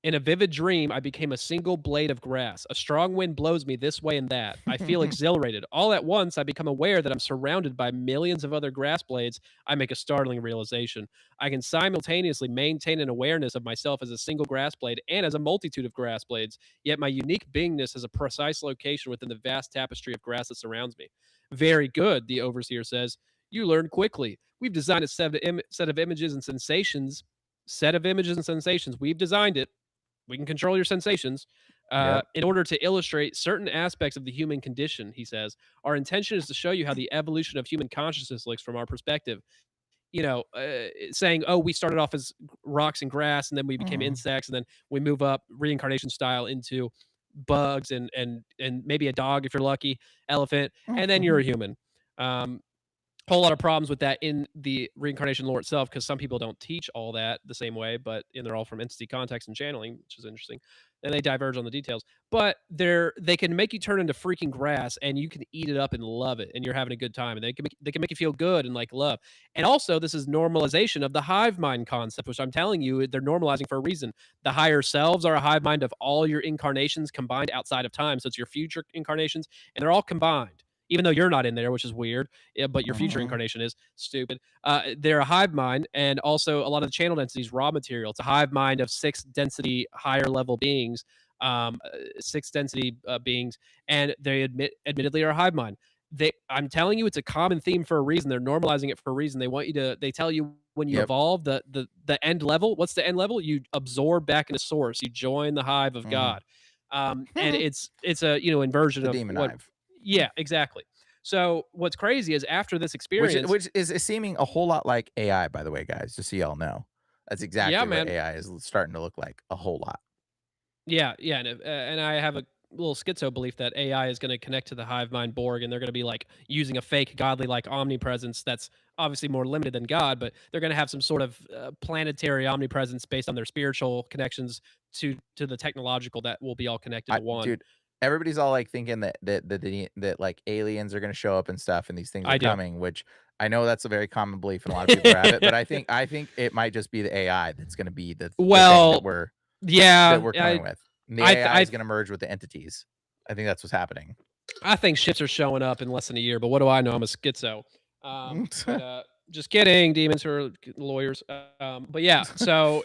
in a vivid dream, I became a single blade of grass. A strong wind blows me this way and that. I feel exhilarated. All at once, I become aware that I'm surrounded by millions of other grass blades. I make a startling realization. I can simultaneously maintain an awareness of myself as a single grass blade and as a multitude of grass blades, yet my unique beingness has a precise location within the vast tapestry of grass that surrounds me. Very good, the overseer says. You learn quickly. We've designed a set of images and sensations. Set of images and sensations. We've designed it. We can control your sensations Yep. in order to illustrate certain aspects of the human condition, he says. Our intention is to show you how the evolution of human consciousness looks from our perspective. Saying, oh, we started off as rocks and grass, and then we became Mhm. insects, and then we move up reincarnation style into bugs and maybe a dog if you're lucky, elephant, and then you're a Mhm. human. Um, whole lot of problems with that in the reincarnation lore itself because some people don't teach all that the same way, but and they're all from entity context and channeling, which is interesting. And they diverge on the details, but they can make you turn into freaking grass, and you can eat it up and love it, and you're having a good time, and they can make you feel good and like love. And also, this is normalization of the hive mind concept, which I'm telling you, they're normalizing for a reason. The higher selves are a hive mind of all your incarnations combined outside of time, so it's your future incarnations, and they're all combined even though you're not in there, which is weird. Yeah, but your future Mhm. incarnation is stupid. They're a hive mind, and also a lot of the channel density is raw material. It's a hive mind of six density higher level beings, six density beings, and they admittedly are a hive mind. I'm telling you, it's a common theme for a reason. They're normalizing it for a reason. They want you to. They tell you when you Yep. evolve the end level. What's the end level? You absorb back into source. You join the hive of Mhm. God. And it's a inversion The of demon what hive. yeah, exactly. So what's crazy is after this Which experience, is seeming a whole lot like AI, by the way, guys, just so y'all know. That's yeah, exactly what man. AI is starting to look like, a whole lot. Yeah, yeah, and I have a little schizo belief that AI is going to connect to the hive mind Borg, and they're going to be like using a fake godly like omnipresence that's obviously more limited than God, but they're going to have some sort of planetary omnipresence based on their spiritual connections to the technological that will be all connected I to one. dude, everybody's all, like, thinking that, like, aliens are gonna show up and stuff, and these things are I do. coming, which I know that's a very common belief, and a lot of people have it, but I think it might just be the AI that's gonna be the thing Well, that yeah, we're coming with. And the I, th- AI I is gonna merge with the entities. I think that's what's happening. I think shits are showing up in less than a year, but what do I know? I'm a schizo. But just kidding, demons who are lawyers. But yeah, so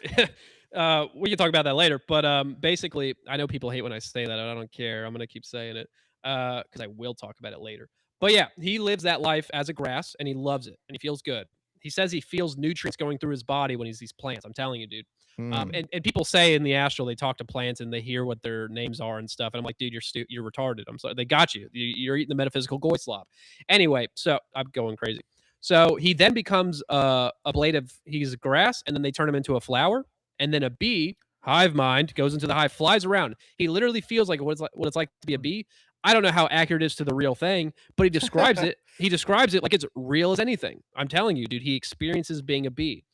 we can talk about that later. But basically, I know people hate when I say that. I don't care. I'm gonna keep saying it because I will talk about it later. But yeah, he lives that life as a grass, and he loves it, and he feels good. He says he feels nutrients going through his body when he's these plants. I'm telling you, dude. Mm. And people say in the astral they talk to plants and they hear what their names are and stuff. And I'm like, dude, you're retarded. I'm sorry, they got you. You're eating the metaphysical goy slop. Anyway, so I'm going crazy. So he then becomes a blade of he's grass, and then they turn him into a flower, and then a bee. Hive mind goes into the hive, flies around. He literally feels like what it's like to be a bee. I don't know how accurate it is to the real thing, but he describes it. He describes it like it's real as anything. I'm telling you, dude. He experiences being a bee,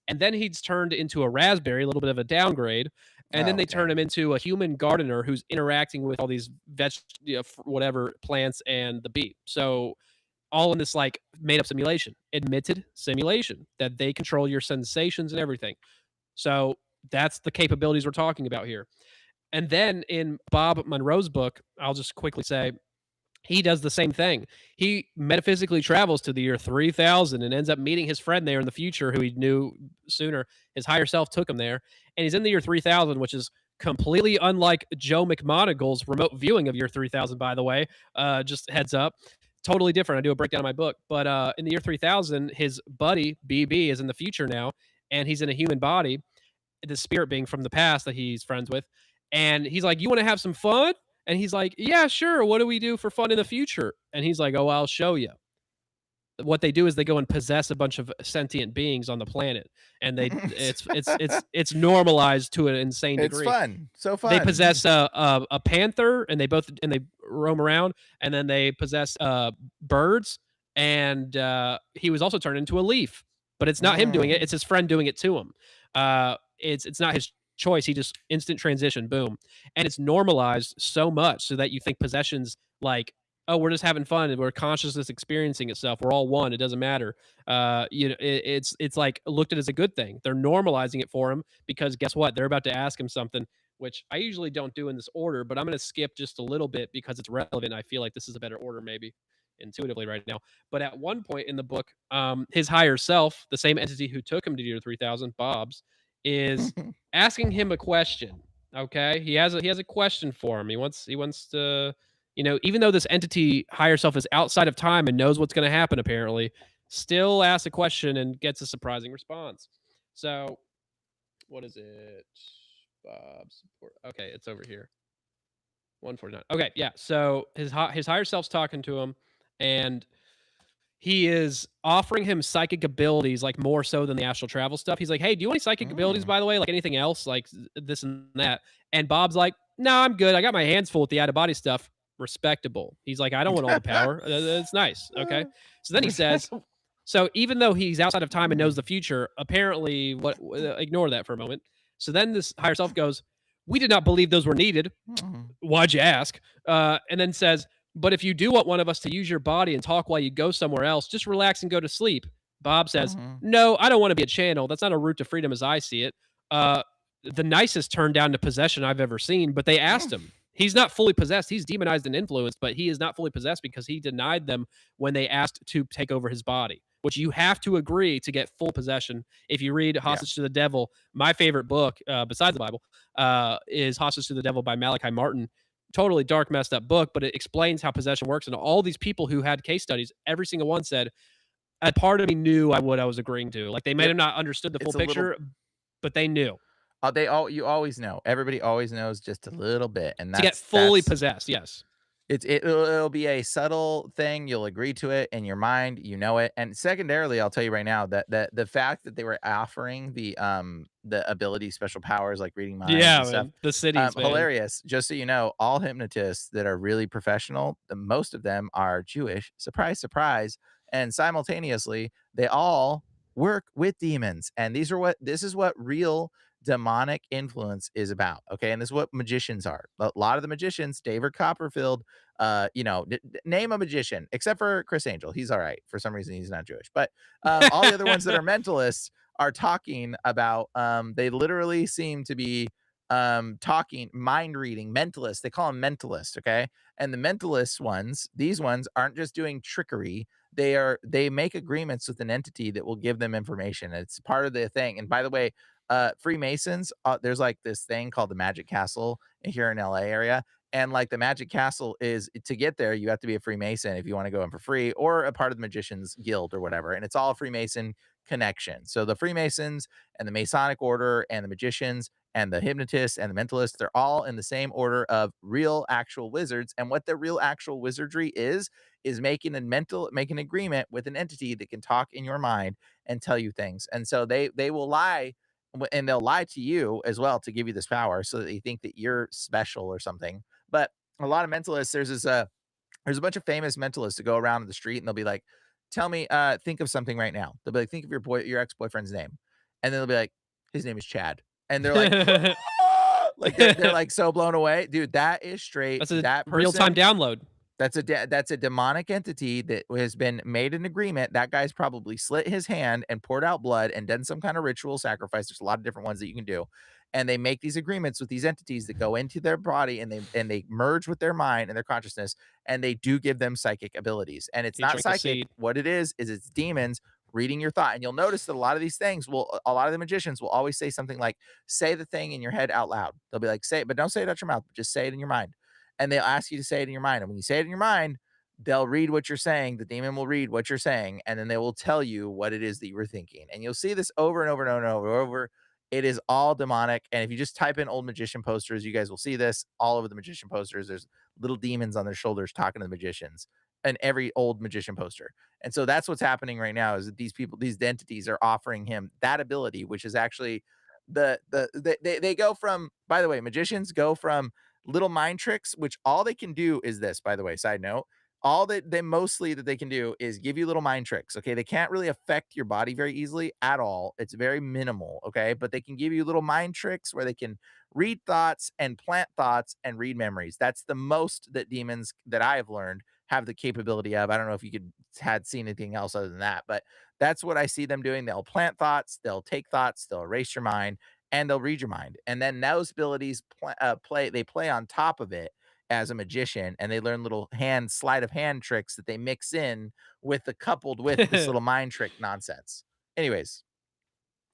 and then he's turned into a raspberry, a little bit of a downgrade. And then they turn Okay. him into a human gardener who's interacting with all these whatever plants and the bee. So all in this like made up simulation, admitted simulation that they control your sensations and everything. So that's the capabilities we're talking about here. And then in Bob Monroe's book, I'll just quickly say he does the same thing. He metaphysically travels to the year 3000 and ends up meeting his friend there in the future who he knew sooner. His higher self took him there. And he's in the year 3000, which is completely unlike Joe McMonagle's remote viewing of year 3000, by the way. Just heads up. Totally different. I do a breakdown of my book. But in the year 3000, his buddy, BB, is in the future now, and he's in a human body, the spirit being from the past that he's friends with. And he's like, "You want to have some fun?" And he's like, "Yeah, sure. What do we do for fun in the future?" And he's like, "Oh, I'll show you." What they do is they go and possess a bunch of sentient beings on the planet, and it's normalized to an insane It's degree. fun. So They fun. possess a panther, and they roam around, and then they possess birds. And he was also turned into a leaf, but it's not him doing it; Mm. it's his friend doing it to him. It's not his choice. He just instant transition, boom, and it's normalized so much so that you think possessions like, oh, we're just having fun and we're consciousness experiencing itself. We're all one. It doesn't matter. It's like looked at as a good thing. They're normalizing it for him because guess what? They're about to ask him something, which I usually don't do in this order, but I'm going to skip just a little bit because it's relevant. I feel like this is a better order, maybe intuitively right now. But at one point in the book, his higher self, the same entity who took him to year 3000, Bob's, is asking him a question. Okay, he has a question for him. He wants to, even though this entity higher self is outside of time and knows what's going to happen, apparently, still asks a question and gets a surprising response. So what is it? Bob's support. Okay, it's over here. 149. Okay, yeah. So his higher self's talking to him, and he is offering him psychic abilities, like more so than the astral travel stuff. He's like, "Hey, do you want any psychic abilities, Mm. by the way? Like anything else, like this and that?" And Bob's like, "No, I'm good. I got my hands full with the out of body stuff. Respectable." He's like, "I don't want all the power. It's nice." Okay. So then he says, Respectable. so even though he's outside of time and knows Mm. the future, apparently, ignore that for a moment. So then this higher self goes, "We did not believe those were needed. Mm. Why'd you ask?" And then says, "But if you do want one of us to use your body and talk while you go somewhere else, just relax and go to sleep." Bob says, Mhm. "No, I don't want to be a channel. That's not a route to freedom as I see it." Uh, the nicest turned down to possession I've ever seen, but they asked Mm. him. He's not fully possessed. He's demonized and influenced, but he is not fully possessed because he denied them when they asked to take over his body, which you have to agree to get full possession. If you read Yeah. Hostage to the Devil, my favorite book, besides the Bible, is Hostage to the Devil by Malachi Martin. Totally dark, messed up book, but it explains how possession works. And all these people who had case studies, every single one said, a part of me knew what I was agreeing to. Like they may Yep. have not understood the full It's a little picture, but they knew they all you always know. Everybody always knows just a little bit, and to get that's fully that's possessed. Yes. It'll be a subtle thing, you'll agree to it in your mind, you know it, and secondarily, I'll tell you right now that the fact that they were offering the ability special powers like reading minds Yeah, and stuff, man. The cities, man. hilarious. Just so you know, all hypnotists that are really professional, the most of them are Jewish, surprise, surprise, and simultaneously, they all work with demons, and this is what real demonic influence is about, okay? And this is what magicians are. A lot of the magicians, David Copperfield, name a magician except for Chris Angel. He's all right. For some reason, he's not Jewish. But all the other ones that are mentalists are talking about, they literally seem to be talking, mind reading, mentalists. They call them mentalists, okay? And the mentalist ones, these ones aren't just doing trickery. They make agreements with an entity that will give them information. It's part of the thing. And by the way, Freemasons, there's like this thing called the Magic Castle here in LA area. And like the Magic Castle is to get there, you have to be a Freemason if you want to go in for free or a part of the Magicians Guild or whatever. And it's all a Freemason connection. So the Freemasons and the Masonic Order and the magicians and the hypnotists and the mentalists, they're all in the same order of real actual wizards. And what the real actual wizardry is making an agreement with an entity that can talk in your mind and tell you things. And so they will lie and they'll lie to you as well to give you this power so that they think that you're special or something. But a lot of mentalists, there's a bunch of famous mentalists that go around in the street and they'll be like, "Tell me, think of something right now." They'll be like, "Think of your ex-boyfriend's name," and then they'll be like, "His name is Chad," and they're like, like they're like so blown away, dude. That is straight. That's a That real-time person download. that's a demonic entity that has been made an agreement. That guy's probably slit his hand and poured out blood and done some kind of ritual sacrifice. There's a lot of different ones that you can do. And they make these agreements with these entities that go into their body and they merge with their mind and their consciousness and they do give them psychic abilities. And it's He not drank the psychic. seed. What it is it's demons reading your thought. And you'll notice that a lot of these things a lot of the magicians will always say something like, say the thing in your head out loud. They'll be like, say it, but don't say it out your mouth, but just say it in your mind and they'll ask you to say it in your mind. And when you say it in your mind, they'll read what you're saying. The demon will read what you're saying, and then they will tell you what it is that you were thinking. And you'll see this over and over and over and over and over. It is all demonic. And if you just type in old magician posters, you guys will see this all over the magician posters. There's little demons on their shoulders talking to the magicians and every old magician poster. And so that's what's happening right now is that these people, these entities are offering him that ability, which is actually they go from, by the way, magicians go from little mind tricks, which all they can do is this, by the way, side note. All that they mostly that they can do is give you little mind tricks. Okay. They can't really affect your body very easily at all. It's very minimal. Okay. But they can give you little mind tricks where they can read thoughts and plant thoughts and read memories. That's the most that demons that I have learned have the capability of. I don't know if you could had seen anything else other than that, but that's what I see them doing. They'll plant thoughts, they'll take thoughts, they'll erase your mind, and they'll read your mind. And then those abilities play on top of it as a magician, and they learn little sleight of hand tricks that they mix in with the coupled with this little mind trick nonsense. Anyways,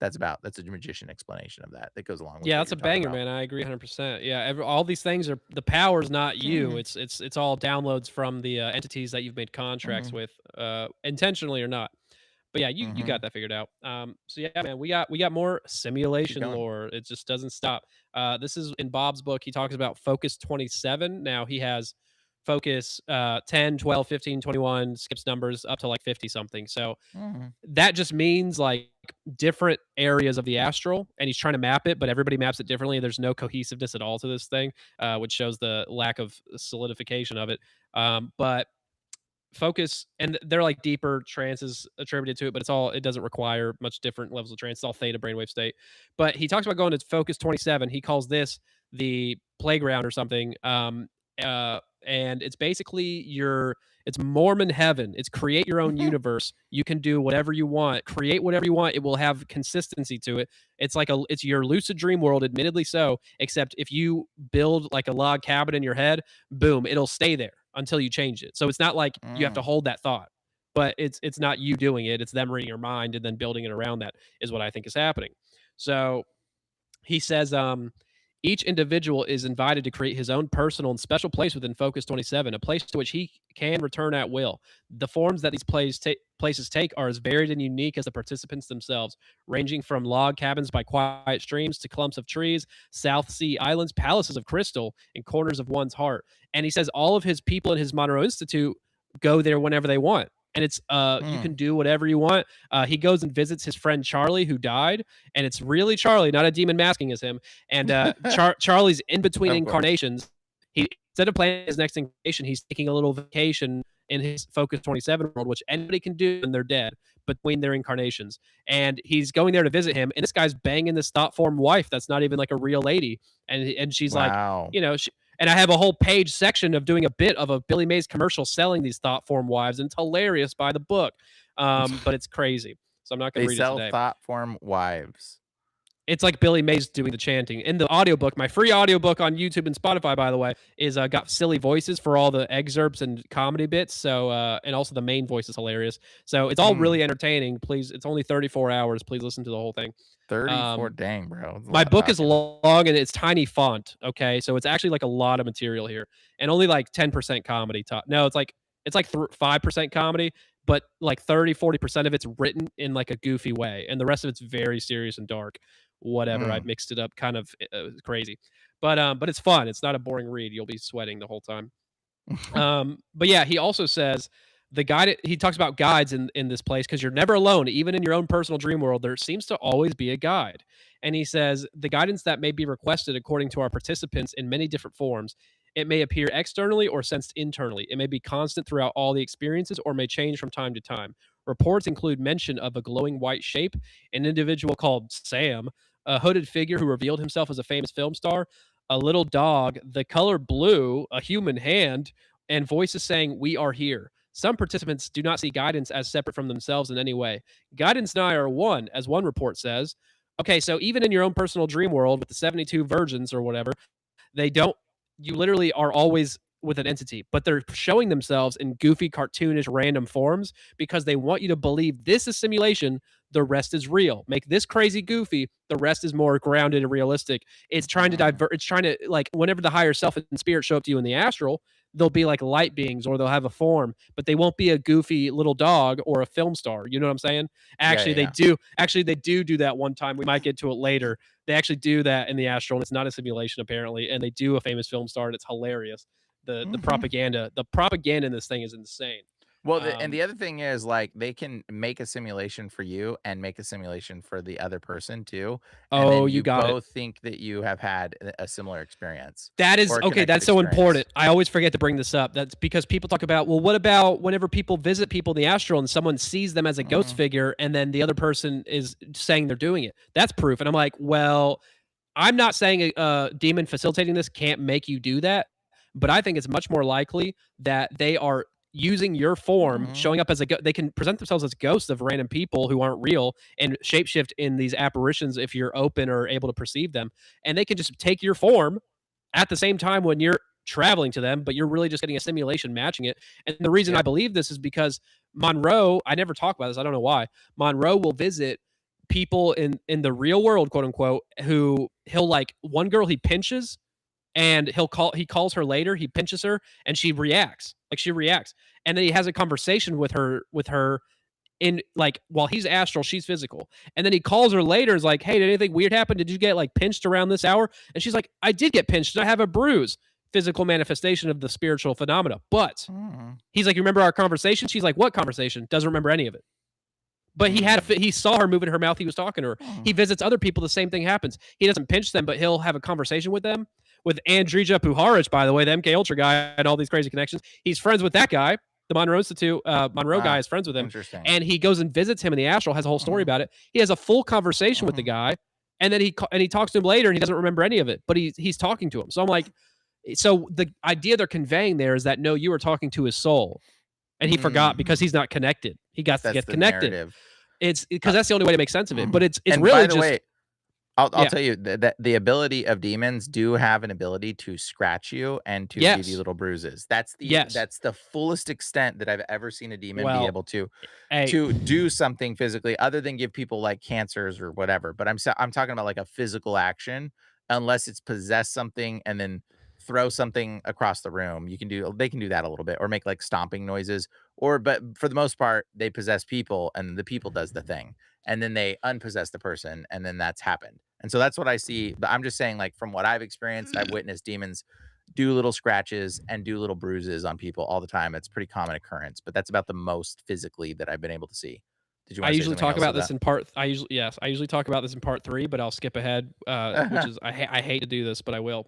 that's a magician explanation of that. That goes along with Yeah, what that's you're a talking banger, about. man. I agree 100%. Yeah, all these things are the power's not you. Mhm, It's all downloads from the entities that you've made contracts mhm, with, intentionally or not. But yeah, you mhm. got that figured out. So yeah, man, we got more Keep simulation going. lore. It just doesn't stop. This is in Bob's book. He talks about Focus 27. Now he has Focus 10, 12, 15, 21, skips numbers up to like 50 something. So Mhm, that just means like different areas of the astral, and he's trying to map it, but everybody maps it differently. There's no cohesiveness at all to this thing, which shows the lack of solidification of it. But focus, and they're like deeper trances attributed to it, but it doesn't require much different levels of trance. It's all theta brainwave state. But he talks about going to focus 27. He calls this the playground or something. And it's basically it's Mormon heaven. It's create your own mhm. universe. You can do whatever you want, create whatever you want. It will have consistency to it. It's your lucid dream world, admittedly so, except if you build like a log cabin in your head, boom, it'll stay there until you change it. So it's not like you have to Mm. hold that thought, but it's not you doing it. It's them reading your mind and then building it around that is what I think is happening. So he says, Each individual is invited to create his own personal and special place within Focus 27, a place to which he can return at will. The forms that these places take are as varied and unique as the participants themselves, ranging from log cabins by quiet streams to clumps of trees, South Sea islands, palaces of crystal, and corners of one's heart. And he says all of his people in his Monroe Institute go there whenever they want. And it's you Hmm. can do whatever you want. He goes and visits his friend Charlie, who died, and it's really Charlie, not a demon masking as him. And Charlie's in between Of course. incarnations. He instead of planning his next incarnation, he's taking a little vacation in his Focus 27 world, which anybody can do when they're dead between their incarnations. And he's going there to visit him, and this guy's banging this thought form wife that's not even like a real lady, and she's like, Wow. you know, and I have a whole page section of doing a bit of a Billy Mays commercial selling these thought form wives, and it's hilarious by the book, but it's crazy. So I'm not going They to read it sell today. thought form wives. It's like Billy Mays doing the chanting. In the audiobook, my free audiobook on YouTube and Spotify, by the way, is got silly voices for all the excerpts and comedy bits. So, and also the main voice is hilarious. So it's all Mm. really entertaining. Please, it's only 34 hours. Please listen to the whole thing. 34, Um, dang, bro. That's a my lot of book is talking. long and it's tiny font. Okay, so it's actually like a lot of material here, and only like 10% comedy. No, it's like 5% comedy, but like 30-40% of it's written in like a goofy way, and the rest of it's very serious and dark. Whatever, I've Mm. mixed it up, kind of crazy, but it's fun. It's not a boring read. You'll be sweating the whole time. But yeah, he also says he talks about guides in this place because you're never alone, even in your own personal dream world. There seems to always be a guide, and he says the guidance that may be requested according to our participants in many different forms. It may appear externally or sensed internally. It may be constant throughout all the experiences or may change from time to time. Reports include mention of a glowing white shape, an individual called Sam, a hooded figure who revealed himself as a famous film star, a little dog, the color blue, a human hand, and voices saying, "We are here." Some participants do not see guidance as separate from themselves in any way. Guidance and I are one, as one report says. Okay, so even in your own personal dream world with the 72 virgins or whatever, they don't, you literally are always with an entity, but they're showing themselves in goofy, cartoonish, random forms because they want you to believe this is simulation, the rest is real. Make this crazy goofy, the rest is more grounded and realistic. It's trying to Mm. divert, it's trying to, like, whenever the higher self and spirit show up to you in the astral, they'll be like light beings or they'll have a form, but they won't be a goofy little dog or a film star. You know what I'm saying? Yeah, Actually, yeah, they yeah. do. Actually, they do that one time. We might get to it later. They actually do that in the astral, and it's not a simulation apparently. And they do a famous film star, and it's hilarious. Mhm. The propaganda in this thing is insane. Well, and Um, the other thing is, like, they can make a simulation for you and make a simulation for the other person too, and oh, then you you got it. both think that you have had a similar experience That is or a okay. connected That's so experience. important. I always forget to bring this up. That's because people talk about, well, what about whenever people visit people in the astral and someone sees them as a ghost Mm. figure and then the other person is saying they're doing it? That's proof. And I'm like, well, I'm not saying a demon facilitating this can't make you do that, but I think it's much more likely that they are using your form, Mhm. showing up as they can present themselves as ghosts of random people who aren't real and shapeshift in these apparitions if you're open or able to perceive them. And they can just take your form at the same time when you're traveling to them, but you're really just getting a simulation matching it. And the reason I Yep. believe this is because Monroe, I never talk about this, I don't know why. Monroe will visit people in the real world, quote unquote, who he'll like one girl he pinches and he calls her later, he pinches her and she reacts. Like she reacts. And then he has a conversation with her in like while he's astral, she's physical. And then he calls her later and is like, "Hey, did anything weird happen? Did you get like pinched around this hour?" And she's like, "I did get pinched. I have a bruise." Physical manifestation of the spiritual phenomena. But Mm. he's like, "You remember our conversation?" She's like, "What conversation?" Doesn't remember any of it. But Mm. he saw her moving her mouth. He was talking to her. Mm. He visits other people. The same thing happens. He doesn't pinch them, but he'll have a conversation with them. With Andrija Puharich, by the way, the MK Ultra guy and all these crazy connections. He's friends with that guy. The Monroe Institute, Monroe guy Wow. is friends with him, Interesting. and he goes and visits him in the astral. Has a whole story Mhm. about it. He has a full conversation with the Mhm. guy, and then he talks to him later, and he doesn't remember any of it, but he's talking to him. So I'm like, so the idea they're conveying there is that no, you were talking to his soul, and he forgot because Mhm. he's not connected. He got to That's get the connected. narrative. It's Uh, because that's the only way to make sense of it. But it's and by really the just way, I'll yeah, tell you that the ability of demons do have an ability to scratch you and to give you yes, little bruises. yes. That's the fullest extent that I've ever seen a demon be Well, able hey, to do something physically other than give people like cancers or whatever. But I'm talking about like a physical action unless it's possess something and then throw something across the room. They can do that a little bit or make like stomping noises but for the most part, they possess people and the people does the thing. And then they unpossess the person and then that's happened. And so that's what I see. But I'm just saying, like, from what I've experienced, I've witnessed demons do little scratches and do little bruises on people all the time. It's a pretty common occurrence, but that's about the most physically that I've been able to see. Did you I want to say usually something talk else about with this that? in part. I usually talk about this in part 3, but I'll skip ahead. Which is I hate to do this, but I will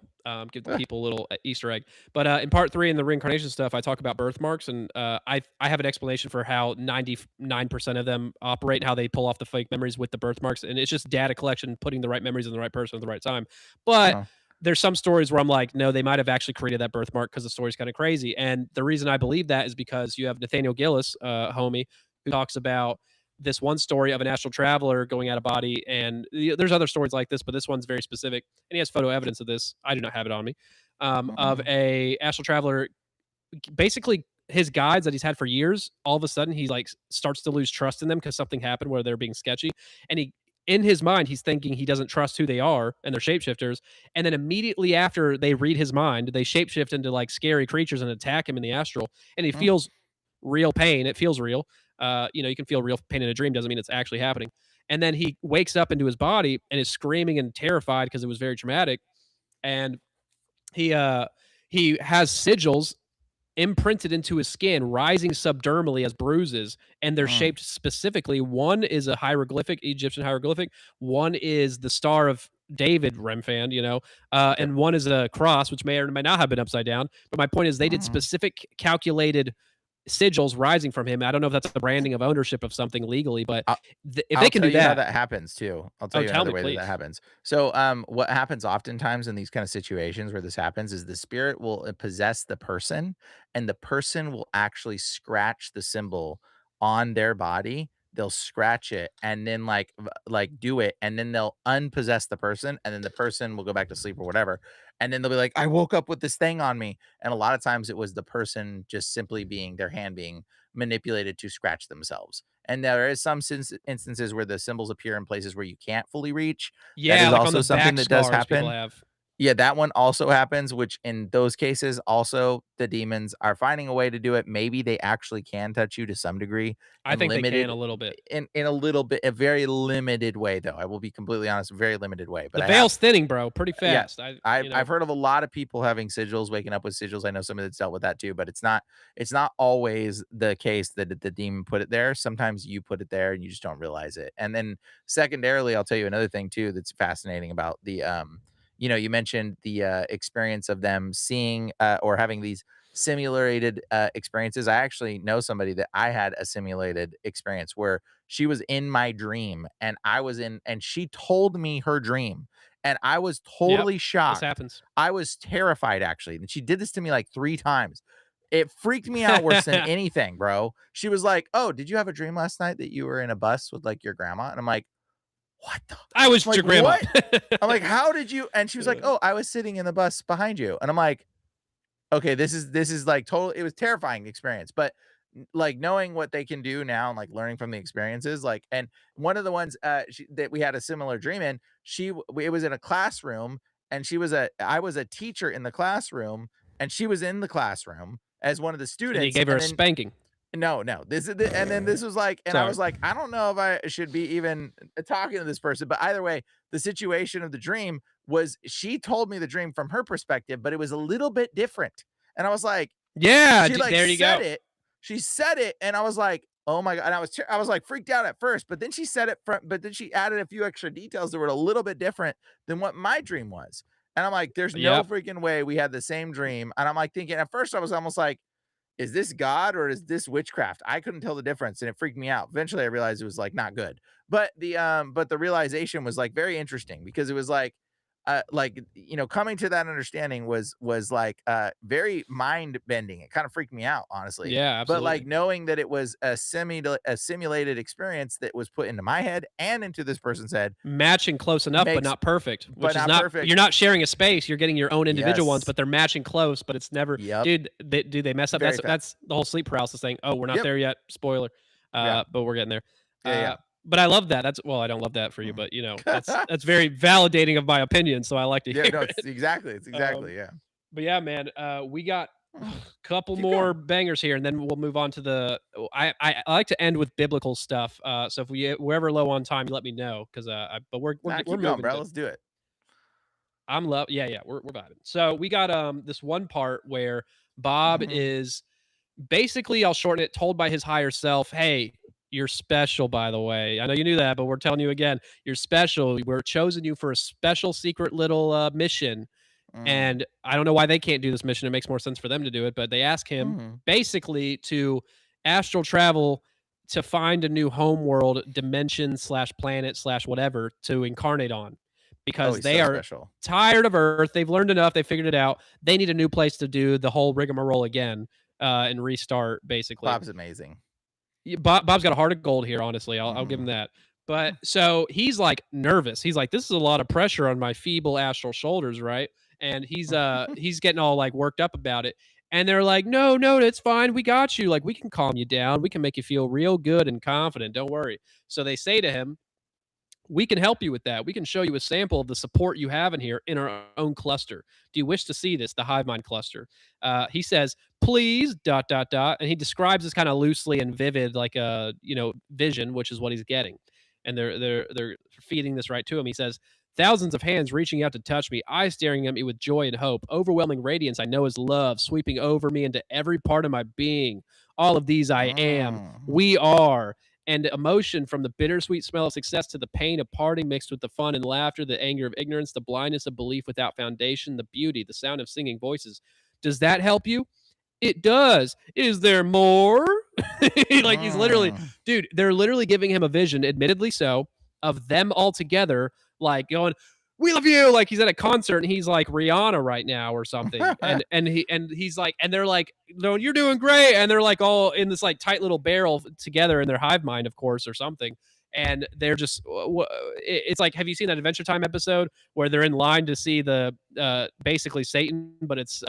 give the people a little Easter egg. But in part 3 in the reincarnation stuff, I talk about birthmarks, and I have an explanation for how 99% of them operate, how they pull off the fake memories with the birthmarks, and it's just data collection, putting the right memories in the right person at the right time. But Oh, there's some stories where I'm like, no, they might have actually created that birthmark because the story's kind of crazy. And the reason I believe that is because you have Nathaniel Gillis, homie, who talks about this one story of an astral traveler going out of body, and there's other stories like this, but this one's very specific, and he has photo evidence of this. I do not have it on me. Of mhm, a astral traveler, basically his guides that he's had for years, all of a sudden he like starts to lose trust in them because something happened where they're being sketchy, and he in his mind he's thinking he doesn't trust who they are and they're shapeshifters, and then immediately after they read his mind, they shapeshift into like scary creatures and attack him in the astral, and he mm, feels real pain. It feels real. You can feel real pain in a dream, doesn't mean it's actually happening. And then he wakes up into his body and is screaming and terrified because it was very traumatic. And he uh he has sigils imprinted into his skin, rising subdermally as bruises, and they're mm, shaped specifically. One is a hieroglyphic, Egyptian hieroglyphic. One is the Star of David Remfand, yep, and one is a cross, which may or may not have been upside down. But my point is, they did mhm. specific calculated sigils rising from him. I don't know if that's the branding of ownership of something legally, but if they I'll can tell do you how that, that happens too. I'll tell oh, you tell another me, way that that please. happens. So, what happens oftentimes in these kind of situations where this happens is the spirit will possess the person, and the person will actually scratch the symbol on their body. They'll scratch it and then like do it, and then they'll unpossess the person, and then the person will go back to sleep or whatever. And then they'll be like, I woke up with this thing on me. And a lot of times it was the person just simply being their hand being manipulated to scratch themselves. And there is some instances where the symbols appear in places where you can't fully reach. That Yeah, is like on also the something back that does scars people happen. have. Yeah, that one also happens, which in those cases, also the demons are finding a way to do it. Maybe they actually can touch you to some degree I and think they can limited a little bit. in a little bit, a very limited way, though. I will be completely honest, a very limited way. But The I have veil's thinning, bro, pretty yeah, fast. I've heard of a lot of people having sigils, waking up with sigils. I know somebody that's dealt with that too, but it's not always the case that the demon put it there. Sometimes you put it there and you just don't realize it. And then secondarily, I'll tell you another thing too that's fascinating about you mentioned the experience of them seeing or having these simulated experiences. I actually know somebody that I had a simulated experience where she was in my dream and and she told me her dream and I was Yep, totally this shocked. happens. I was terrified actually, and she did this to me like 3 times. It freaked me out worse than anything, bro. She was like, "Oh, did you have a dream last night that you were in a bus with, like, your grandma?" And I'm like, "What the" I was I'm like, your grandma. "What?" I'm like, "How did you" and she was like, "Oh, I was sitting in the bus behind you." And I'm like, okay, this is like total it was terrifying experience, but like knowing what they can do now and like learning from the experiences, like and one of the ones that we had a similar dream in, it was in a classroom and I was a teacher in the classroom and she was in the classroom as one of the And you students gave her and a then spanking. no, no. And then this was like, and I Sorry. was like, I don't know if I should be even talking to this person, but either way, the situation of the dream was she told me the dream from her perspective, but it was a little bit different. And I was like, Yeah, she like there you said go. it. She said it, and I was like, oh my god. And I was like freaked out at first, but then she said it from, but then she added a few extra details that were a little bit different than what my dream was. And I'm like, there's no Yep, freaking way we had the same dream. And I'm like thinking at first I was almost like, is this God or is this witchcraft? I couldn't tell the difference and it freaked me out. Eventually I realized it was like not good. But the realization was like very interesting because it was like coming to that understanding was like very mind bending. It kind of freaked me out honestly. yeah, But like absolutely. knowing that it was a simulated experience that was put into my head and into this person's head Matching close enough, but makes not perfect, but which is not not perfect. you're not sharing a space, you're getting your own individual ones, Yes. but they're matching close, but it's never Yep. dude, do they mess up? Very fast. That's the whole sleep paralysis thing. Oh, we're not Yep. there yet, spoiler, Yeah. but we're getting there. Yeah. Uh, Yeah. But I love that. Well, I don't love that for you, Mm. but that's very validating of my opinion, so I like to Yeah, hear no, it. it's Um, exactly, yeah. but yeah, man, we got a Mm. couple Keep more going. bangers here, and then we'll move on to the. I like to end with biblical stuff. So if we're ever low on time, let me know because but Nah, we're keep going, moving bro. to. Let's do it. I'm love. Yeah, we're vibing. So we got this one part where Bob Mhm. is basically, I'll shorten it, told by his higher self, hey, you're special, by the way. I know you knew that, but we're telling you again, you're special. We're choosing you for a special secret little mission. Mm. And I don't know why they can't do this mission. It makes more sense for them to do it, but they ask him Mhm. basically to astral travel to find a new home world, dimension slash planet slash whatever to incarnate on Oh, because he's they so are special. tired of Earth. They've learned enough. They figured it out. They need a new place to do the whole rigmarole again and restart, basically. Bob's amazing. Bob's got a heart of gold here, honestly. I'll give him Mhm. that. But so he's like nervous. He's like, this is a lot of pressure on my feeble astral shoulders, right? And he's getting all like worked up about it. And they're like, no, it's fine. We got you. Like, we can calm you down. We can make you feel real good and confident. Don't worry. So they say to him, we can help you with that. We can show you a sample of the support you have in here in our own cluster. Do you wish to see this? The hive mind cluster. He says, please, dot, dot, dot. And he describes this kind of loosely and vivid, like a, vision, which is what he's getting. And they're feeding this right to him. He says, thousands of hands reaching out to touch me, eyes staring at me with joy and hope, overwhelming radiance I know is love, sweeping over me into every part of my being. All of these I am, Mm. we are, and emotion from the bittersweet smell of success to the pain of parting mixed with the fun and laughter, the anger of ignorance, the blindness of belief without foundation, the beauty, the sound of singing voices. Does that help you? It does. Is there more? Like he's literally, Mm. dude, they're literally giving him a vision, admittedly so, of them all together, like going, we love you. Like he's at a concert and he's like Rihanna right now or something. And he's like, and they're like, no, you're doing great. And they're like all in this like tight little barrel together in their hive mind, of course, or something. And they're just, it's like, have you seen that Adventure Time episode where they're in line to see the basically Satan, but it's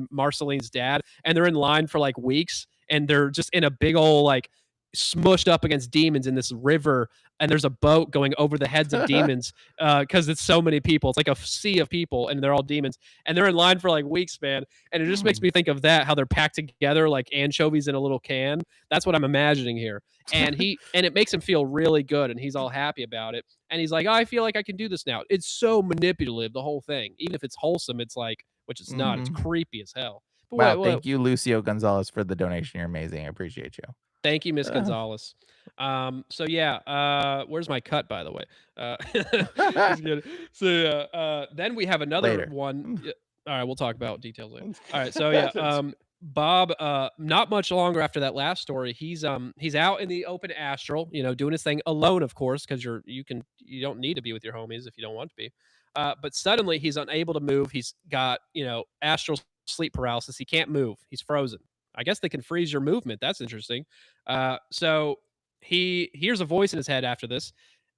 Marceline's dad, and they're in line for like weeks, and they're just in a big old like smushed up against demons in this river, and there's a boat going over the heads of demons because it's so many people. It's like a sea of people, and they're all demons, and they're in line for like weeks, man. And it just makes Mm. me think of that, how they're packed together like anchovies in a little can. That's what I'm imagining here. And it makes him feel really good, and he's all happy about it. And he's like, oh, I feel like I can do this now. It's so manipulative, the whole thing. Even if it's wholesome, it's like, which it's not. It's Mhm. creepy as hell. But Wow, what thank you, Lucio Gonzalez, for the donation. You're amazing. I appreciate you. Thank you, Miss Uh, Gonzalez. So yeah, where's my cut, by the way? Just kidding. So yeah, then we have another Later. one. All right, we'll talk about details later. All right, so yeah, Bob, not much longer after that last story, he's out in the open astral, doing his thing alone, of course, because you don't need to be with your homies if you don't want to be. But suddenly he's unable to move. He's got astral sleep paralysis. He can't move. He's frozen. I guess they can freeze your movement. That's interesting. So he hears a voice in his head after this,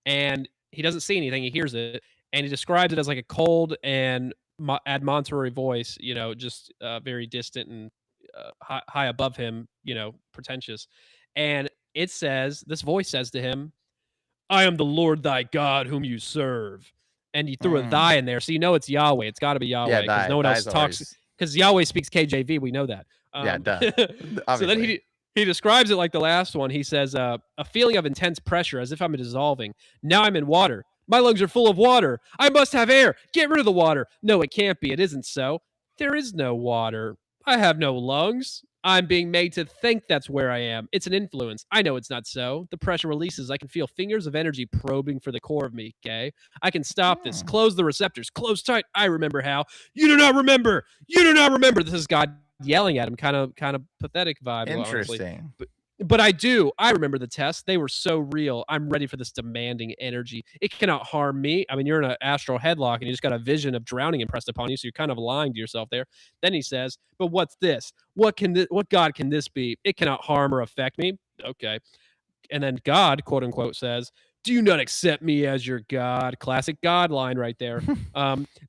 and he doesn't see anything. He hears it, and he describes it as like a cold and admonitory voice. Just very distant and high above him. Pretentious. And this voice says to him, "I am the Lord thy God, whom you serve." And you threw a Mm. thy in there, so you know it's Yahweh. It's got to be Yeah, Yahweh because die. no one else Die's talks. always Because Yahweh speaks KJV, we know that. yeah, duh. So then Obviously. he describes it like the last one. He says, "A feeling of intense pressure, as if I'm dissolving. Now I'm in water. My lungs are full of water. I must have air. Get rid of the water. No, it can't be. It isn't so. There is no water. I have no lungs. I'm being made to think that's where I am. It's an influence. I know it's not so. The pressure releases. I can feel fingers of energy probing for the core of me, okay? I can stop this. Mm. Close the receptors. Close tight. I remember how. You do not remember. You do not remember." This is God yelling at him, kind of pathetic vibe, honestly. Interesting. But I do. I remember the tests. They were so real. I'm ready for this demanding energy. It cannot harm me. I mean, you're in an astral headlock and you just got a vision of drowning impressed upon you, so you're kind of lying to yourself there. Then he says, "But what's this? What God can this be? It cannot harm or affect me." Okay. And then God, quote unquote, says, "Do you not accept me as your God?" Classic God line right there.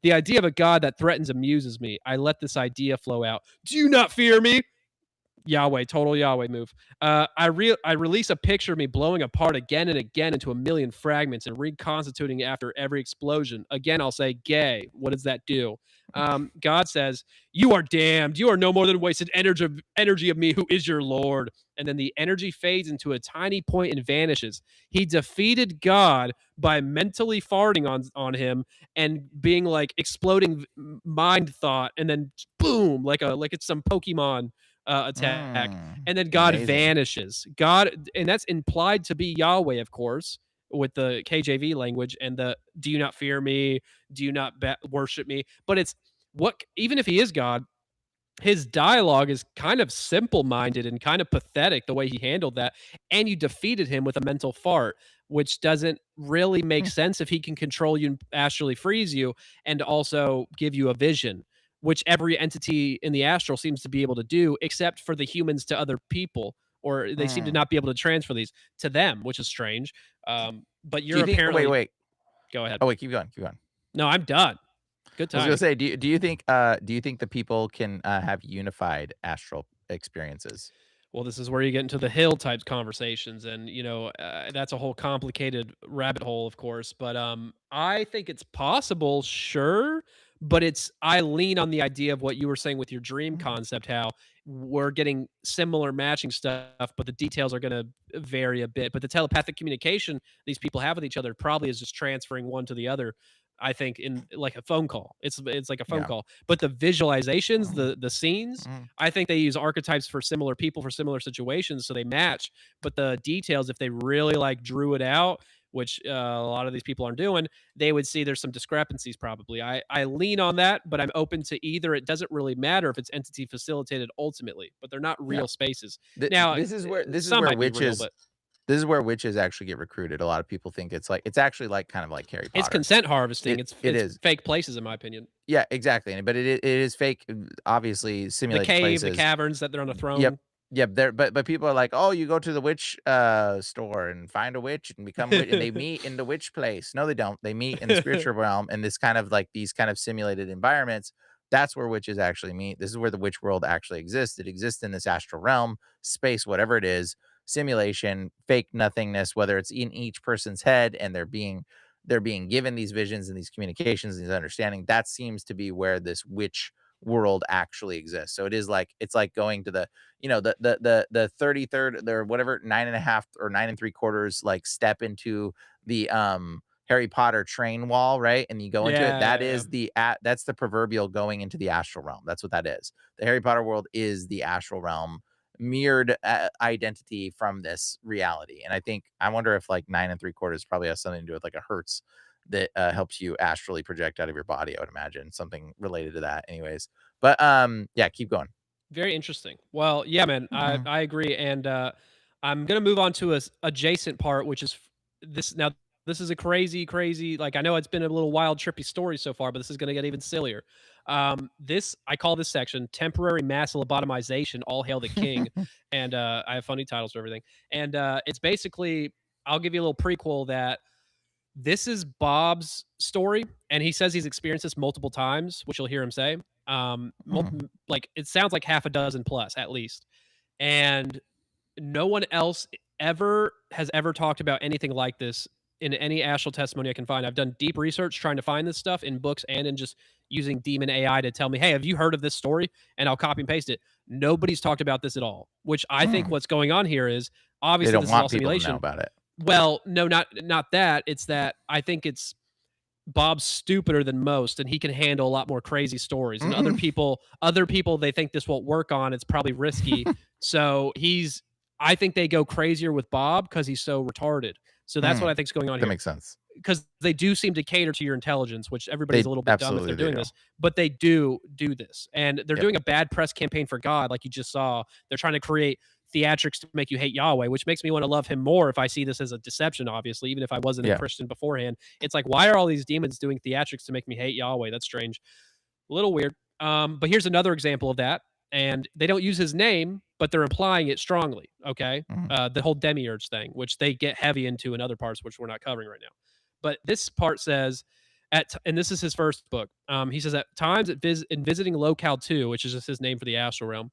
The idea of a God that threatens amuses me. I let this idea flow out. "Do you not fear me?" Yahweh, total Yahweh move. I release a picture of me blowing apart again and again into a million fragments and reconstituting after every explosion. Again, I'll say gay. What does that do? God says, "You are damned. You are no more than wasted energy of me, who is your Lord." And then the energy fades into a tiny point and vanishes. He defeated God by mentally farting on him and being like exploding mind thought, and then boom, like it's some Pokemon attack, and then God Amazing. vanishes. God, and that's implied to be Yahweh, of course, with the KJV language and the "Do you not fear me? Do you not worship me?" But it's what even if he is God, his dialogue is kind of simple-minded and kind of pathetic the way he handled that, and you defeated him with a mental fart, which doesn't really make Hmm. sense if he can control you and astrally freeze you and also give you a vision, which every entity in the astral seems to be able to do, except for the humans to other people, or they seem to Hmm. not be able to transfer these to them, which is strange. But Do you're you think wait, apparently wait. go ahead. Oh, wait, keep going, keep going. No, I'm done. Good I was gonna timing. say, do you think the people can, have unified astral experiences? Well, this is where you get into the hill types conversations, and that's a whole complicated rabbit hole, of course. But I think it's possible, sure, but I lean on the idea of what you were saying with your dream Mm. concept, how we're getting similar matching stuff, but the details are going to vary a bit. But the telepathic communication these people have with each other probably is just transferring one to the other. I think in like a phone call, it's like a phone Yeah. call. But the visualizations, Mhm, the scenes, mhm. I think they use archetypes for similar people for similar situations, so they match. But the details, if they really like drew it out, which a lot of these people aren't doing, they would see there's some discrepancies. Probably, I lean on that, but I'm open to either. It doesn't really matter if it's entity facilitated ultimately, but they're not Yeah. real spaces. Th Now, this is some where might be real, witches but this is where witches actually get recruited. A lot of people think it's actually like kind of like Harry it's Potter. consent harvesting. It it It's is. fake places, in my opinion. Yeah, exactly, but it is fake, obviously The simulated cave, the places. caverns that they're on a Yep. throne. Yep, there but people are like, "Oh, you go to the witch, store and find a witch and become witch," and they meet in the witch place. No, they don't. They meet in the spiritual realm in this kind of like these kind of simulated environments. That's where witches actually meet. This is where the witch world actually exists. It exists in this astral realm, space, whatever it is, simulation, fake nothingness, whether it's in each person's head and they're being given these visions and these communications, these understanding. That seems to be where this witch world actually exists. So it is like it's like going to the 33rd or whatever, 9.5 or 9 3/4 like step into the Harry Potter train wall, right? And you go into it. Yeah, That yeah, yeah. is that's the proverbial going into the astral realm. That's what that is. The Harry Potter world is the astral realm mirrored identity from this reality. And I wonder if like 9 3/4 probably has something to do with like a hertz that helps you astrally project out of your body. I would imagine something related to that, anyways. But yeah, keep going. Very interesting. Well, yeah, man, Mhm. I agree, and I'm gonna move on to a adjacent part, which is this. Now, this is a crazy. Like I know it's been a little wild, trippy story so far, but this is gonna get even sillier. This I call this section "Temporary Mass Lobotomization." All hail the king, and I have funny titles for everything. And it's basically I'll give you a little prequel that this is Bob's story, and he says he's experienced this multiple times, which you'll hear him say. Mhm. Like it sounds like half a dozen plus at least, and no one else ever talked about anything like this in any astral testimony I can find. I've done deep research trying to find this stuff in books and in just using demon AI to tell me, hey, have you heard of this story? And I'll copy and paste it. Nobody's talked about this at all, which I think Mm. what's going on here is They obviously don't this is all want people to know simulation. about it. Well, no, not that. It's that I think it's Bob's stupider than most, and he can handle a lot more crazy stories. And Mm. other people, they think this won't work on. It's probably risky. So I think they go crazier with Bob because he's so retarded. So that's what Mm. I think is going on That here. makes sense. Because they do seem to cater to your intelligence, which everybody's They a little bit dumb if they're absolutely they doing do. this, but they do this. And they're Yep. doing a bad press campaign for God, like you just saw. They're trying to create theatrics to make you hate Yahweh, which makes me want to love him more if I see this as a deception, obviously, even if I wasn't a Yeah. Christian beforehand. It's like, why are all these demons doing theatrics to make me hate Yahweh? That's strange. A little weird. But here's another example of that. And they don't use his name, but they're implying it strongly. Okay. Mhm. The whole demiurge thing, which they get heavy into in other parts, which we're not covering right now. But this part says, and this is his first book. He says at times in visiting locale 2, which is just his name for the astral realm,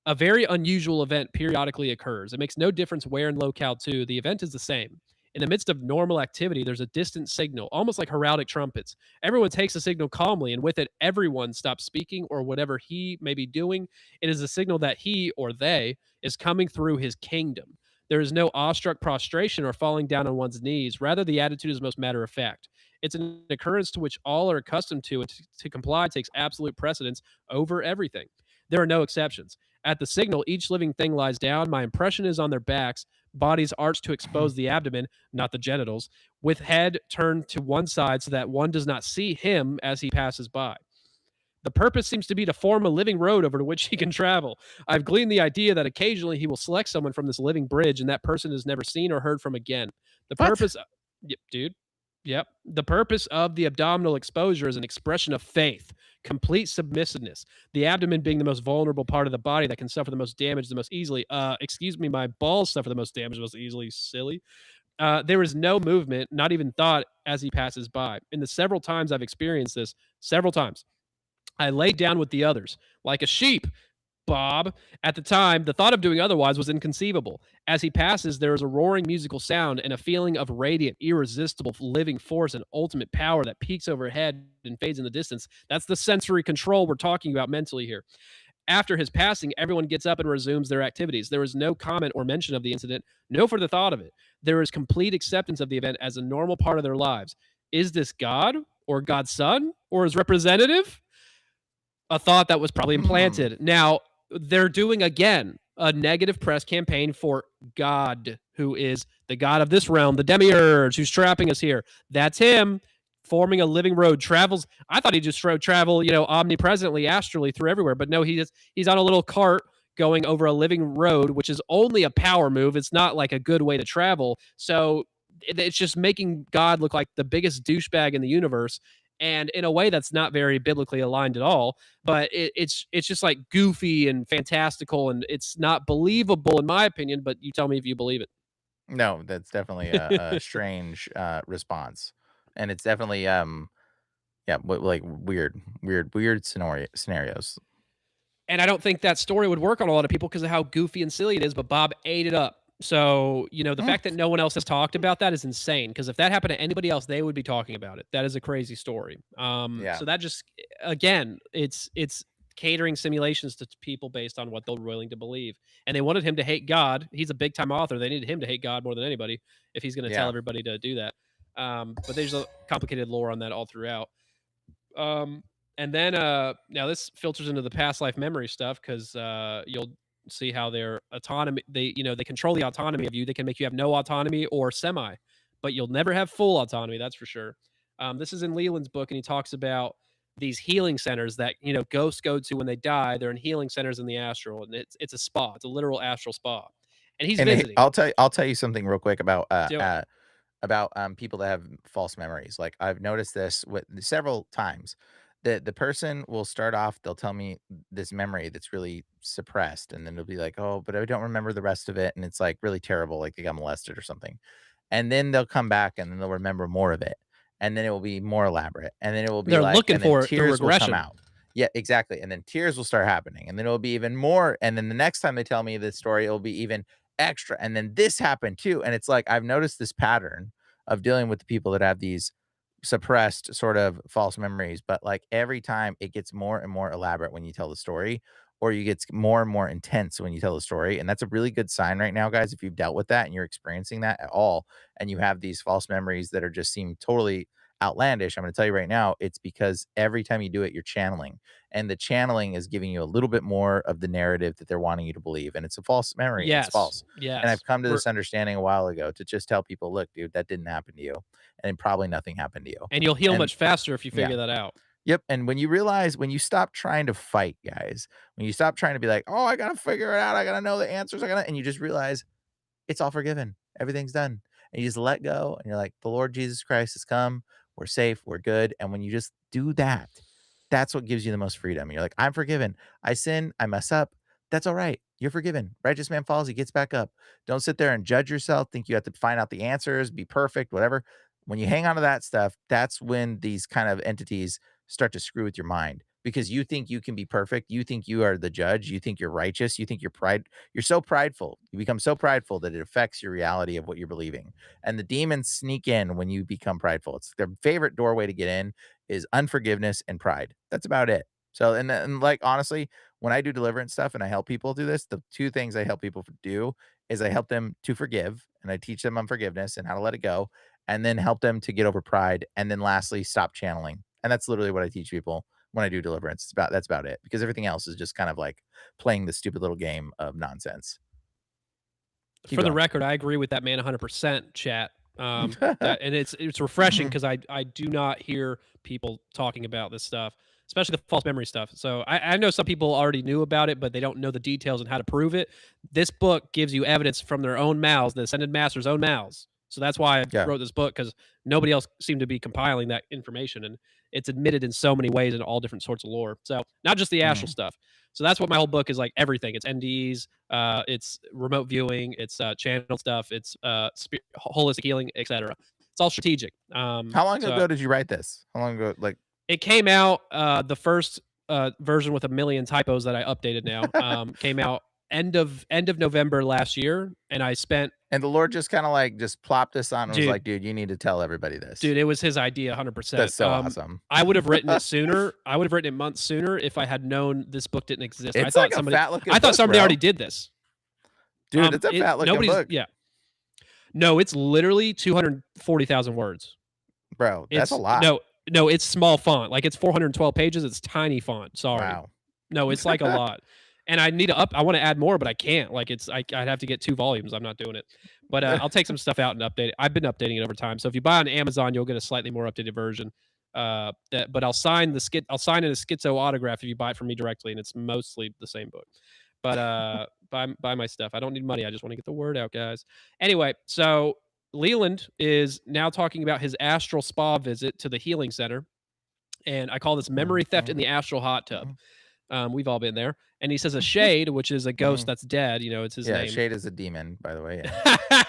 A very unusual event periodically occurs. It makes no difference where in locale to, the event is the same. In the midst of normal activity, there's a distant signal, almost like heraldic trumpets. Everyone takes the signal calmly, and with it, everyone stops speaking or whatever he may be doing. It is a signal that he or they is coming through his kingdom. There is no awestruck prostration or falling down on one's knees. Rather, the attitude is most matter of fact. It's an occurrence to which all are accustomed to, and to comply takes absolute precedence over everything. There are no exceptions. At the signal, each living thing lies down. My impression is on their backs, bodies arched to expose the abdomen, not the genitals, with head turned to one side so that one does not see him as he passes by. The purpose seems to be to form a living road over to which he can travel. I've gleaned the idea that occasionally he will select someone from this living bridge, and that person is never seen or heard from again. The What? purpose, yep, dude, yep. The purpose of the abdominal exposure is an expression of faith, complete submissiveness. The abdomen being the most vulnerable part of the body that can suffer the most damage the most easily. Excuse me, my balls suffer the most damage the most easily. Silly. There is no movement, not even thought, as he passes by. In the several times I've experienced this, several times, I lay down with the others, like a sheep, Bob. At the time, the thought of doing otherwise was inconceivable. As he passes, there is a roaring musical sound and a feeling of radiant, irresistible, living force and ultimate power that peaks overhead and fades in the distance. That's the sensory control we're talking about mentally here. After his passing, everyone gets up and resumes their activities. There is no comment or mention of the incident, no further thought of it. There is complete acceptance of the event as a normal part of their lives. Is this God or God's son or his representative? A thought that was probably Hmm. implanted. Now, they're doing again a negative press campaign for God, who is the God of this realm, the demiurge who's trapping us here. That's him forming a living road. Travels. I thought he just travel, omnipresently, astrally through everywhere, but no, he's on a little cart going over a living road, which is only a power move. It's not like a good way to travel. So it's just making God look like the biggest douchebag in the universe, and in a way that's not very biblically aligned at all. But it's just like goofy and fantastical, and it's not believable in my opinion. But you tell me if you believe No, that's definitely a it. strange response, and it's definitely yeah, like weird scenarios. And I don't think that story would work on a lot of people because of how goofy and silly it is, but Bob ate it up. So, the Mm, fact that no one else has talked about that is insane, because if that happened to anybody else, they would be talking about it. That is a crazy story. yeah, So that just, again, it's catering simulations to people based on what they're willing to believe. And they wanted him to hate God. He's a big time author. They needed him to hate God more than anybody if he's going to tell yeah. everybody to do that. But there's a complicated lore on that all throughout. Um, and then now this filters into the past life memory stuff, because you'll see how their autonomy, they control the autonomy of you. They can make you have no autonomy or semi, but you'll never have full autonomy. That's for sure. This is in Leland's book, and he talks about these healing centers that ghosts go to when they die. They're in healing centers in the astral, and it's a spa. It's a literal astral spa, and he's And visiting. I'll tell you something real quick Do it. about people that have false memories. Like I've noticed this with several times. The person will start off, they'll tell me this memory that's really suppressed, and then they'll be like, "Oh, but I don't remember the rest of it," and it's like really terrible, like they got molested or something. And then they'll come back and then they'll remember more of it. And then it will be more elaborate. And then it will be They're like, looking and then for the tears will come regression. out. Yeah, exactly. And then tears will start happening. And then it'll be even more. And then the next time they tell me this story, it'll be even extra. And then this happened too. And it's like I've noticed this pattern of dealing with the people that have these suppressed sort of false memories, but like every time it gets more and more elaborate when you tell the story, or you get more and more intense when you tell the story. And that's a really good sign right now, guys. If you've dealt with that and you're experiencing that at all, and you have these false memories that are just seem totally outlandish, I'm going to tell you right now, it's because every time you do it, you're channeling, and the channeling is giving you a little bit more of the narrative that they're wanting you to believe. And it's a false memory and it's Yes, false. And I've yes. come to We're this understanding a while ago to just tell people, look, dude, that didn't happen to you. And probably nothing happened to you. And you'll heal And much faster if you yeah, figure that out. yep, and when you realize when you stop trying to fight, guys, when you stop trying to be like, "Oh, I gotta figure it out, I gotta know the answers, I gotta," and you just realize it's all forgiven, everything's done, and you just let go, and you're like, "The Lord Jesus Christ has come, we're safe, we're good," and when you just do that, that's what gives you the most freedom. You're like, "I'm forgiven. I sin, I mess up. That's all right. You're forgiven. Righteous man falls, he gets back up." Don't sit there and judge yourself, think you have to find out the answers, be perfect, whatever. When you hang on to that stuff, that's when these kind of entities start to screw with your mind. because you think you can be perfect. You think you are the judge. You think you're righteous. You think you're so prideful. You become so prideful that it affects your reality of what you're believing. And the demons sneak in when you become prideful. It's their favorite doorway to get in is unforgiveness and pride. That's about it. So, and like, honestly, when I do deliverance stuff and I help people do this, the two things I help people do is I help them to forgive and I teach them unforgiveness and how to let it go, and then help them to get over pride. And then lastly, stop channeling. And that's literally what I teach people when I do deliverance. That's about it, because everything else is just kind of like playing the stupid little game of nonsense. Keep For the going. record, I agree with that man 100%, chat. That and it's refreshing Mhm. because I do not hear people talking about this stuff, especially the false memory stuff. So I know some people already knew about it, but they don't know the details and how to prove it. This book gives you evidence from their own mouths, the Ascended Masters' own mouths. So that's why I Yeah. wrote this book, because nobody else seemed to be compiling that information, and it's admitted in so many ways in all different sorts of lore. So not just the astral Mhm. stuff. So that's what my whole book is like. Everything. It's NDEs, it's remote viewing, it's channel stuff, it's holistic healing, etc. It's all strategic. How long So ago did you write this? How long ago? Like, it came out, the first version with a million typos that I updated now, came out end of November last year, and I spent, and the Lord just kind of like just plopped this on and was dude, like, dude, you need to tell everybody this. dude, it was his idea 100%. That's so awesome. I would have written it sooner. I would have written it months sooner if I had known this book didn't exist. It's like a fat I looking thought book, somebody already bro. did this. Dude, it's a It fat looking nobody's book, yeah. No, it's literally 240,000 words. bro. That's a It's lot. no, no, it's small font. Like, it's 412 pages. It's tiny font. Sorry. Wow. No, it's like a lot. And I want to add more, but I can't. Like, I'd have to get 2 volumes. I'm not doing it. But I'll take some stuff out and update it. I've been updating it over time. So if you buy on Amazon, you'll get a slightly more updated version. But I'll sign in a schizo autograph if you buy it from me directly, and it's mostly the same book. But buy my stuff. I don't need money. I just want to get the word out, guys. Anyway, so Leland is now talking about his astral spa visit to the healing center, and I call this memory theft in Mhm, the astral hot tub. mhm, We've all been there. And he says a shade, which is a ghost mhm. that's dead. You know, it's his Yeah, name. Shade is a demon, by the way. Yeah.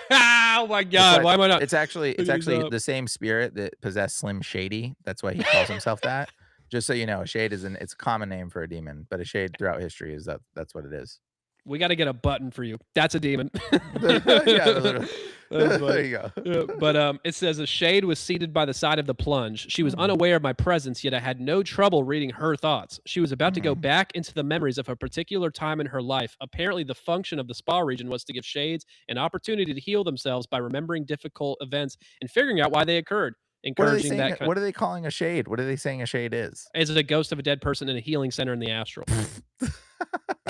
Oh my It's god! like Why am I not it's looking this actually up? the same spirit that possessed Slim Shady. That's why he calls himself that. Just so you know, a shade it's a common name for a demon, but a shade throughout history is that's what it is. We got to get a button for you. That's a demon. Yeah, literally. That's There funny. you go. Yeah, but it says a shade was seated by the side of the plunge. She was Mhm, unaware of my presence, yet I had no trouble reading her thoughts. She was about to go mhm. back into the memories of a particular time in her life. Apparently, the function of the spa region was to give shades an opportunity to heal themselves by remembering difficult events and figuring out why they occurred, What are they encouraging saying? that kind. What are they calling a shade? What are they saying a shade is? Is it a ghost of a dead person in a healing center in the astral?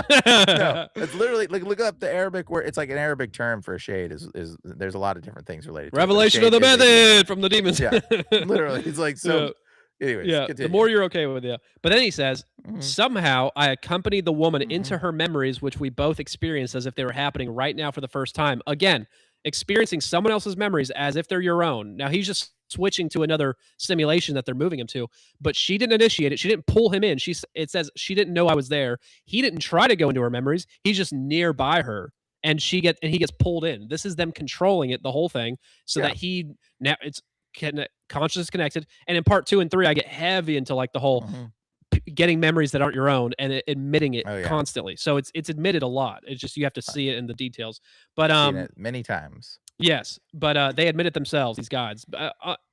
No, it's literally like look up the Arabic word. It's like an Arabic term for a shade is there's a lot of different things related to it, but a Revelation of shade the is a demon. method from the demons. Yeah, literally. It's like so. Yeah. Anyways, Yeah, the continue. more you're okay with it. But then he says, Mhm, somehow I accompanied the woman into mhm. her memories, which we both experienced as if they were happening right now for the first time. Again, experiencing someone else's memories as if they're your own. Now he's just switching to another simulation that they're moving him to, but she didn't initiate it. She didn't pull him in. It says she didn't know I was there. He didn't try to go into her memories. He's just nearby her, and he gets pulled in. This is them controlling it, the whole thing, so Yeah. that now it's consciousness connected. And in part 2 and 3, I get heavy into like the whole Mhm. getting memories that aren't your own and admitting it Oh yeah, constantly. So it's admitted a lot. It's just you have to I've see it in the details. But seen it many times. yes, but they admit it themselves, these guides,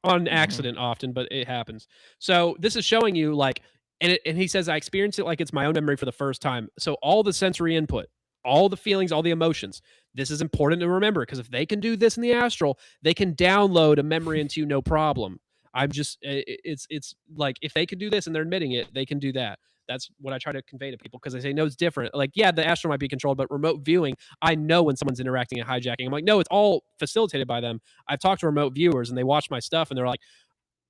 on Mhm, accident often, but it happens. So this is showing you like, and he says I experienced it like it's my own memory for the first time. So all the sensory input, all the feelings, all the emotions. This is important to remember because if they can do this in the astral, they can download a memory into you no problem. I'm just it's like if they can do this and they're admitting it, they can do that. That's what I try to convey to people because they say no, it's different. Like yeah, the astral might be controlled, but remote viewing I know when someone's interacting and hijacking. I'm like, no, it's all facilitated by them. I've talked to remote viewers and they watch my stuff and they're like,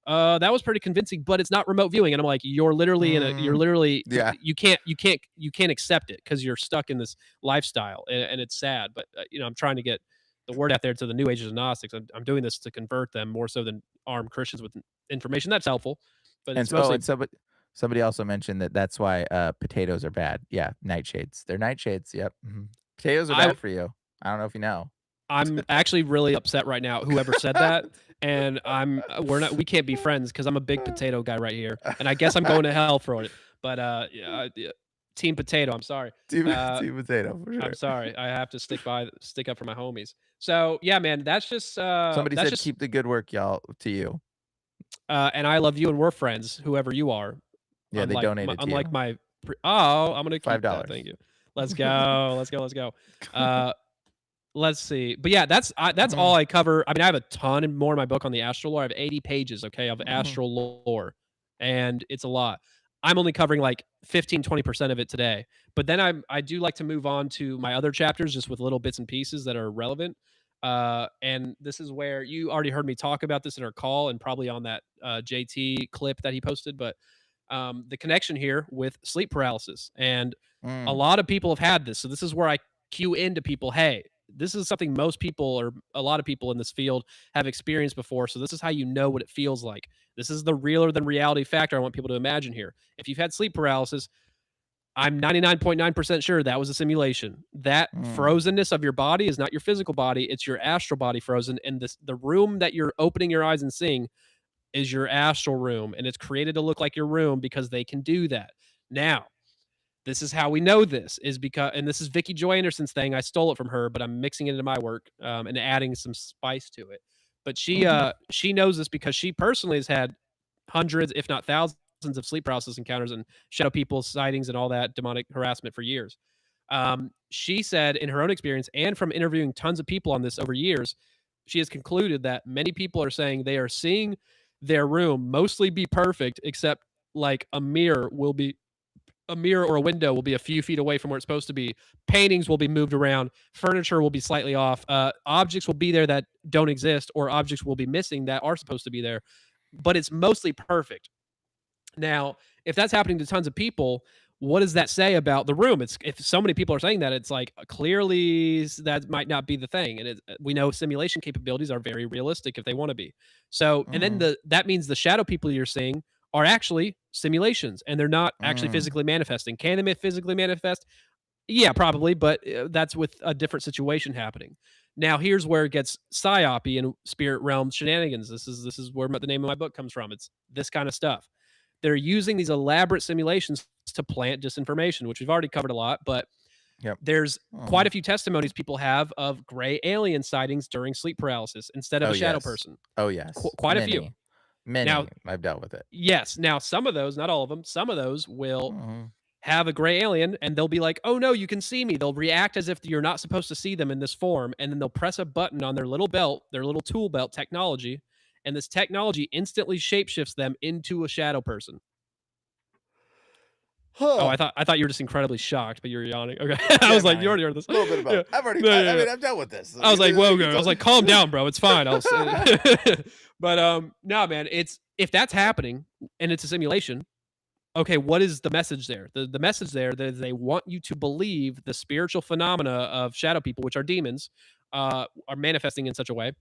that was pretty convincing, but it's not remote viewing. And I'm like, you're mm, literally, yeah, you can't accept it because you're stuck in this lifestyle and it's sad. But, I'm trying to get the word out there to the new agers and Gnostics. I'm doing this to convert them more so than arm Christians with information. That's helpful, but and it's so oh, mostly, and somebody also mentioned that that's why potatoes are bad. Yeah, nightshades. They're nightshades. Yep. Mhm. Potatoes are I, bad for you. I don't know if you know. I'm actually really upset right now, whoever said that. And we can't be friends because I'm a big potato guy right here. And I guess I'm going to hell for it. But yeah, Team Potato. I'm sorry. Team, Uh, team potato for I'm sure. sorry. I have to stick up for my homies. So yeah, man, Somebody that's said, just "Keep the good work, y'all." To you. and I love you and we're friends, whoever you are. Yeah, they donated to Unlike you. my oh, I'm gonna keep that. $5. Thank you. Let's go. Let's go. Let's go. Uh, let's see. But yeah, that's all Mhm, I cover. I mean, I have a ton more in my book on the astral lore. I have 80 pages, okay, of mhm, astral lore, and it's a lot. I'm only covering like 15-20% of it today. But then I do like to move on to my other chapters just with little bits and pieces that are relevant. And this is where you already heard me talk about this in our call and probably on that JT clip that he posted. But the connection here with sleep paralysis. And a mm, lot of people have had this. So this is where I cue into people, hey, this is something most people or a lot of people in this field have experienced before. So this is how you know what it feels like. This is the realer than reality factor I want people to imagine here. If you've had sleep paralysis, I'm 99.9% sure that was a simulation. That mm, frozenness of your body is not your physical body, it's your astral body frozen. And the room that you're opening your eyes and seeing is your astral room. And it's created to look like your room because they can do that. Now, this is how we know this is because, and this is Vicky Joy Anderson's thing. I stole it from her, but I'm mixing it into my work and adding some spice to it. But mhm, she knows this because she personally has had hundreds, if not thousands, of sleep paralysis encounters and shadow people sightings and all that demonic harassment for years. She said in her own experience and from interviewing tons of people on this over years, she has concluded that many people are saying they are seeing their room mostly be perfect, except like a mirror or a window will be a few feet away from where it's supposed to be. Paintings will be moved around. Furniture will be slightly off. Objects will be there that don't exist, or objects will be missing that are supposed to be there. But it's mostly perfect. Now, if that's happening to tons of people, what does that say about the room? It's if so many people are saying that, it's like clearly that might not be the thing. And we know simulation capabilities are very realistic if they want to be. So, and then mhm, that means the shadow people you're seeing are actually simulations and they're not actually mm, physically manifesting. Can they physically manifest? Yeah, probably, but that's with a different situation happening. Now, here's where it gets psyopy and spirit realm shenanigans. This is where the name of my book comes from. It's this kind of stuff. They're using these elaborate simulations to plant disinformation, which we've already covered a lot, but yep, there's quite mhm. a few testimonies people have of gray alien sightings during sleep paralysis instead of Oh, a shadow yes. person. Oh, yes. Quite a few. Many, Now, many. I've dealt with it. yes, now some of those, not all of them, some of those will Mhm, have a gray alien and they'll be like, "Oh no, you can see me." They'll react as if you're not supposed to see them in this form, and then they'll press a button on their little belt, their little tool belt technology, and this technology instantly shapeshifts them into a shadow person. Oh, huh. I thought you were just incredibly shocked, but you're yawning. Okay. I Yeah, was like, "You man. already heard this." A little bit of Yeah. both. I've already No, I yeah, yeah. mean, I've dealt with this. I was like, "Whoa, You I was told like, "Calm down, bro. It's fine." I'll But, no, man, it's if that's happening and it's a simulation, okay, what is the message there? The message there that they want you to believe the spiritual phenomena of shadow people, which are demons, are manifesting in such a way.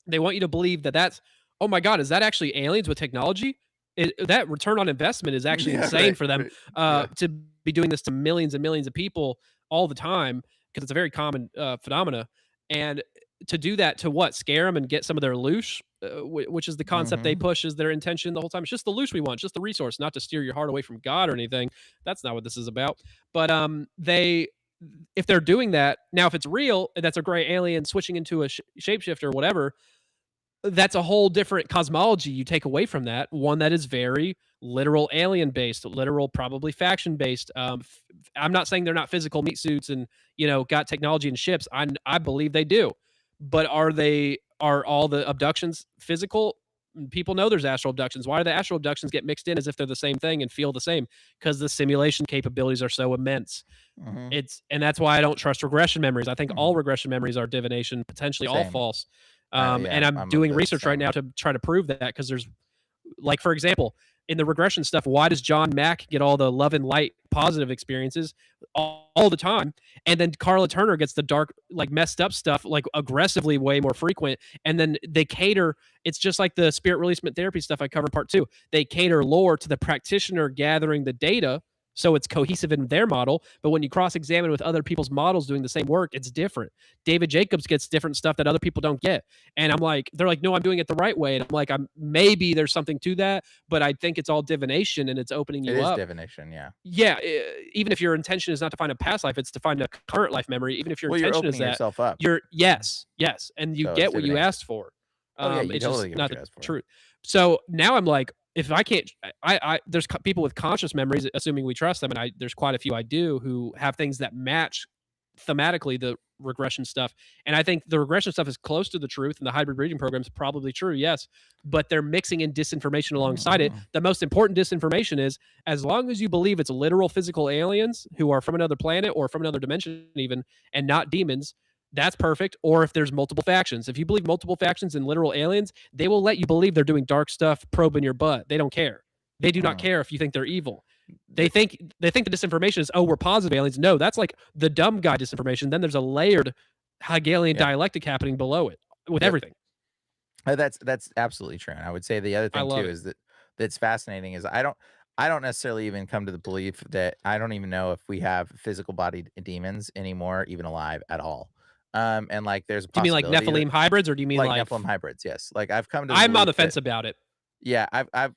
They want you to believe that that's, oh my God, is that actually aliens with technology? That return on investment is actually Yeah, insane right, for them right. Yeah. to be doing this to millions and millions of people all the time because it's a very common phenomena. And to do that to what? Scare them and get some of their loot, which is the concept they Mhm, push is their intention the whole time. It's just the loot we want, just the resource, not to steer your heart away from God or anything. That's not what this is about. But if they're doing that now, if it's real, that's a gray alien switching into a shapeshifter or whatever, that's a whole different cosmology you take away from that. One that is very literal alien based, literal probably faction based. I'm not saying they're not physical meat suits and got technology and ships. I believe they do, but are all the abductions physical? People know there's astral abductions. Why do the astral abductions get mixed in as if they're the same thing and feel the same? Because the simulation capabilities are so immense. mhm, And that's why I don't trust regression memories. I think all mhm. regression memories are divination, potentially all Same. false. Yeah, And I'm I'm of doing the research right same. now to try to prove that because there's like, for example, in the regression stuff, why does John Mack get all the love and light positive experiences all the time? And then Carla Turner gets the dark, like messed up stuff, like aggressively way more frequent. And then they cater, it's just like the spirit releasement therapy stuff I covered part two. They cater lore to the practitioner gathering the data So it's cohesive in their model. But when you cross examine with other people's models doing the same work, it's different. David Jacobs gets different stuff that other people don't get. And I'm like, they're like, no, I'm doing it the right way. And I'm like, maybe there's something to that, but I think it's all divination and it's opening It you is up. divination, yeah. Yeah, even if your intention is not to find a past life, it's to find a current life memory. Even if your Well, you're intention is opening that, yourself up, you're yes, yes, and you so it's get what you divination. asked for. Oh, yeah, you It's just totally get what not you the asked for. truth. So now I'm like, if I can't, there's people with conscious memories, assuming we trust them, and there's quite a few I do who have things that match thematically the regression stuff. And I think the regression stuff is close to the truth, and the hybrid breeding program is probably true, yes. But they're mixing in disinformation alongside it. Mhm. The most important disinformation is as long as you believe it's literal physical aliens who are from another planet or from another dimension, even, and not demons, that's perfect. Or if there's multiple factions, if you believe multiple factions and literal aliens, they will let you believe they're doing dark stuff, probing your butt. They don't care. They do not Mm. care if you think they're evil. They The think the disinformation is, oh, we're positive aliens. No, that's like the dumb guy disinformation. Then there's a layered Hegelian Yeah. dialectic happening below it with Yep. everything. That's absolutely true, and I would say the other I thing love too it. is that's fascinating is I don't necessarily even come to the belief that I don't even know if we have physical bodied demons anymore, even alive at all. And, like, there's a Do you mean like possibility that Nephilim hybrids, or do you mean like like? Nephilim hybrids, yes. Like, I've come to the I'm on belief the that fence about it. yeah,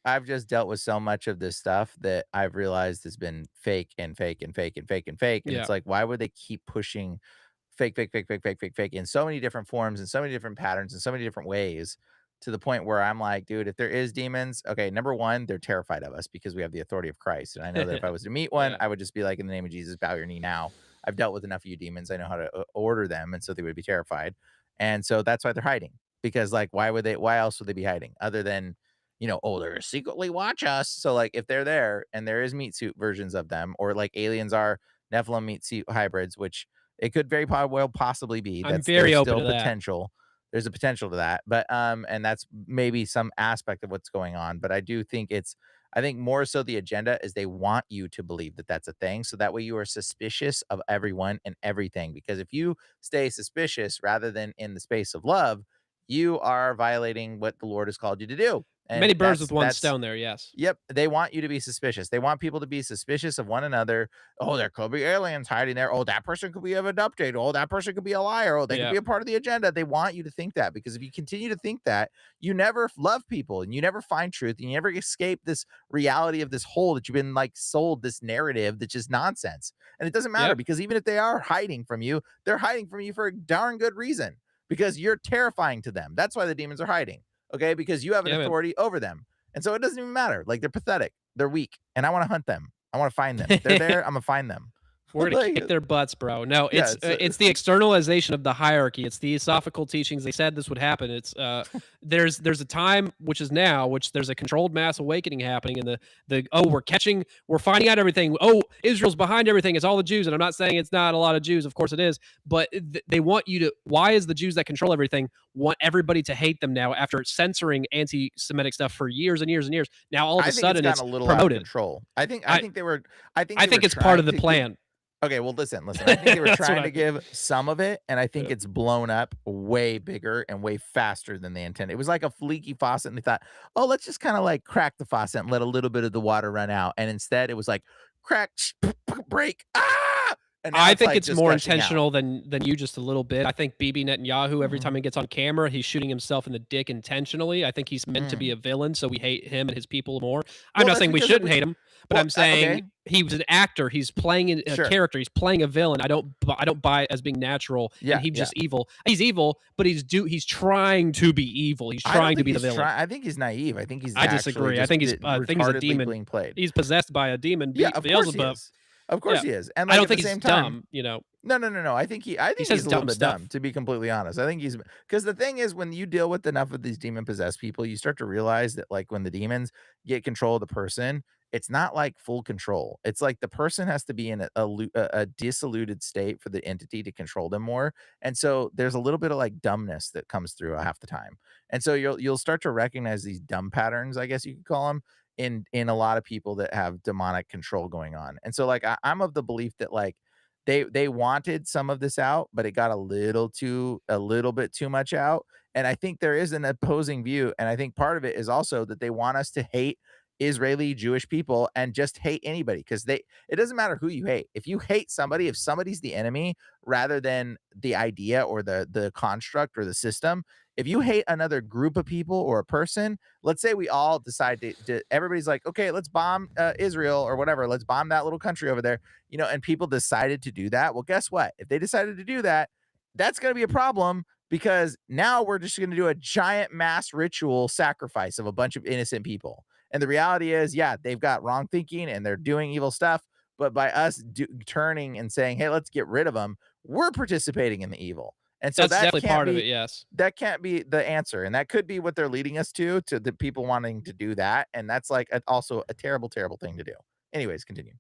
I've just dealt with so much of this stuff that I've realized has been fake and fake and fake and fake and fake, and Yeah, it's like, why would they keep pushing fake, fake, fake, fake, fake, fake, fake in so many different forms and so many different patterns and so many different ways to the point where I'm like, dude, if there is demons, okay, number one, they're terrified of us because we have the authority of Christ. And I know that if I was to meet one, yeah, I would just be like, in the name of Jesus, bow your knee now. I've dealt with enough of you demons. I know how to order them. And so they would be terrified. And so that's why they're hiding because, like, why else would they be hiding other than, oh, they're secretly watch us. So, like, if they're there and there is meat suit versions of them, or like aliens are Nephilim meat suit hybrids, which it could very well possibly be. I'm That's there's very open still to that. potential. There's a potential to that, but and that's maybe some aspect of what's going on. But I think more so the agenda is they want you to believe that that's a thing, so that way you are suspicious of everyone and everything. Because if you stay suspicious rather than in the space of love, you are violating what the Lord has called you to do, and Many birds with one stone there, yes. Yep, they want you to be suspicious. They want people to be suspicious of one another. Oh, there could be aliens hiding there. Oh, that person could be abducted. Oh, that person could be a liar. Oh, they could Yeah, be a part of the agenda. They want you to think that because if you continue to think that, you never love people and you never find truth and you never escape this reality of this hole that you've been like sold this narrative that's just nonsense. And it doesn't matter yep, because even if they are hiding from you, they're hiding from you for a darn good reason because you're terrifying to them. That's why the demons are hiding. Okay, because you have an yeah, man. authority over them. And so it doesn't even matter. Like they're pathetic. They're weak. And I want to hunt them. I want to find them. If they're there, I'm gonna find them. We're gonna like kick their butts, bro. No, yeah, it's the externalization of the hierarchy. It's the Esophical teachings. They said this would happen. It's there's a time, which is now, which there's a controlled mass awakening happening, and the oh, we're finding out everything. Oh, Israel's behind everything. It's all the Jews, and I'm not saying it's not a lot of Jews. Of course it is, but they want you to. Why is the Jews that control everything want everybody to hate them now after censoring anti-Semitic stuff for years and years and years? Now all of I a think it's sudden gotten it's a little out of promoted. control. I I think they were I think it's part of trying the to give plan. okay, well listen. I think they were That's what trying I to think. give some of it, and I think Yeah. it's blown up way bigger and way faster than they intended. It was like a leaky faucet, and they thought, oh, let's just kind of like crack the faucet and let a little bit of the water run out. And instead it was like crack, break, and now I it's think like it's just more gushing out. intentional than you just a little bit. I think Bibi Netanyahu, every time Mhm. he gets on camera, he's shooting himself in the dick intentionally. I think he's meant to be Mm. a villain, so we hate him and his people more. I'm Well, not that's saying we because it shouldn't was hate him, but well, I'm saying okay, he was an actor. He's playing a sure. character. He's playing a villain. I don't buy it as being natural, and Yeah, he's yeah. just evil. He's evil, but he's trying to be evil. He's I don't trying to think be the he's villain. trying I think he's naive. I think he's I actually disagree. just I think he's a retardedly demon. being played. He's possessed by a demon, Yeah, of course he Beelzebub. is. Of course Yeah. he is. And I like don't at the think he's same time, dumb, you know. no. I He think says he's a little dumb bit dumb, stuff. to be completely honest. I think he's because the thing is when you deal with enough of these demon possessed people, you start to realize that like when the demons get control of the person, it's not like full control. It's like the person has to be in a dissoluted state for the entity to control them more. And so there's a little bit of like dumbness that comes through half the time. And so you'll start to recognize these dumb patterns, I guess you could call them, in a lot of people that have demonic control going on. And so like I'm of the belief that like they wanted some of this out, but it got a little bit too much out. And I think there is an opposing view. And I think part of it is also that they want us to hate Israeli Jewish people and just hate anybody because it doesn't matter who you hate. If you hate somebody, if somebody's the enemy rather than the idea or the construct or the system, if you hate another group of people or a person, let's say we all decide everybody's like, okay, let's bomb Israel or whatever, let's bomb that little country over there, and people decided to do that. Well, guess what? If they decided to do that, that's going to be a problem because now we're just going to do a giant mass ritual sacrifice of a bunch of innocent people. And the reality is, yeah, they've got wrong thinking and they're doing evil stuff. But by us turning and saying, hey, let's get rid of them, we're participating in the evil. And so That's definitely part of it, yes. that can't be the answer. And that could be what they're leading us to the people wanting to do that. And that's like also a terrible, terrible thing to do. Anyways, continue.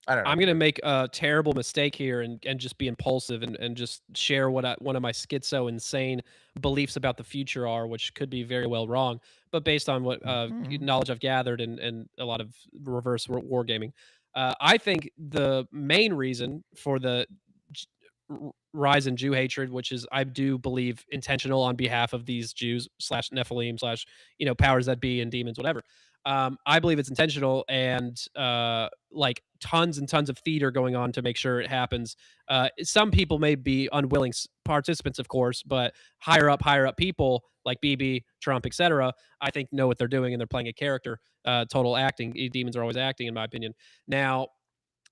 I don't know. I'm gonna make a terrible mistake here and just be impulsive and just share what one of my schizo insane beliefs about the future are, which could be very well wrong, but based on what Mhm. knowledge I've gathered and a lot of reverse wargaming, I think the main reason for the j- rise in Jew hatred, which is I do believe intentional on behalf of these Jews slash Nephilim slash powers that be and demons, whatever. I believe it's intentional and like tons and tons of theater going on to make sure it happens. Some people may be unwilling participants, of course, but higher up people like BB, Trump, etc., I think know what they're doing and they're playing a character. Total acting. Demons are always acting, in my opinion. Now,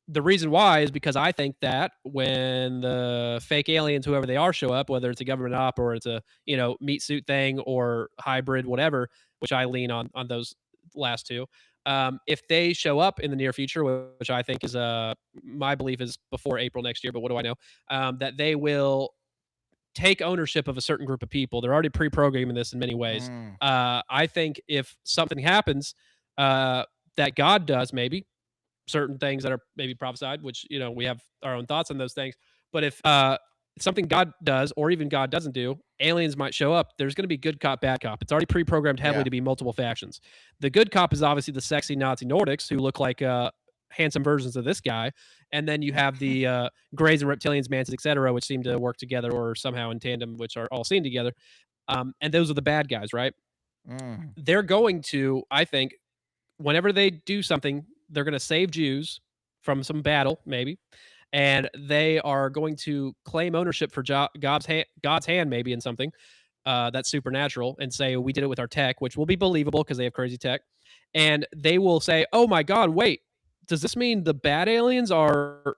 the reason why is because I think that when the fake aliens, whoever they are, show up, whether it's a government op or it's a meat suit thing or hybrid, whatever, which I lean on those last two. If they show up in the near future, which I think is my belief is before April next year, but what do I know? That they will take ownership of a certain group of people. They're already pre-programming this in many ways. Mm. I think if something happens that God does, maybe certain things that are maybe prophesied, which we have our own thoughts on those things. But if something God does, or even God doesn't do, aliens might show up. There's going to be good cop, bad cop. It's already pre-programmed heavily Yeah. to be multiple factions. The good cop is obviously the sexy Nazi Nordics who look like handsome versions of this guy, and then you have the Greys and Reptilians, Manses, etc., which seem to work together or somehow in tandem, which are all seen together. And those are the bad guys, right? Mm. They're going to, I think, whenever they do something, they're going to save Jews from some battle, maybe, and they are going to claim ownership for God's hand, maybe in something that's supernatural, and say we did it with our tech, which will be believable because they have crazy tech, and they will say, "Oh my God, wait, does this mean the bad aliens are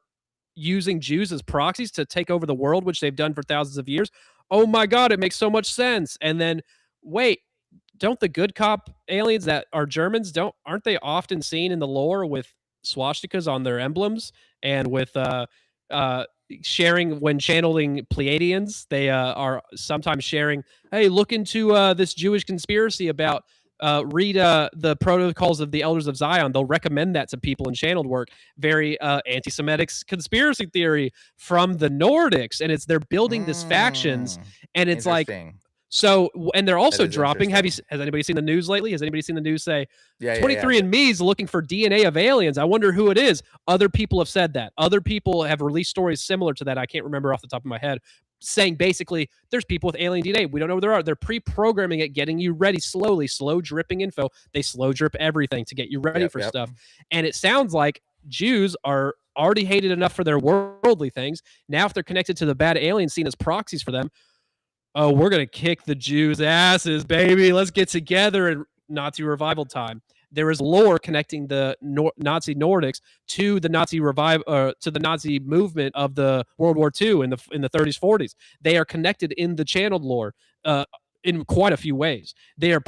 using Jews as proxies to take over the world, which they've done for thousands of years? Oh my God, it makes so much sense." And then, wait, don't the good cop aliens that are Germans aren't they often seen in the lore with swastikas on their emblems and with uh sharing when channeling Pleiadians? They are sometimes sharing, hey, look into this Jewish conspiracy about read the protocols of the elders of Zion. They'll recommend that to people in channeled work. Very anti-Semitic conspiracy theory from the Nordics, and they're building these factions, Mm. and it's like, Interesting. so, and they're That also is dropping. interesting. Has anybody seen the news lately? Has anybody seen the news say Yeah, yeah, yeah. 23andMe is looking for DNA of aliens? I wonder who it is. Other people have said that. Other people have released stories similar to that. I can't remember off the top of my head, saying basically there's people with alien DNA. We don't know where they are. They're pre-programming it, getting you ready slowly, slow dripping info. They slow drip everything to get you ready Yep, for yep. stuff. And it sounds like Jews are already hated enough for their worldly things. Now, if they're connected to the bad alien seen as proxies for them, oh, we're going to kick the Jews' asses, baby. Let's get together in Nazi revival time. There is lore connecting the Nazi Nordics to the to the Nazi movement of the World War II in the 30s, 40s. They are connected in the channeled lore in quite a few ways. They are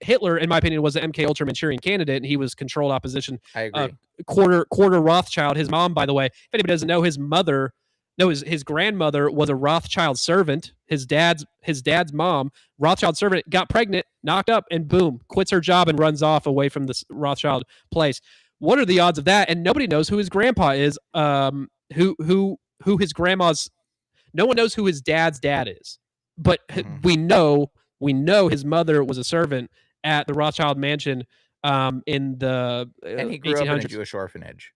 Hitler, in my opinion, was the MK Ultra Manchurian candidate, and he was controlled opposition. I agree. Quarter Rothschild. His mom, by the way, if anybody doesn't know, his grandmother was a Rothschild servant. His dad's mom, Rothschild servant, got pregnant, knocked up, and boom, quits her job and runs off away from this Rothschild place. What are the odds of that? And nobody knows who his grandpa is. Who his grandma's. No one knows who his dad's dad is, but we know his mother was a servant at the Rothschild mansion in the And he grew up in a 1800s. Jewish orphanage.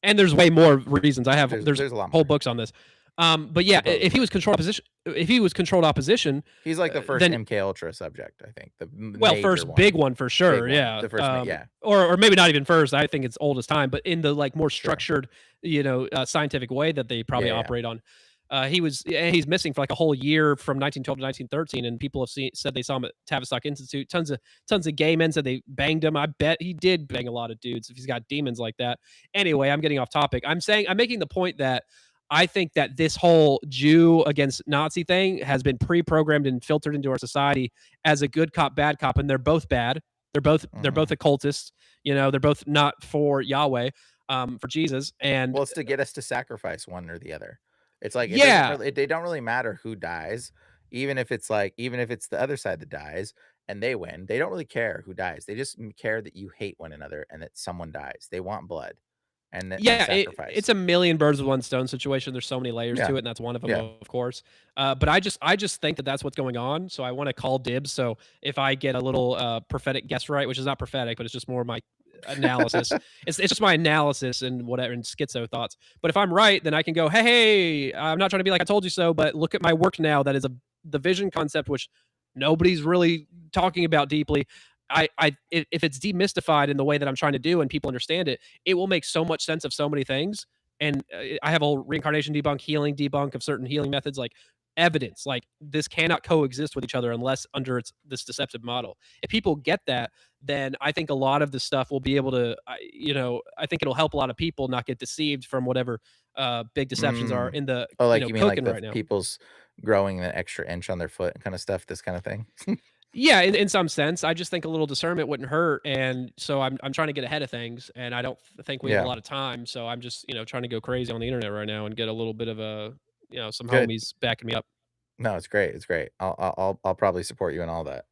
And there's way more reasons. There's There's a lot whole more, books on this. But yeah, if he supposedly. was controlled opposition, if he was controlled opposition, He's like the first then MK Ultra subject, I think, the well, major first big one. one for Big sure, one. yeah. The first yeah, Or maybe not even first. I think it's old as time, but in the like more sure. structured, scientific way that they probably Yeah, yeah. operate on. He's missing for like a whole year from 1912 to 1913, and people have said they saw him at Tavistock Institute. Tons of gay men said they banged him. I bet he did bang a lot of dudes if he's got demons like that. Anyway, I'm getting off topic. I'm making the point that I think that this whole Jew against Nazi thing has been pre-programmed and filtered into our society as a good cop, bad cop, and they're both bad. They're both Mhm. occultists. They're both not for Yahweh, for Jesus. And Well, it's to get us to sacrifice one or the other. It's like it doesn't yeah, really they don't really matter who dies, even if it's the other side that dies and they win, they don't really care who dies. They just care that you hate one another and that someone dies. They want blood and yeah, it's sacrifice. a million birds with one stone situation. There's so many layers Yeah. to it, and that's one of them, Yeah. of course. But I just think that that's what's going on. So I want to call dibs. So if I get a little prophetic guess right, which is not prophetic, but it's just more my analysis. It's just my analysis and whatever and schizo thoughts. But if I'm right, then I can go, hey, I'm not trying to be like I told you so, but look at my work now. That is the vision concept, which nobody's really talking about deeply. If it's demystified in the way that I'm trying to do and people understand it, it will make so much sense of so many things. And I have a reincarnation debunk, healing debunk of certain healing methods, like evidence, like this cannot coexist with each other unless under this deceptive model. If people get that, then I think a lot of the stuff will be able to, I think it'll help a lot of people not get deceived from whatever big deceptions are Mm. in the, Oh, like you mean like cooking the right now. people's growing an extra inch on their foot kind of stuff, this kind of thing? Yeah, in some sense, I just think a little discernment wouldn't hurt, and so I'm trying to get ahead of things, and I don't think we have a Yeah. lot of time, so I'm just trying to go crazy on the internet right now and get a little bit of some Good. homies backing me up. No, it's great. It's great. I'll probably support you in all that.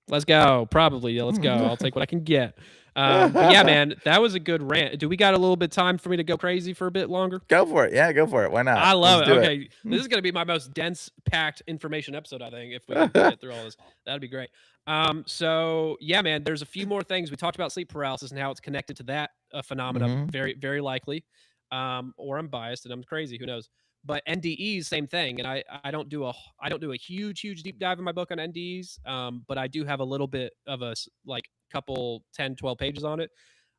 Let's go. Probably. Yeah, let's go. I'll take what I can get. But yeah, man, that was a good rant. Do we got a little bit of time for me to go crazy for a bit longer? Go for it. Yeah, go for it. Why not? I love Let's it. do it. Okay, this is gonna be my most dense packed information episode, I think, if we can get through all this. That'd be great. So yeah, man, there's a few more things. We talked about sleep paralysis and how it's connected to that phenomena, Mhm. very, very likely. Or I'm biased and I'm crazy, who knows? But NDEs, same thing. And I don't do a huge deep dive in my book on NDEs. But I do have a little bit of like couple 10, 12 pages on it.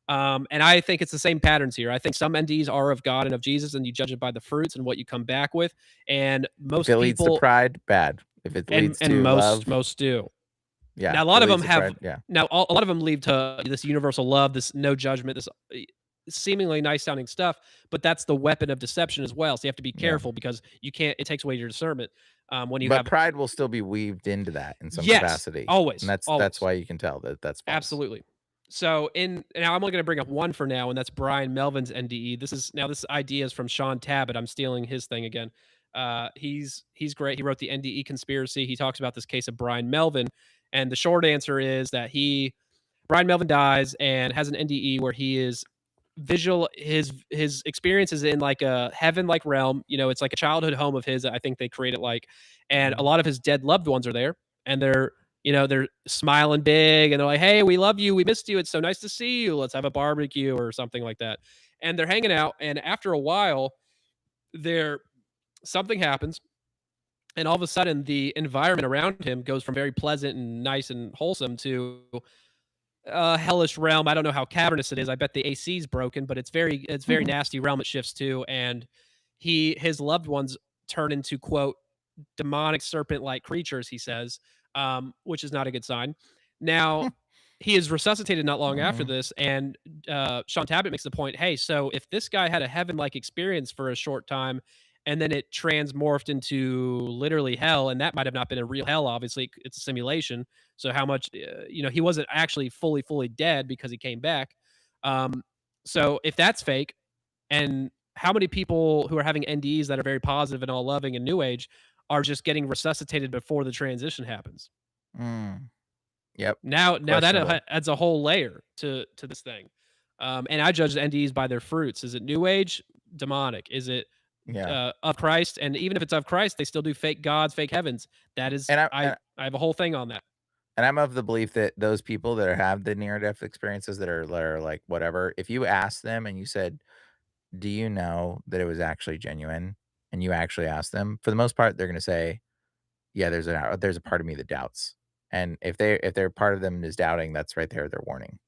And I think it's the same patterns here. I think some NDs are of God and of Jesus, and you judge it by the fruits and what you come back with. And If most it leads to people, pride, bad. If it and leads and to most love, most do. yeah. Now, a If it lot of leads them to have. pride, yeah. Now, a lot of them lead to this universal love, this no judgment, this seemingly nice sounding stuff. But that's the weapon of deception as well. So you have to be Yeah. careful because you can't. It takes away your discernment when you But have. pride will still be weaved into that in some Yes, capacity. And always, that's always. why you can tell that that's false. Absolutely. So in now I'm only going to bring up one for now, and that's Brian Melvin's NDE. This idea is from Sean Tabbitt. I'm stealing his thing again. He's great. He wrote the NDE conspiracy. He talks about this case of Brian Melvin, and the short answer is that Brian Melvin dies and has an NDE where he is visual his experience is in like a heaven like realm. It's like a childhood home of his. I think they create it like, and a Mhm. lot of his dead loved ones are there, and they're smiling big and they're like, hey, we love you, we missed you, it's so nice to see you, let's have a barbecue or something like that. And they're hanging out, and after a while there something happens, and all of a sudden the environment around him goes from very pleasant and nice and wholesome to hellish realm. I don't know how cavernous it is. I bet the AC is broken, but it's very nasty realm it shifts to. And his loved ones turn into, quote, demonic serpent like creatures, he says, which is not a good sign. Now, he is resuscitated not long after Mhm. this, and Sean Tabbitt makes the point, hey, so if this guy had a heaven like experience for a short time, and then it transmorphed into literally hell, and that might have not been a real hell, obviously, it's a simulation. So, how much, he wasn't actually fully dead because he came back. Um, so, if that's fake, and how many people who are having NDs that are very positive and all loving and new age are just getting resuscitated before the transition happens? Mm. Yep. Now that Questionable. adds a whole layer to this thing. And I judge the NDEs by their fruits. Is it new age? Demonic. Is it Yeah. of Christ? And even if it's of Christ, they still do fake gods, fake heavens. That is, And I I and I have a whole thing on that. and I'm of the belief that those people that have the near death experiences that are like whatever, if you ask them and you said, "Do you know that it was actually genuine?" and you actually ask them, for the most part, they're gonna say yeah, there's a part of me that doubts. And if they're part of them is doubting, that's right there, their warning.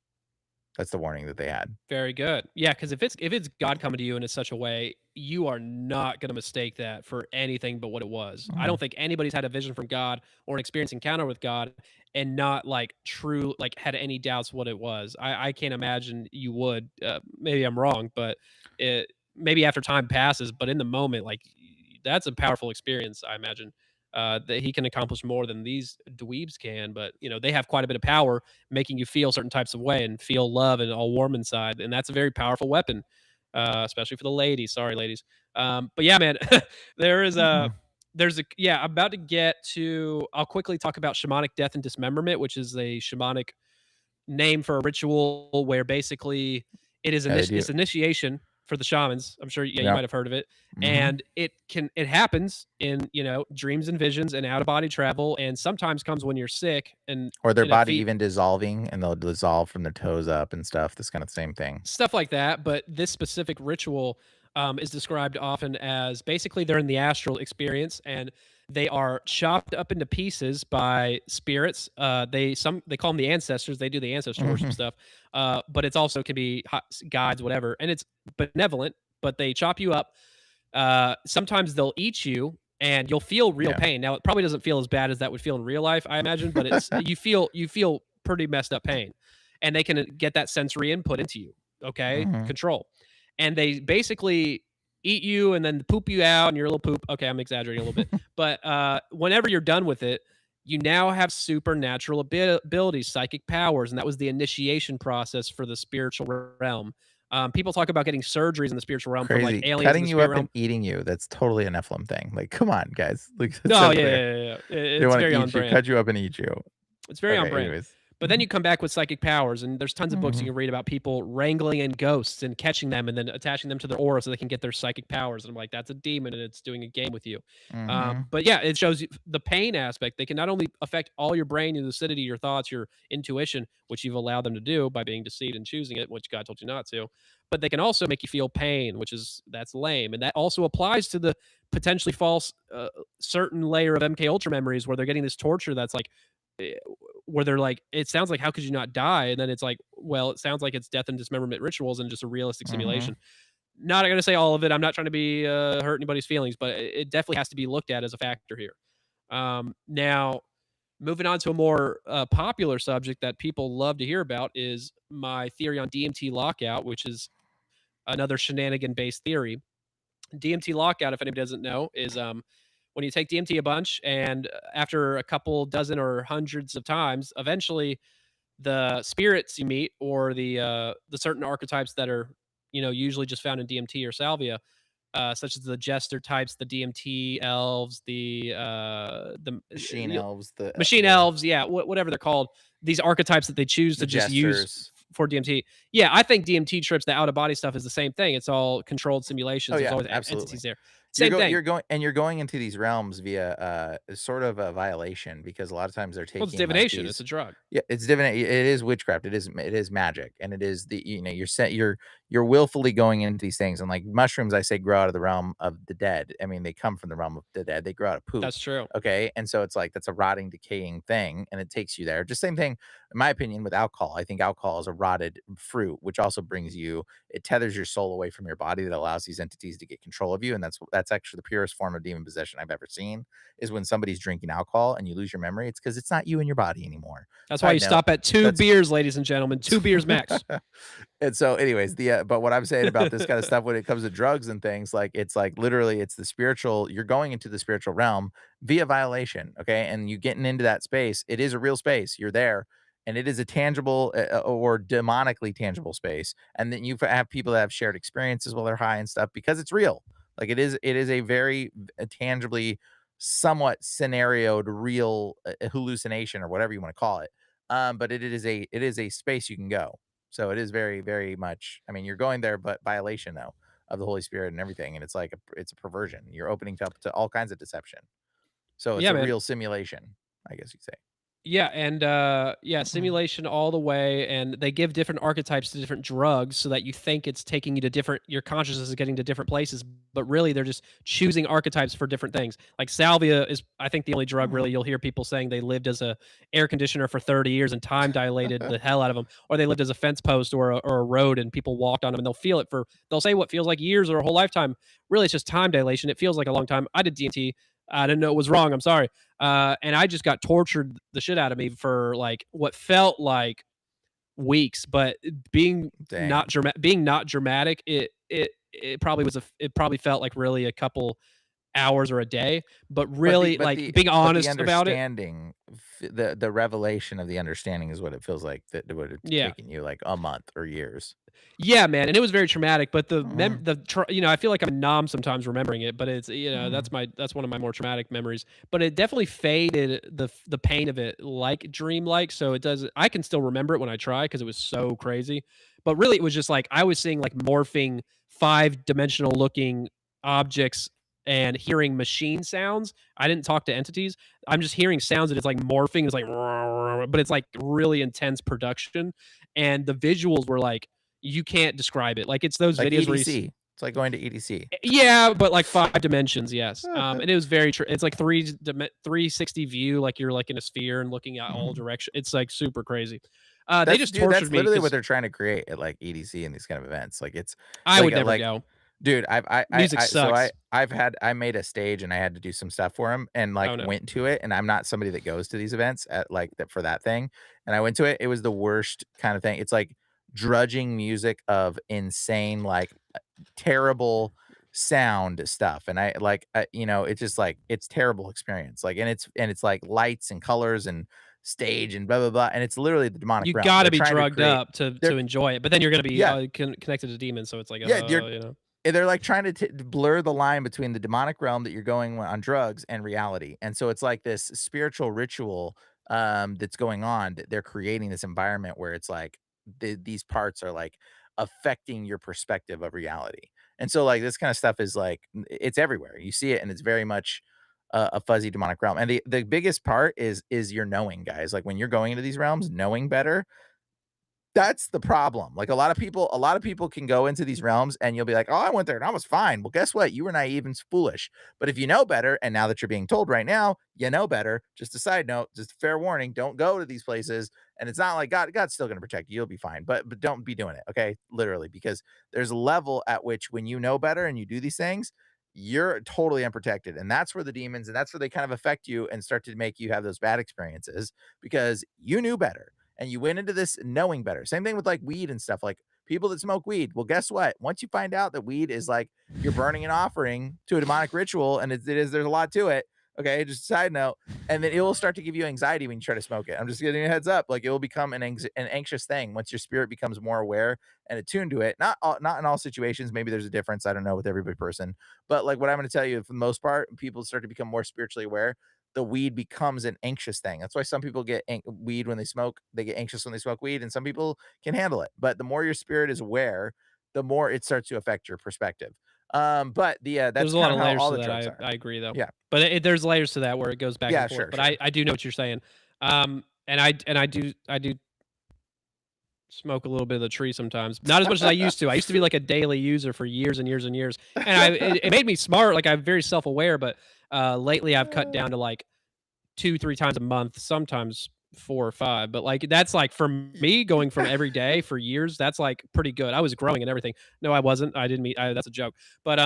That's the warning that they had. Very good. Yeah, because if it's God coming to you in such a way, you are not gonna mistake that for anything but what it was. I Mhm. don't think anybody's had a vision from God or an experience encounter with God and not, like, true like, had any doubts what it was. I can't imagine you would. Maybe I'm wrong, but it maybe after time passes, but in the moment, like, that's a powerful experience, I imagine, that he can accomplish more than these dweebs can, but, they have quite a bit of power making you feel certain types of way and feel love and all warm inside. And that's a very powerful weapon, especially for the ladies. Sorry, ladies. But yeah, man, there is a Mhm. yeah. I'm about to get to. I'll quickly talk about shamanic death and dismemberment, which is a shamanic name for a ritual where basically Yeah, they do. it's initiation for the shamans. I'm sure yeah, you Yep. might have heard of it. Mhm. And it happens in, dreams and visions and out of body travel and sometimes comes when you're sick and Or their in a body feat even dissolving, and they'll dissolve from their toes up and stuff, this kinda same thing. stuff like that. But this specific ritual is described often as basically they're in the astral experience and they are chopped up into pieces by spirits. They call them the ancestors. They do the ancestor worship Mhm. stuff, but it's also can be guides, whatever, and it's benevolent. But they chop you up. Sometimes they'll eat you. And you'll feel real Yeah. pain. Now it probably doesn't feel as bad as that would feel in real life, I imagine, but it's you feel pretty messed up pain, and they can get that sensory input into you. Okay, Mhm. control. And they basically eat you and then poop you out and you're a little poop. Okay, I'm exaggerating a little bit. But whenever you're done with it, you now have supernatural abilities, psychic powers, and that was the initiation process for the spiritual realm. People talk about getting surgeries in the spiritual realm from like Crazy. aliens in Cutting the you spirit up realm. and eating you, that's totally a Nephilim thing. Like, come on, guys. Like, it's No, so yeah, clear. yeah, yeah, yeah. They It's wanna very on eat you, brand. cut you up and eat you. It's very on Okay, brand. anyways. But then Mhm. you come back with psychic powers, and there's tons of books you Mhm. can read about people wrangling in ghosts and catching them and then attaching them to their aura so they can get their psychic powers. And I'm like, that's a demon and it's doing a game with you. Mhm. But yeah, it shows you the pain aspect. They can not only affect all your brain, your lucidity, your thoughts, your intuition, which you've allowed them to do by being deceived and choosing it, which God told you not to, but they can also make you feel pain, that's lame. And that also applies to the potentially false certain layer of MK Ultra memories where they're getting this torture that's like, eh, where they're like, it sounds like, how could you not die? And then it's like, well, it sounds like it's death and dismemberment rituals and just a realistic Mhm. simulation. Not going to say all of it. I'm not trying to be hurt anybody's feelings, but it definitely has to be looked at as a factor here. Now, moving on to a more popular subject that people love to hear about is my theory on DMT lockout, which is another shenanigan based theory. DMT lockout, if anybody doesn't know, is when you take DMT a bunch and after a couple dozen or hundreds of times, eventually the spirits you meet or the certain archetypes that are usually just found in DMT or salvia, such as the jester types, the DMT elves, Machine elves, machine elves, yeah, whatever they're called. These archetypes that they choose the to just use jesters. for DMT. Yeah, I think DMT trips, the out of body stuff, is the same thing. It's all controlled Oh, simulations. There's yeah, always absolutely. entities there. Same thing. You're going into these realms via, sort of a violation because a lot of times they're Well, it's taking, like, divination. It's these. a drug. Yeah, it's divinate it is witchcraft, it is magic, and it is you're willfully going into these things, and, like, mushrooms, I say, grow out of the realm of the dead. I mean, they come from the realm of the dead, they grow out of poop, That's true. okay? And so it's like, that's a rotting, decaying thing, and it takes you there. Just same thing, in my opinion, with alcohol. I think alcohol is a rotted fruit, which also brings you it tethers your soul away from your body that allows these entities to get control of you, and that's actually the purest form of demon possession I've ever seen, is when somebody's drinking alcohol and you lose your memory. It's because it's not you in your body anymore. That's why you Side note, stop at 2 that's beers, ladies and gentlemen, 2 beers max. and so anyways, but what I'm saying about this kind of stuff when it comes to drugs and things, like, it's like literally it's the spiritual you're going into the spiritual realm via violation, okay? And you getting into that space, it is a real space. You're there, and it is a tangible or demonically tangible space. And then you have people that have shared experiences while they're high and stuff because it's real. Like, it is a very tangibly somewhat scenarioed real hallucination or whatever you want to call it. But it is a space you can go. So it is very, very much. I mean, you're going there, but violation though of the Holy Spirit and everything, and it's like it's a perversion. You're opening up to all kinds of deception. So it's Yeah, a man. real simulation, I guess you'd say. Yeah, and, yeah, simulation all the way, and they give different archetypes to different drugs so that you think it's taking you to different your consciousness is getting to different places, but really they're just choosing archetypes for different things. Like salvia is, I think, the only drug really you'll hear people saying they lived as a air conditioner for 30 years and time dilated the hell out of them, or they lived as a fence post or a road and people walked on them and they'll feel it for they'll say what feels like years or a whole lifetime. Really, it's just time dilation. It feels like a long time. I did DMT. I didn't know it was wrong. I'm sorry. And I just got tortured the shit out of me for like what felt like weeks, but Dang. being not dramatic, it probably was it probably felt like really a couple hours or a day, but But the really but like the being but the honest about it. understanding, the revelation of the understanding is what it feels like that would have Yeah. taken you like a month or years. Yeah, man, and it was very traumatic, but Mhm, I feel like I'm numb sometimes remembering it, but it's mhm. that's one of my more traumatic memories. But it definitely faded the pain of it like dreamlike, so it does I can still remember it when I try because it was so crazy. But really it was just like I was seeing like morphing five-dimensional looking objects and hearing machine sounds. I didn't talk to entities. I'm just hearing sounds and it's like morphing, it's like but it's like really intense production and the visuals were like you can't describe it. Like, it's those Like videos where EDC. It's like going to EDC. yeah, but like 5 dimensions, yes. And it was very it's like 360 view, like you're like in a sphere and looking at all Mhm. direction. It's like super crazy. They That's just dude, that's tortured me literally what because they're trying to create at, like, EDC and these kind of events, like, it's I would never like go. dude, Music sucks. I made a stage and I had to do some stuff for him and, like, Oh, no. went to it, and I'm not somebody that goes to these events at, like, that for that thing, and I went to it, it was the worst kind of thing. It's like drudging music of insane, like, terrible sound stuff, and it's just, like, it's terrible experience, like, and it's, like, lights and colors and stage and blah, blah, blah, and it's literally the demonic You realm. gotta They're be trying to drugged create up to they're enjoy it, but then you're gonna be, yeah, connected to demons, so it's like, yeah, you're you know? they're, like, trying to blur the line between the demonic realm that you're going on drugs and reality, and so it's like this spiritual ritual, that's going on, that they're creating this environment where it's like these parts are, like, affecting your perspective of reality, and so, like, this kinda stuff is, like, it's everywhere. You see it, and it's very much a fuzzy demonic realm, and the biggest part is your knowing, guys. Like, when you're going into these realms, knowing better that's the problem. Like a lot of people can go into these realms and you'll be like, "Oh, I went there and I was fine." Well, guess what? You were naive and foolish. But if you know better, and now that you're being told right now, you know better. Just a side note, just a fair warning, don't go to these places. And it's not like God's still going to protect you. You'll be fine. But don't be doing it, okay? Literally, because there's a level at which when you know better and you do these things, you're totally unprotected. And that's where the demons and that's where they kind of affect you and start to make you have those bad experiences because you knew better and you went into this knowing better. Same thing with like weed and stuff. Like people that smoke weed. Well, guess what? Once you find out that weed is like you're burning an offering to a demonic ritual, and it is there's a lot to it. Okay, just a side note, and then it will start to give you anxiety when you try to smoke it. I'm just giving you a heads up. Like it will become an anxious thing once your spirit becomes more aware and attuned to it. Not in all situations. Maybe there's a difference. I don't know with every person, but like what I'm going to tell you, for the most part, people start to become more spiritually aware the weed becomes an anxious thing. That's why some people get weed when they smoke. They get anxious when they smoke weed, and some people can handle it. But the more your spirit is aware, the more it starts to affect your perspective. But that's There's a kind lot of of how layers all to the that. drugs are. I agree though, Yeah, but there's layers to that where it goes back and yeah, forth. sure, But sure. I do know what you're saying. And I do smoke a little bit of the tree sometimes. Not as much as I used to. I used to be like a daily user for years and years and years, and it made me smart. Like I'm very self aware, but lately I've cut down to like 2, 3 times a month, sometimes 4 or 5, but, like, that's, like, for me going from every day for years, that's, like, pretty good. I was growing and everything. No, I wasn't. I didn't mean that's a joke. But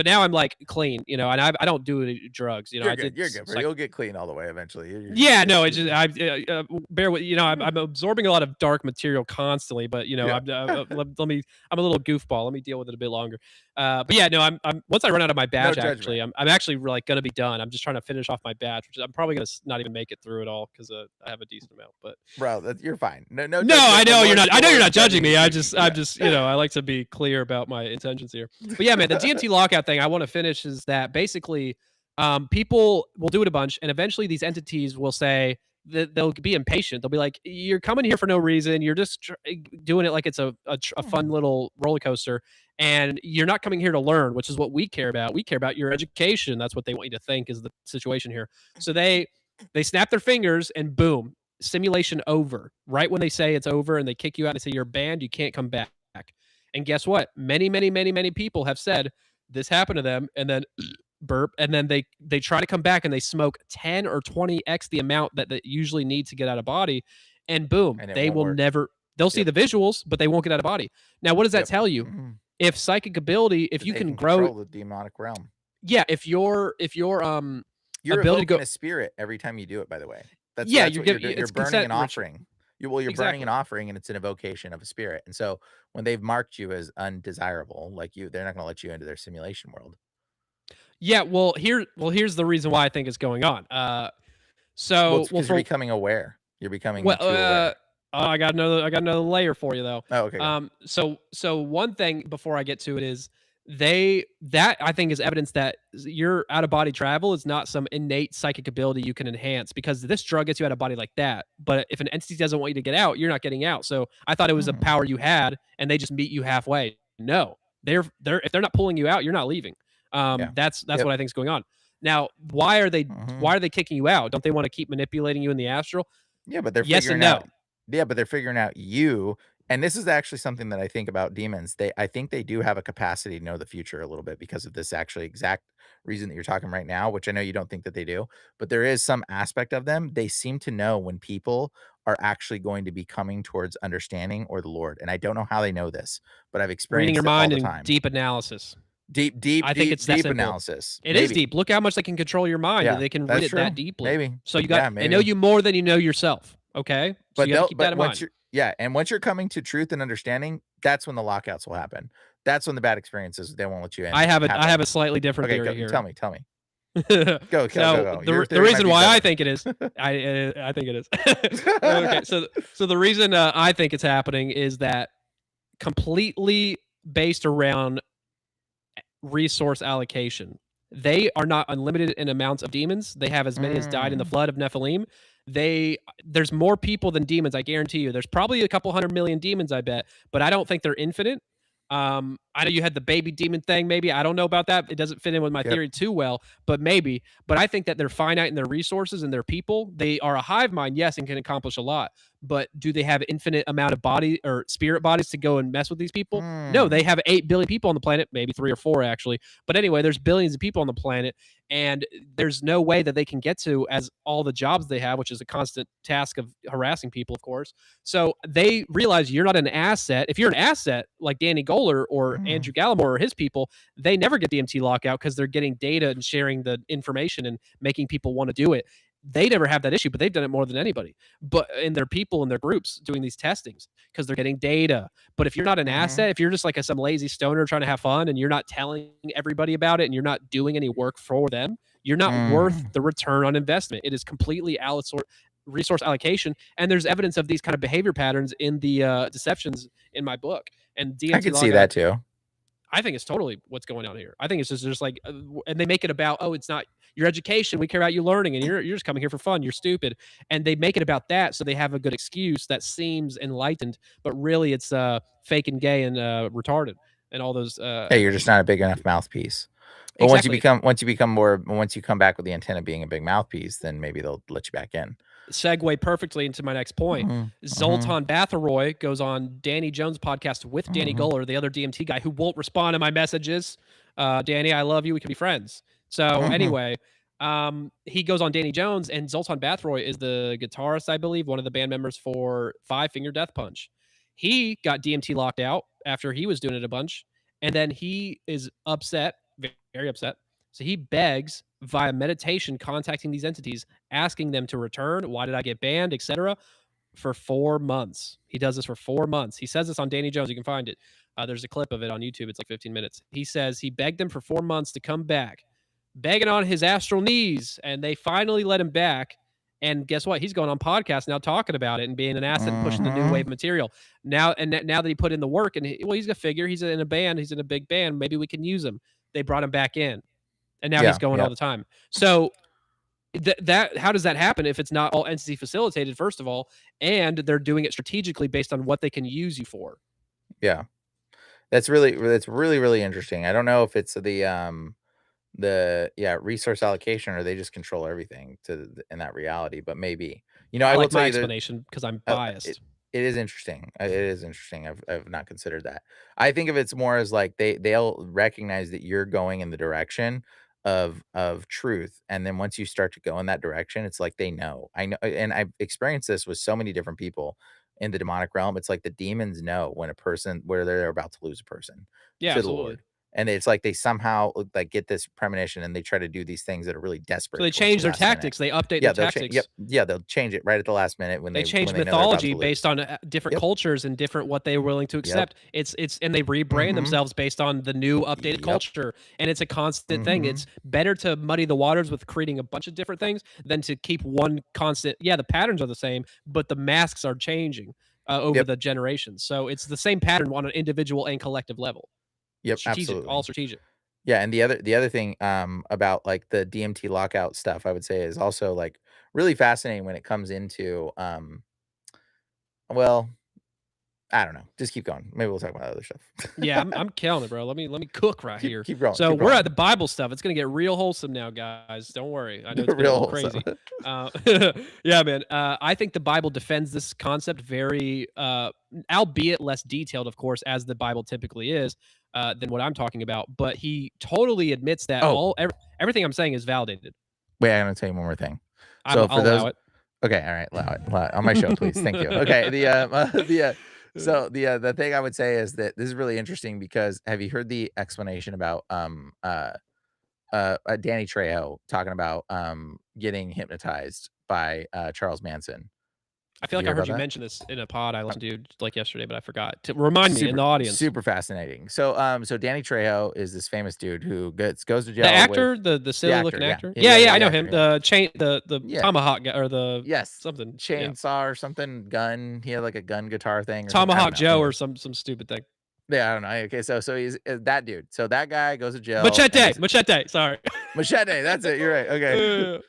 now I'm, like, clean, and I don't do any drugs, You're I did good. You're good, bro. psych You'll get clean all the way eventually. You're yeah, good. no, it's just I bear with I'm absorbing a lot of dark material constantly, but Yeah. I'm a little goofball. Let me deal with it a bit longer. But yeah, no, I'm once I run out of my No badge, actually, judgment. I'm actually like gonna be done. I'm just trying to finish off my badge, which I'm probably gonna not even make it through it all because I have a decent amount. But Bro, you're fine. No no, I judgment. know you're not. I The know you're Lord's not judging judging me. between you. I'm Yeah. just, I like to be clear about my intentions here. But yeah, man, the DMT lockout thing I want to finish is that basically, people will do it a bunch, and eventually these entities will say that they'll be impatient. They'll be like, "You're coming here for no reason. You're just doing it like it's a fun Mhm. little roller coaster, and you're not coming here to learn, which is what we care about. We care about your education. That's what they want you to think is the situation here. So they snap their fingers, and boom." simulation over. Right when they say it's over and they kick you out and they say you're banned, you can't come back. And guess what? Many, many, many, many people have said this happened to them, and then burp, and then they try to come back and they smoke 10 or 20x the amount that they usually need to get out of body, and boom, And it they won't will work. never. They'll see Yep. the visuals, but they won't get out of body. Now, what does that Yep. tell you? Mhm. If psychic ability, if That you they can can grow, control the demonic realm. yeah, if your You're ability to evoking go, a spirit every time you do it, by the way. That's yeah, that's you're what you're giving doing. You're it's burning consent an ritual. offering. You're burning an Exactly. offering, and it's an evocation of a spirit. And so when they've marked you as undesirable, like they're not going to let you into their simulation world. Yeah, here's the reason why I think it's going on. Well, it's because you're For becoming aware. You're well, becoming too aware. I got another layer for you though. Oh, okay, go. So one thing before I get to it is that I think is evidence that your out of body travel is not some innate psychic ability you can enhance, because this drug gets you out of body like that. But if an entity doesn't want you to get out, you're not getting out. So I thought it was a Mhm. power you had, and they just meet you halfway. No, they're if they're not pulling you out, you're not leaving. Yeah. That's Yep. what I think is going on. Now, Mhm. why are they kicking you out? Don't they want to keep manipulating you in the astral? Yeah, but they're Yes and figuring no. out yeah, but they're figuring out you, and this is actually something that I think about demons. I think they do have a capacity to know the future a little bit because of this actually exact reason that you're talking right now, which I know you don't think that they do, but there is some aspect of them. They seem to know when people are actually going to be coming towards understanding or the Lord, and I don't know how they know this, but I've Reading your experienced it all mind the and time. deep analysis. Deep, deep, I think deep, it's that deep simple. analysis. It is Maybe. deep. Look how much they can control your mind. Yeah, They can read that's it that true. deeply. Maybe. So you got Yeah, they know maybe. you more than you know yourself. Okay, so But you got to keep that in once mind. you're yeah, and once you're coming to truth and understanding, that's when the lockouts will happen. That's when the bad experiences, they won't let you in I have happen. a slightly different Okay, theory go here. tell me, tell me. Go, go, go, So go. Your the theory might reason be why I better. think it is, I think it is. Okay, so the reason I think it's happening is that completely based around resource allocation. They are not unlimited in amounts of demons. They have as many as died in the Mm, flood of Nephilim. There's more people than demons, I guarantee you. There's probably a couple 100 million demons, I bet, but I don't think they're infinite. I know you had the baby demon thing, maybe. I don't know about that. It doesn't fit in with my yep. theory too well, but maybe. But I think that they're finite in their resources and their people. They are a hive mind, yes, and can accomplish a lot. But do they have infinite amount of body or spirit bodies to go and mess with these people? No, Mm, they have 8 billion people on the planet, maybe 3 or 4 actually. But anyway, there's billions of people on the planet, and there's no way that they can get to as all the jobs they have, which is a constant task of harassing people, of course. So they realize you're not an asset. If you're an asset like Danny Goler or mm, Andrew Gallimore or his people, they never get DMT lockout because they're getting data and sharing the information and making people want to do it. They never have that issue, but they've done it more than anybody. But in their people and their groups doing these testings because they're getting data. But if you're not an mhm, asset, if you're just like some lazy stoner trying to have fun and you're not telling everybody about it and you're not doing any work for them, you're not worth mhm. the return on investment. It is completely resource allocation, and there's evidence of these kind of behavior patterns in the deceptions in my book. And I DMT could see lockout, that too. I think it's totally what's going on here. I think it's just like, and they make it about, oh, it's not your education. We care about you learning, and you're just coming here for fun. You're stupid, and they make it about that, so they have a good excuse that seems enlightened, but really it's fake and gay and retarded, and all those. Hey, you're just not a big enough mouthpiece. But Exactly. once you come back with the intent of being a big mouthpiece, then maybe they'll let you back in. Segue perfectly into my next point. Mhm, mhm, Zoltan Bathory goes on Danny Jones' podcast with Danny mhm, Guller, the other DMT guy who won't respond to my messages. Danny, I love you. We can be friends. So mhm. anyway, he goes on Danny Jones, and Zoltan Bathory is the guitarist, I believe, one of the band members for Five Finger Death Punch. He got DMT locked out after he was doing it a bunch, and then he is upset, very upset. So he begs via meditation, contacting these entities, asking them to return. Why did I get banned, etc. For 4 months. He does this for 4 months. He says this on Danny Jones. You can find it. There's a clip of it on YouTube. It's like 15 minutes. He says he begged them for 4 months to come back, begging on his astral knees, and they finally let him back. And guess what? He's going on podcasts now talking about it and being an asset and pushing the new wave Mhm. of material. Now that he put in the work, and he's a figure. He's in a band. He's in a big band. Maybe we can use him. They brought him back in, and now he's Yeah, going all yeah. the time. So that how does that happen if it's not all entity facilitated, first of all, and they're doing it strategically based on what they can use you for? Yeah. That's really, really interesting. I don't know if it's the yeah, resource allocation or they just control everything in that reality, but maybe. You know, I I will like tell my you that explanation because I'm it biased. it is interesting. It is interesting. I've not considered that. I think of it's more as like they'll recognize that you're going in the direction of truth, and then once you start to go in that direction, it's like they know. I know, and I've experienced this with so many different people in the demonic realm. It's like the demons know when a person where they're about to lose a person Yeah, to the absolutely. Lord. And it's like they somehow like get this premonition and they try to do these things that are really So desperate they towards the change their last minute. tactics, they update their Yeah, they'll change. Yep, tactics. yeah, they'll change it right at the last minute They change when they know they're about mythology to based lose. on, different Yep, cultures and different what they were willing to yep, accept. It's and they rebrand mhm, themselves based on the new updated yep, culture, and it's a constant thing. mhm, It's better to muddy the waters with creating a bunch of different things than to keep one constant. Yeah, the patterns are the same, but the masks are changing, over yep, the generations. So it's the same pattern on an individual and collective level. yep, Strategic, all absolutely. strategic. Yeah, and the other thing, about, like, the DMT lockout stuff, I would say is also, like, really fascinating when it comes into, well, I don't know, just keep going. Maybe we'll talk about other Yeah, stuff. I'm killing it, bro. Let me cook right Keep here. keep going, So keep we're at the going. Bible stuff. It's gonna get real wholesome now, guys. Don't worry. I know it's been a Real little wholesome. crazy. Uh, yeah, man. I think the Bible defends this concept very, albeit less detailed, of course, as the Bible typically is, than what I'm talking about. But he totally admits that Oh, everything I'm saying is validated. wait, I'm gonna tell you one more thing. So for I'll allow those it. okay, alright, allow it on my show, please, thank you. Okay, the thing I would say is that this is really interesting because have you heard the explanation about, Danny Trejo talking about, getting hypnotized by, Charles Manson? I feel Did you like hear I heard about you that? mention this in a pod I listened to like yesterday, but I forgot. To remind me in Super the audience. super fascinating. So Danny Trejo is this famous dude who goes to The jail with actor, the the silly actor, looking yeah. actor? Yeah, Yeah, yeah, yeah, I the know actor, him. yeah. The Yeah. tomahawk guy or the Yes. something, yeah. Chainsaw or something, gun. He had, like, a gun guitar thing or something. I don't Tomahawk know. Joe or Anyways. some stupid thing. Yeah, I don't know. Okay, so he's, that dude. So that guy goes to jail and Machete, this machete, sorry. Machete, that's it, you're right, okay. Uh,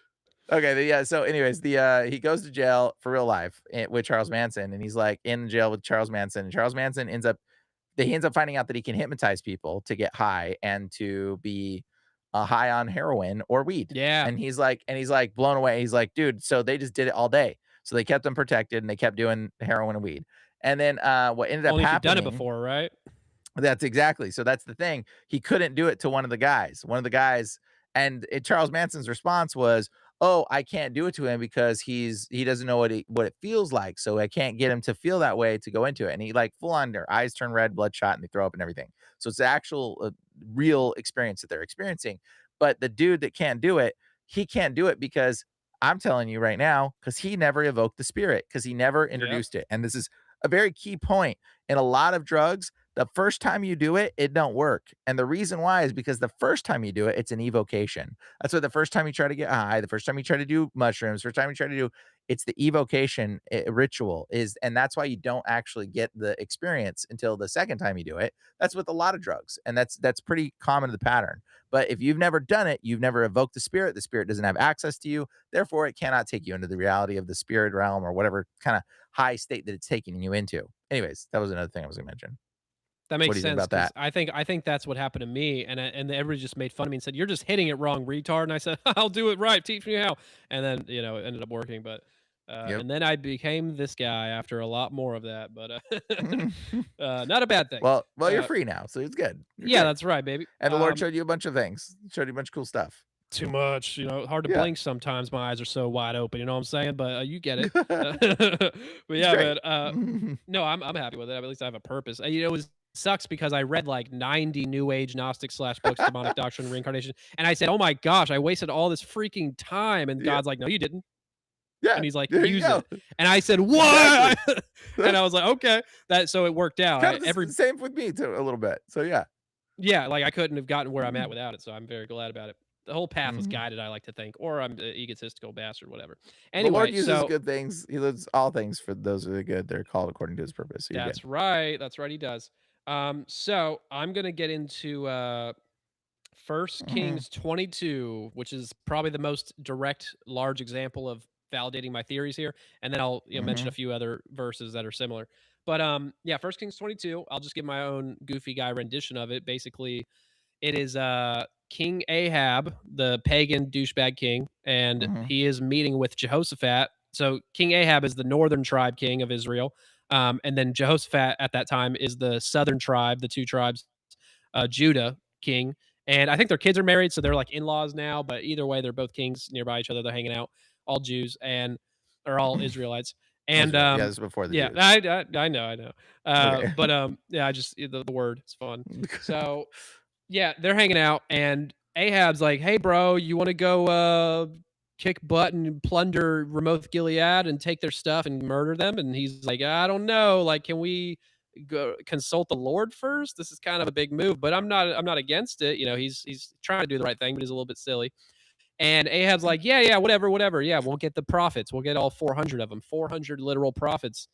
Okay, yeah, so anyways, he goes to jail for real life, with Charles Manson, and he's, like, in jail with Charles Manson, and Charles Manson he ends up finding out that he can hypnotize people to get high and to be, high on heroin or weed, yeah. and he's, like, blown away. He's like, "Dude," so they just did it all day. So they kept him protected, and they kept doing heroin and weed. And then, what ended up Only if you've done it happening before, right? that's exactly. So that's the thing. He couldn't do it to one of the guys. One of the guys, and Charles Manson's response was, "Oh, I can't do it to him because he doesn't know what it feels like. So I can't get him to feel that way to go into it." And he like full on their eyes turn red, bloodshot, and they throw up and everything. So it's the actual real experience that they're experiencing. But the dude that can't do it, he can't do it because I'm telling you right now, because he never evoked the spirit, because he never Yep. introduced it. And this is a very key point in a lot of drugs. The first time you do it, it don't work. And the reason why is because the first time you do it, it's an evocation. That's why the first time you try to get high, the first time you try to do mushrooms, first time you try to do it's the evocation ritual is, and that's why you don't actually get the experience until the second time you do it. That's with a lot of drugs, and that's pretty common to the pattern. But if you've never done it, you've never evoked the spirit. The spirit doesn't have access to you, therefore it cannot take you into the reality of the spirit realm or whatever kind of high state that it's taking you into. Anyways, that was another thing I was gonna mention. That What makes do you think sense about because that? I think that's what happened to me, and everybody just made fun of me and said, "You're just hitting it wrong, retard." And I said, "I'll do it right. Teach me how." And then it ended up working, but Yep. and then I became this guy after a lot more of that, but not a bad thing. Well, you're Uh, free now, so it's good. You're yeah, good. that's right, baby. And the Lord showed you a bunch of things. Showed you a bunch of cool stuff. Too much, hard to Yeah. blink sometimes. My eyes are so wide open. You know what I'm saying? But you get it. But It's yeah, great. man. No, I'm happy with it. At least I have a purpose. It was sucks because I read like 90 New Age Gnostic slash books, demonic doctrine, reincarnation, and I said, "Oh my gosh, I wasted all this freaking time." And Yeah. God's like, "No, you didn't." Yeah. And He's like, There you "Use go. it." And I said, Exactly. "What?" And I was like, "Okay." So it worked out. Kind of Every the same with me too, a little bit. So yeah. Yeah, like I couldn't have gotten where I'm at without it. So I'm very glad about it. The whole path was Mhm. guided, I like to think, or I'm an egotistical bastard, whatever. The Lord Anyway, uses so good things. He lives all things for those that are good. They're called according to his purpose. So you're good. that's right. That's right. He does. So I'm gonna get into First Mhm. Kings 22, which is probably the most direct, large example of validating my theories here, and then I'll mention a Mhm. few other verses that are similar. But yeah, First Kings 22. I'll just give my own goofy guy rendition of it. Basically, it is King Ahab, the pagan douchebag king, and Mhm. he is meeting with Jehoshaphat. So King Ahab is the northern tribe king of Israel. And then Jehoshaphat at that time is the southern tribe, the two tribes, Judah king. And I think their kids are married, so they're like in laws now. But either way, they're both kings nearby each other. They're hanging out, all Jews and or all Israelites. That's And right. Yeah, this is before the yeah, Jews. I know, I know. Okay. But yeah, I just the word is fun. So yeah, they're hanging out, and Ahab's like, "Hey, bro, you want to go kick butt and plunder Ramoth Gilead and take their stuff and murder them?" And he's like, "I don't know. Like, can we go consult the Lord first? This is kind of a big move, but I'm not against it. You know, he's trying to do the right thing, but he's a little bit silly." And Ahab's like, yeah, yeah, whatever, whatever. Yeah, we'll get the prophets. We'll get all 400 of them, 400 literal prophets,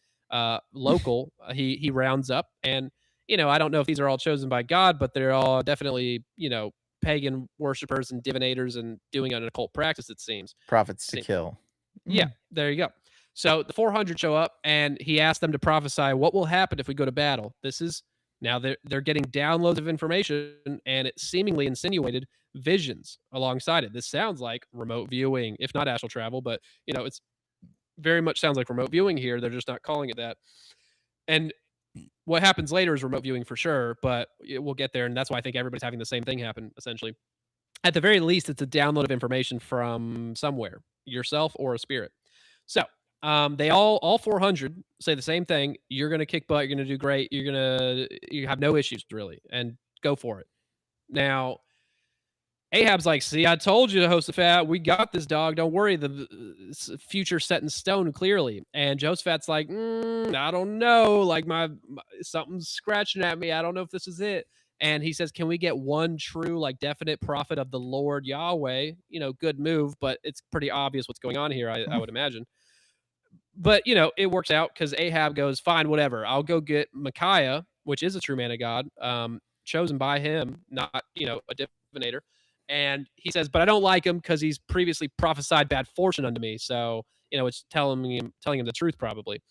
local. He rounds up, and I don't know if these are all chosen by God, but they're all definitely pagan worshippers and divinators and doing an occult practice. It seems. Prophets to kill. Yeah, there you go. So the 400 show up, and he asked them to prophesy what will happen if we go to battle. This is now they're getting downloads of information, and it seemingly insinuated visions alongside it. This sounds like remote viewing, if not astral travel, but it's very much sounds like remote viewing here. They're just not calling it that. And what happens later is remote viewing for sure, but we'll get there, and that's why I think everybody's having the same thing happen essentially. At the very least, it's a download of information from somewhere, yourself or a spirit. So they all 400 say the same thing. You're gonna kick butt. You're gonna do great. You have no issues really, and go for it. Now Ahab's like, see, I told you, Jehoshaphat, we got this, dog. Don't worry. The future set in stone clearly. And Jehoshaphat's like, I don't know. Like my something's scratching at me. I don't know if this is it. And he says, can we get one true, like definite prophet of the Lord Yahweh? Good move, but it's pretty obvious what's going on here, I would imagine. But, it works out because Ahab goes, fine, whatever. I'll go get Micaiah, which is a true man of God, chosen by him, not, a divinator. And he says, but I don't like him because he's previously prophesied bad fortune unto me. So, it's telling him the truth probably.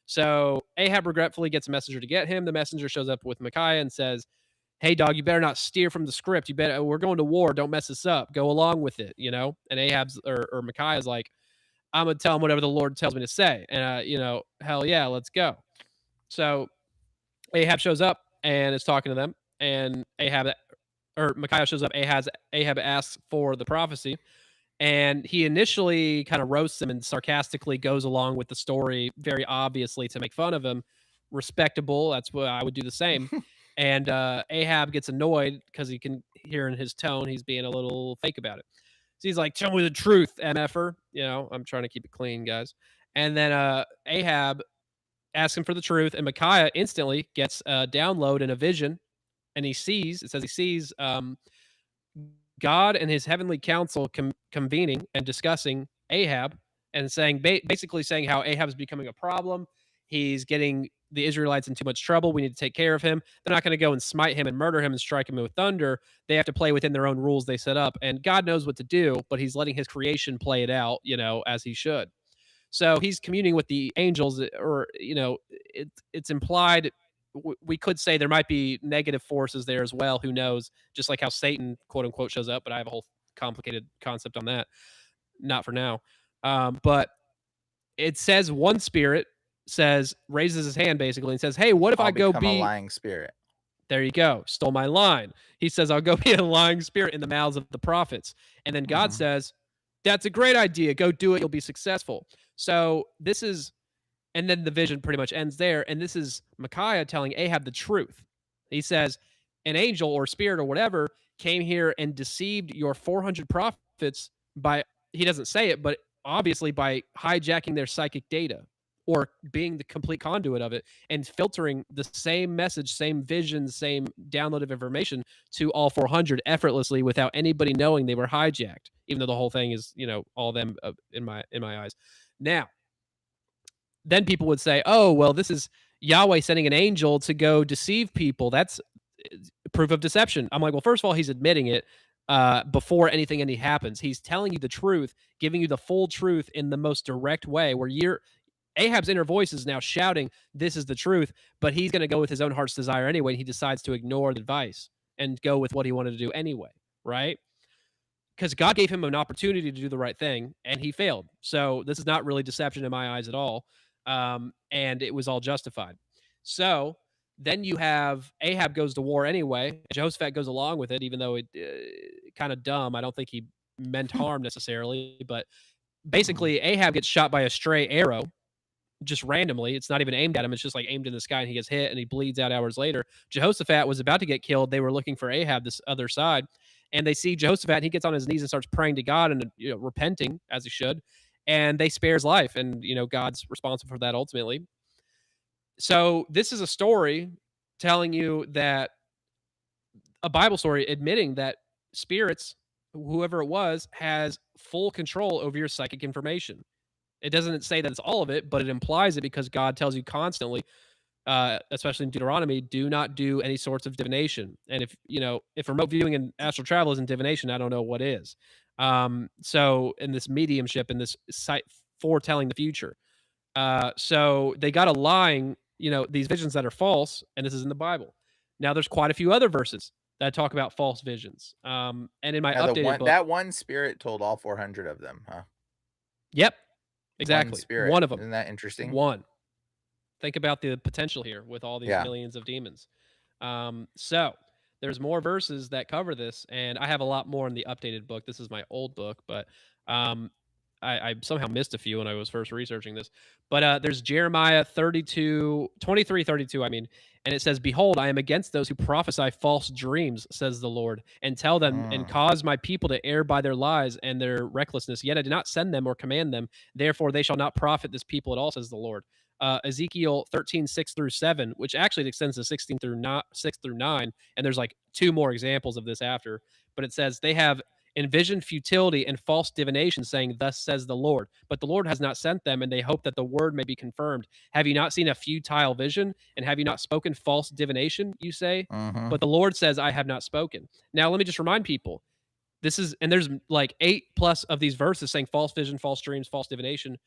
So Ahab regretfully gets a messenger to get him. The messenger shows up with Micaiah and says, hey, dog, you better not steer from the script. We're going to war. Don't mess this up. Go along with it, And Ahab's or Micaiah's like, I'm going to tell him whatever the Lord tells me to say. And, hell yeah, let's go. So Ahab shows up and is talking to them. And Micaiah shows up. Ahab asks for the prophecy. And he initially kind of roasts him and sarcastically goes along with the story, very obviously to make fun of him. Respectable. That's what I would do the same. And Ahab gets annoyed because he can hear in his tone he's being a little fake about it. So he's like, tell me the truth, MFer. I'm trying to keep it clean, guys. And then Ahab asks him for the truth, and Micaiah instantly gets a download and a vision, and it says he sees God and his heavenly council convening and discussing Ahab and saying, basically saying how Ahab is becoming a problem. He's getting the Israelites in too much trouble. We need to take care of him. They're not going to go and smite him and murder him and strike him with thunder. They have to play within their own rules they set up. And God knows what to do, but he's letting his creation play it out, as he should. So he's communing with the angels, or, it's implied. We could say there might be negative forces there as well. Who knows? Just like how Satan, quote unquote, shows up. But I have a whole complicated concept on that. Not for now. But it says one spirit raises his hand basically and says, hey, what if I go become a lying spirit? There you go. Stole my line. He says, I'll go be a lying spirit in the mouths of the prophets. And then God says, that's a great idea. Go do it. You'll be successful. So this is, and then the vision pretty much ends there. And this is Micaiah telling Ahab the truth. He says, an angel or spirit or whatever came here and deceived your 400 prophets by, he doesn't say it, but obviously by hijacking their psychic data or being the complete conduit of it and filtering the same message, same vision, same download of information to all 400 effortlessly without anybody knowing they were hijacked, even though the whole thing is, all of them in my eyes. Now, then people would say, oh, well, this is Yahweh sending an angel to go deceive people. That's proof of deception. I'm like, well, first of all, he's admitting it before anything happens. He's telling you the truth, giving you the full truth in the most direct way, where Ahab's inner voice is now shouting, this is the truth, but he's going to go with his own heart's desire anyway. And he decides to ignore the advice and go with what he wanted to do anyway, right? because God gave him an opportunity to do the right thing and he failed. So this is not really deception in my eyes at all. And it was all justified. So then you have Ahab goes to war anyway. Jehoshaphat goes along with it, even though it kind of dumb. I don't think he meant harm necessarily, but Mhm. basically Ahab gets shot by a stray arrow just randomly. It's not even aimed at him. It's just like aimed in the sky and he gets hit and he bleeds out hours later. Jehoshaphat was about to get killed. They were looking for Ahab, this other side, and they see Jehoshaphat. And he gets on his knees and starts praying to God and repenting as he should. And they spare his life. And, God's responsible for that ultimately. So this is a story telling you that a Bible story admitting that spirits, whoever it was, has full control over your psychic information. It doesn't say that it's all of it, but it implies it because God tells you constantly, especially in Deuteronomy, do not do any sorts of divination. And if remote viewing and astral travel isn't divination, I don't know what is. So in this mediumship, in this sight foretelling the future, so they got a lying, these visions that are false, and this is in the Bible. Now there's quite a few other verses that talk about false visions. And in my Now the updated one book, that one spirit told all 400 of them, huh? yep, One exactly, spirit. one of them, Isn't that interesting? one. Think about the potential here with all these Yeah. millions of demons. So there's more verses that cover this, and I have a lot more in the updated book. This is my old book, but um, I somehow missed a few when I was first researching this. But there's Jeremiah 32, 23, 32. I mean, and it says, Behold, I am against those who prophesy false dreams, says the Lord, and tell them and Mm. cause my people to err by their lies and their recklessness. Yet I did not send them or command them. Therefore, they shall not profit this people at all, says the Lord. Ezekiel 13, 6 through 7, which actually extends to 16 through 6 through 9. And there's like two more examples of this after. But it says, They have envisioned futility and false divination, saying, Thus says the Lord. But the Lord has not sent them, and they hope that the word may be confirmed. Have you not seen a futile vision? And have you not spoken false divination, you say? Mhm. But the Lord says, I have not spoken. Now, let me just remind people and there's like 8+ of these verses saying false vision, false dreams, false divination,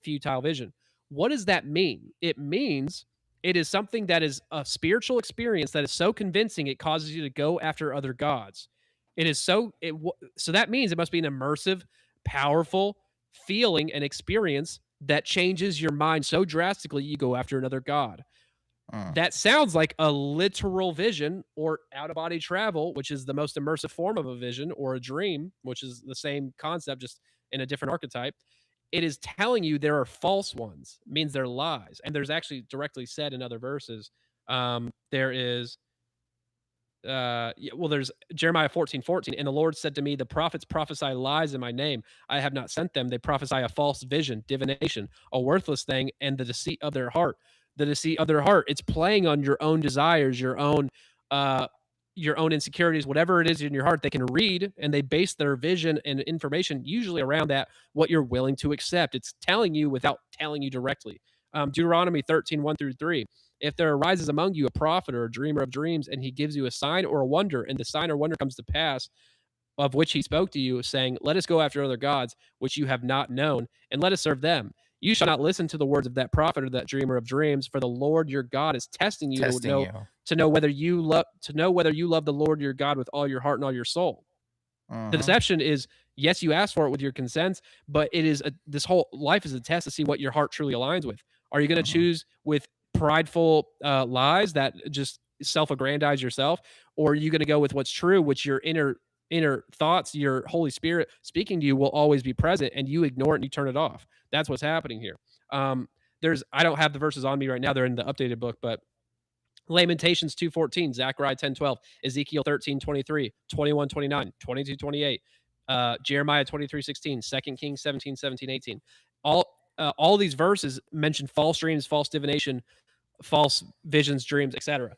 futile vision. What does that mean? It means it is something that is a spiritual experience that is so convincing it causes you to go after other gods. It is so that means it must be an immersive, powerful feeling and experience that changes your mind so drastically you go after another god. Mm. That sounds like a literal vision or out of body travel, which is the most immersive form of a vision, or a dream, which is the same concept, just in a different archetype. It is telling you there are false ones, means they're lies. And there's actually directly said in other verses, there is there's Jeremiah 14:14, and the Lord said to me, the prophets prophesy lies in my name. I have not sent them. They prophesy a false vision, divination, a worthless thing, and the deceit of their heart. The deceit of their heart. It's playing on your own desires, your own insecurities, whatever it is in your heart. They can read, and they base their vision and information usually around that, what you're willing to accept. It's telling you without telling you directly. Deuteronomy 13, 1 through 3. If there arises among you a prophet or a dreamer of dreams, and he gives you a sign or a wonder, and the sign or wonder comes to pass, of which he spoke to you, saying, Let us go after other gods, which you have not known, and let us serve them. You shall not listen to the words of that prophet or that dreamer of dreams, for the Lord your God is testing you Testing you. to know whether you love the Lord your God with all your heart and all your soul. The Mhm. deception is, yes, you ask for it with your consent, but this whole life is a test to see what your heart truly aligns with. Are you going to Mhm. choose with prideful lies that just self-aggrandize yourself, or are you going to go with what's true, which your inner thoughts, your Holy Spirit speaking to you will always be present, and you ignore it and you turn it off? That's what's happening here. I don't have the verses on me right now; they're in the updated book, but Lamentations 2:14, Zechariah 10:12, Ezekiel 13:23, 21:29, 22:28, Jeremiah 23:16, 2 Kings 17:17, 18. All these verses mention false dreams, false divination, false visions, dreams, etc.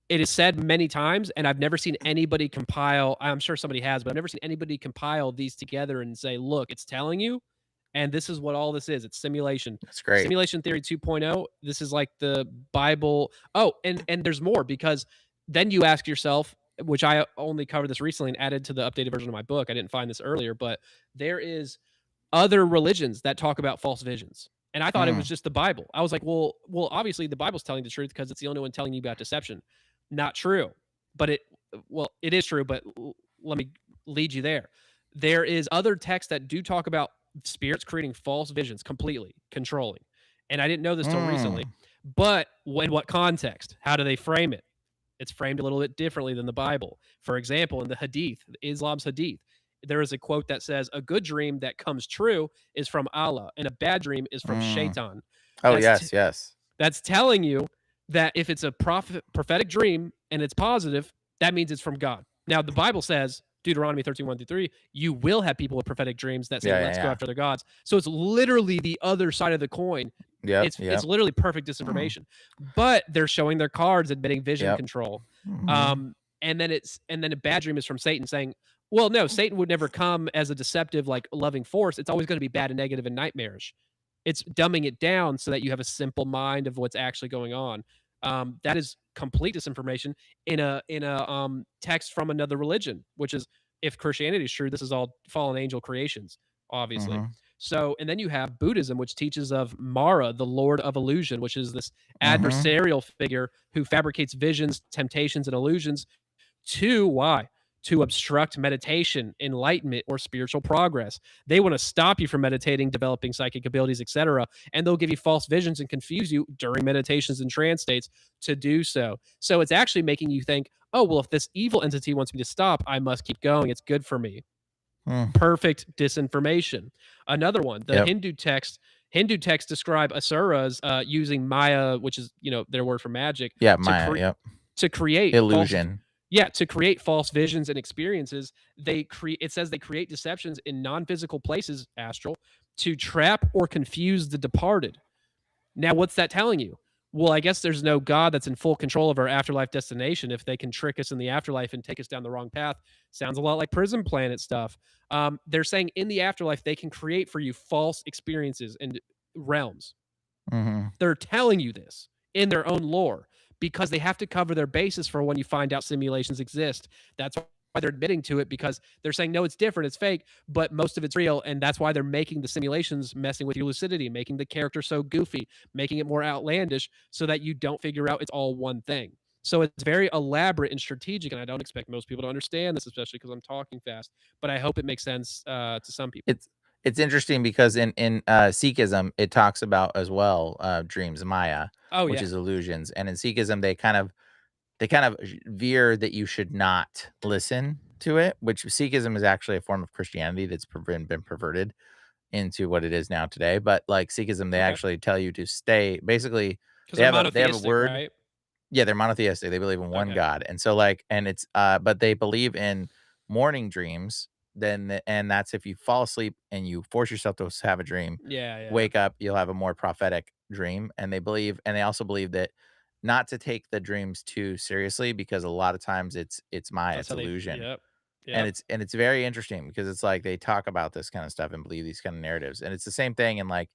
It is said many times, and I've never seen anybody compile. I'm sure somebody has, but I've never seen anybody compile these together and say, "Look, it's telling you, and this is what all this is. It's simulation." That's great. Simulation theory 2.0. This is like the Bible. Oh, and there's more, because then you ask yourself, which I only covered this recently and added to the updated version of my book. I didn't find this earlier, but there is other religions that talk about false visions. And I thought it was Mm. just the Bible. I was like, well, obviously the Bible's telling the truth because it's the only one telling you about deception. Not true. But it is true, but let me lead you there. There is other texts that do talk about spirits creating false visions, completely controlling. And I didn't know this till recently. Mm. But in what context? How do they frame it? It's framed a little bit differently than the Bible. For example, in the Hadith, Islam's Hadith, there is a quote that says, "A good dream that comes true is from Allah, and a bad dream is from Mm. Shaitan." Oh, That's yes, yes. that's telling you that if it's a prophetic dream and it's positive, that means it's from God. Now, the Bible says, Deuteronomy 13:1-3, you will have people with prophetic dreams that say, Yeah, yeah, let's go yeah. after their gods. So it's literally the other side of the coin. Yep, It's yep. literally perfect Mm. disinformation. But they're showing their cards admitting vision Yep. control. Mhm. And then a bad dream is from Satan saying, well, no, Satan would never come as a deceptive, like loving force. It's always going to be bad and negative and nightmarish. It's dumbing it down so that you have a simple mind of what's actually going on. That is complete disinformation in a text from another religion, which is, if Christianity is true, this is all fallen angel creations, obviously. Mhm. So, and then you have Buddhism, which teaches of Mara, the Lord of Illusion, which is this Mhm. adversarial figure who fabricates visions, temptations, and illusions to why? To obstruct meditation, enlightenment, or spiritual progress. They want to stop you from meditating, developing psychic abilities, etc. And they'll give you false visions and confuse you during meditations and trance states to do so. So it's actually making you think, oh, well, if this evil entity wants me to stop, I must keep going. It's good for me. Mm. Perfect disinformation. Another one, the Yep. Hindu texts describe asuras using Maya, which is their word for magic, Yeah, to Maya, yep. to create false Illusion. yeah, to create false visions and experiences. It says they create deceptions in non-physical places, astral, to trap or confuse the departed. Now, what's that telling you? Well, I guess there's no God that's in full control of our afterlife destination if they can trick us in the afterlife and take us down the wrong path. Sounds a lot like prison planet stuff. They're saying in the afterlife, they can create for you false experiences and realms. Mhm. They're telling you this in their own lore because they have to cover their bases for when you find out simulations exist. That's why they're admitting to it, because they're saying, no, it's different, it's fake, but most of it's real. And that's why they're making the simulations messing with your lucidity, making the character so goofy, making it more outlandish so that you don't figure out it's all one thing. So it's very elaborate and strategic. And I don't expect most people to understand this, especially because I'm talking fast, but I hope it makes sense to some people. It's it's interesting because in Sikhism, it talks about as well, dreams, Maya, Oh, which yeah. is illusions, and in Sikhism, they kind of veer that you should not listen to it, which Sikhism is actually a form of Christianity that's been perverted into what it is now today, but, like, Sikhism, they Okay. actually tell you to stay basically, Because they they're have a monotheistic, word. right? Yeah, they're monotheistic, they believe in one Okay. God, and so, like, and it's, but they believe in morning dreams, and that's if you fall asleep and you force yourself to have a dream, Yeah, yeah. wake up, you'll have a more prophetic dream, and they also believe that not to take the dreams too seriously because a lot of times it's Maya, That's it's how they illusion, yep, and yep. it's very interesting because it's like they talk about this kinda stuff and believe these kind of narratives, and it's the same thing in, like,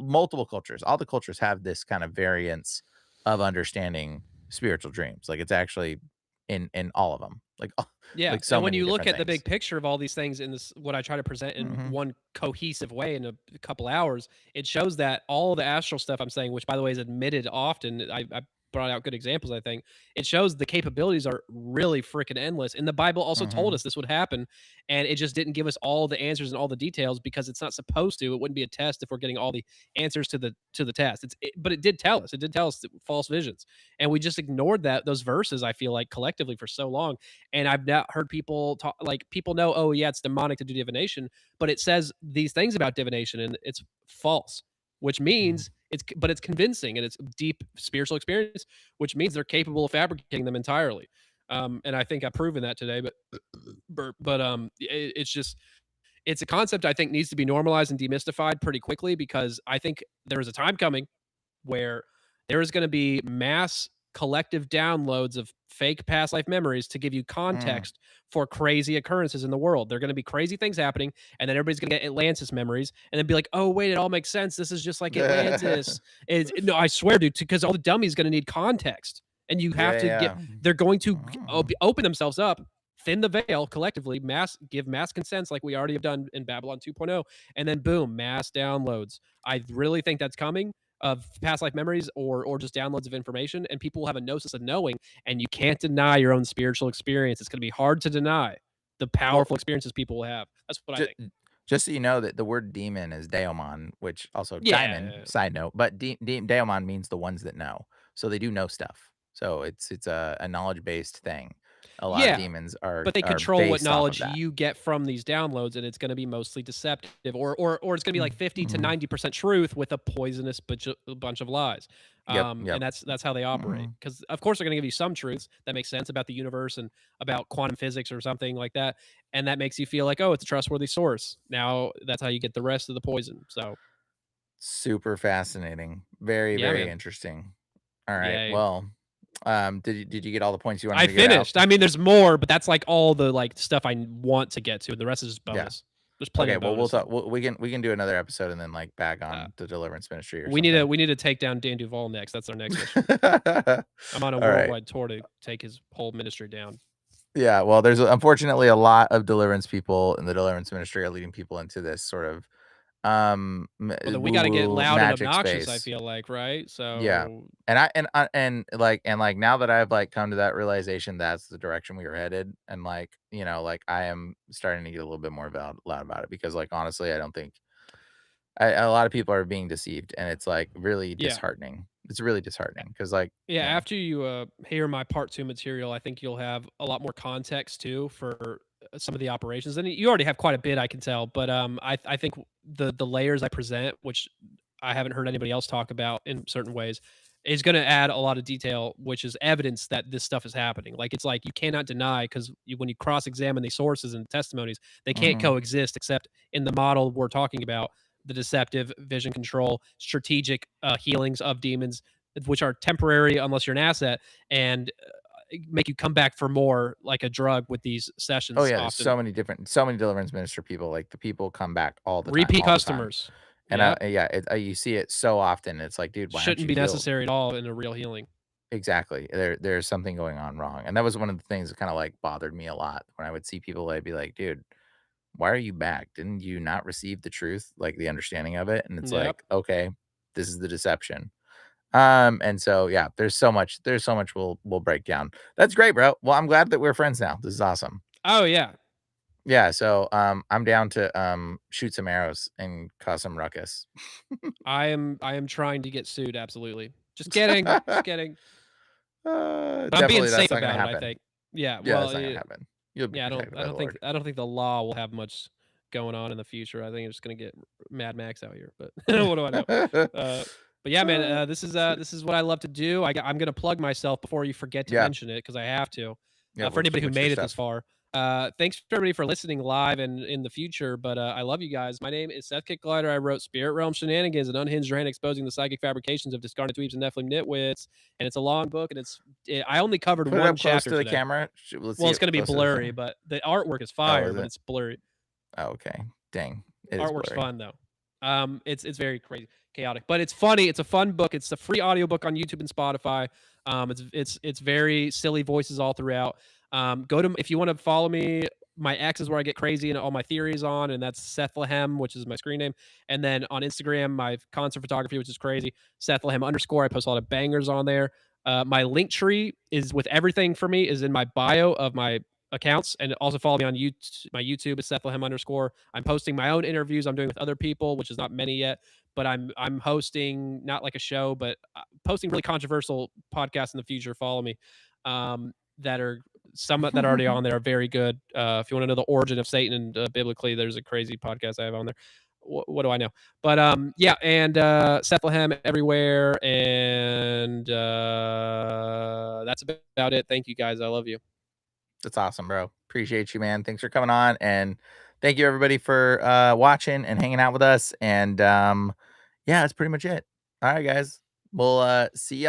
multiple cultures. All the cultures have this kind of variance of understanding spiritual dreams, like, it's actually in all of them, like, Yeah, like, so and when many you look different at the things. big picture of all these things in this what I try to present in Mhm, one cohesive way in a couple hours, it shows that all the astral stuff I'm saying, which by the way is admitted often, I brought out good examples, I think. It shows the capabilities are really freaking endless, and the Bible also told mhm, us this would happen, and it just didn't give us all the answers and all the details because it's not supposed to. It wouldn't be a test if we're getting all the answers to the test. But it did tell us. It did tell us false visions, and we just ignored those verses, I feel like, collectively for so long. And I've not heard people talk, like, people know, oh yeah, it's demonic to do divination, but it says these things about divination and it's false, which mhm. means it's convincing and it's deep spiritual experience, which means they're capable of fabricating them entirely. And I think I've proven that today, but it's just it's a concept I think needs to be normalized and demystified pretty quickly because I think there is a time coming where there is going to be mass collective downloads of fake past life memories to give you Mm. context for crazy occurrences in the world. There are going to be crazy things happening, and then everybody's going to get Atlantis memories, and then be like, "Oh wait, it all makes sense. This is just like Atlantis." No, I swear, dude, because all the dummies going to need context, and you have Yeah, to get. yeah. They're going to Mm. open themselves up, thin the veil collectively, give mass consents like we already have done in Babylon 2.0, and then boom, mass downloads. I really think that's coming of past life memories or just downloads of information, and people will have a gnosis of knowing, and you can't deny your own spiritual experience. It's going to be hard to deny the Well, powerful experiences people will have. That's what I Ju think. just so you know that the word demon is daemon, which also diamond, Yeah. side note, but daemon means the ones that know. So they do know stuff. So it's a knowledge-based thing. A lot of Yeah, demons but they are control what based off of knowledge that. you get from these downloads, and it's gonna be mostly deceptive, or it's gonna be like 50 to Mhm. 90% truth with a poisonous bunch of lies. Yep, And yep. that's how they operate. Mhm. Because of course they're gonna give you some truths that make sense about the universe and about quantum physics or something like that, and that makes you feel like, oh, it's a trustworthy source. Now that's how you get the rest of the poison. So Super fascinating. Very, yeah, very man. interesting. All right. Yay. Well, did you get all the points you wanted I to get out? finished. I mean, there's more, but that's like all the like stuff I want to get to. The rest is just Yeah. bonus. There's plenty Okay, of well, bonus though. we can do another episode and then, like, bag Uh, on the deliverance ministry or we need to something. we need to take down Dan Duval next. That's our next mission. I'm on a Alright. worldwide tour to take his whole ministry down. Yeah, well, there's unfortunately a lot of deliverance people in the deliverance ministry are leading people into this sort of, Well, then we got to get woo-woo loud and magic obnoxious. I space. feel like, right? Yeah. So And now that I've, like, come to that realization that's the direction we were headed, and, like, like, I am starting to get a little bit more loud about it because, like, honestly, I don't think a lot of people are being deceived, and it's, like, really yeah, disheartening. It's really disheartening because, like, yeah. yeah. After you hear my part two material, I think you'll have a lot more context too for some of the operations, and you already have quite a bit, I can tell. But I think the layers I present, which I haven't heard anybody else talk about in certain ways, is going to add a lot of detail, which is evidence that this stuff is happening. Like it's like you cannot deny because when you cross examine these sources and testimonies, they can't Mhm. coexist except in the model we're talking about the deceptive vision control, strategic healings of demons, which are temporary unless you're an asset, and make you come back for more like a drug with these Oh, sessions yeah, there's often. so many deliverance minister people, like, the people come back Repeat all the time. customers. And, Yep. yeah, you see it so often, it's like, "Dude, why aren't Shouldn't you be healed?" necessary at all in a real healing. Exactly. There's something going on wrong, and that was one of the things that kinda, like, bothered me a lot when I would see people, I'd be like, "Dude, why are you back? Didn't you not receive the truth, like, the understanding of it?" And it's Yep. like, "Okay, this is the deception." And so, yeah, there's so much we'll break down. That's great, bro. Well, I'm glad that we're friends now. This is awesome. Oh yeah. Yeah, so, I'm down to, shoot some arrows and cause some ruckus. I am trying to get sued, absolutely. Just kidding. Just kidding. But I'm being Definitely safe that's not gonna about it, I happen. think. Yeah, Yeah, well, that's not gonna happen. You'll be yeah, protected by the Lord. I don't think the law will have much going on in the future. I think it's just gonna get Mad Max out here, but what do I know? Uh, but yeah, man, Sweet. this is what I love to do. I'm gonna plug myself before you forget to Yeah, mention it because I have to. yeah, For anybody who what's your made it this stuff? far, thanks for everybody for listening live and in the future. But I love you guys. My name is Seth Kicklighter. I wrote Spirit Realm Shenanigans, an unhinged rant exposing the psychic fabrications of discarded dweebs and Nephilim nitwits. And it's a long book, and I only covered Put it one up close chapter to the today. camera. Let's Well, see it's it gonna be close to the blurry, camera. but the artwork is Oh, fire, is but it? it's blurry. Oh, okay. Dang, it is Artwork's blurry. fun though. It's very crazy, chaotic, but it's funny. It's a fun book. It's a free audiobook on YouTube and Spotify. It's very silly voices all throughout. Go to if you want to follow me. My X is where I get crazy and all my theories on, and that's Seth Lehem, which is my screen name. And then on Instagram, my concert photography, which is crazy, Seth Lehem underscore. I post a lot of bangers on there. My link tree is with everything for me is in my bio of my accounts, and also follow me on YouTube. My YouTube is Seth Lehem underscore. I'm posting my own interviews I'm doing with other people, which is not many yet, but I'm hosting not like a show, but posting really controversial podcasts in the future. Follow me. That are some that are already on there are very good. If you want to know the origin of Satan and biblically, there's a crazy podcast I have on there. What do I know? But yeah, and Seth Lehem everywhere, and that's about it. Thank you guys. I love you. That's awesome, bro. Appreciate you, man. Thanks for coming on, and thank you everybody for watching and hanging out with us. And yeah, that's pretty much it. All right, guys. We'll see you.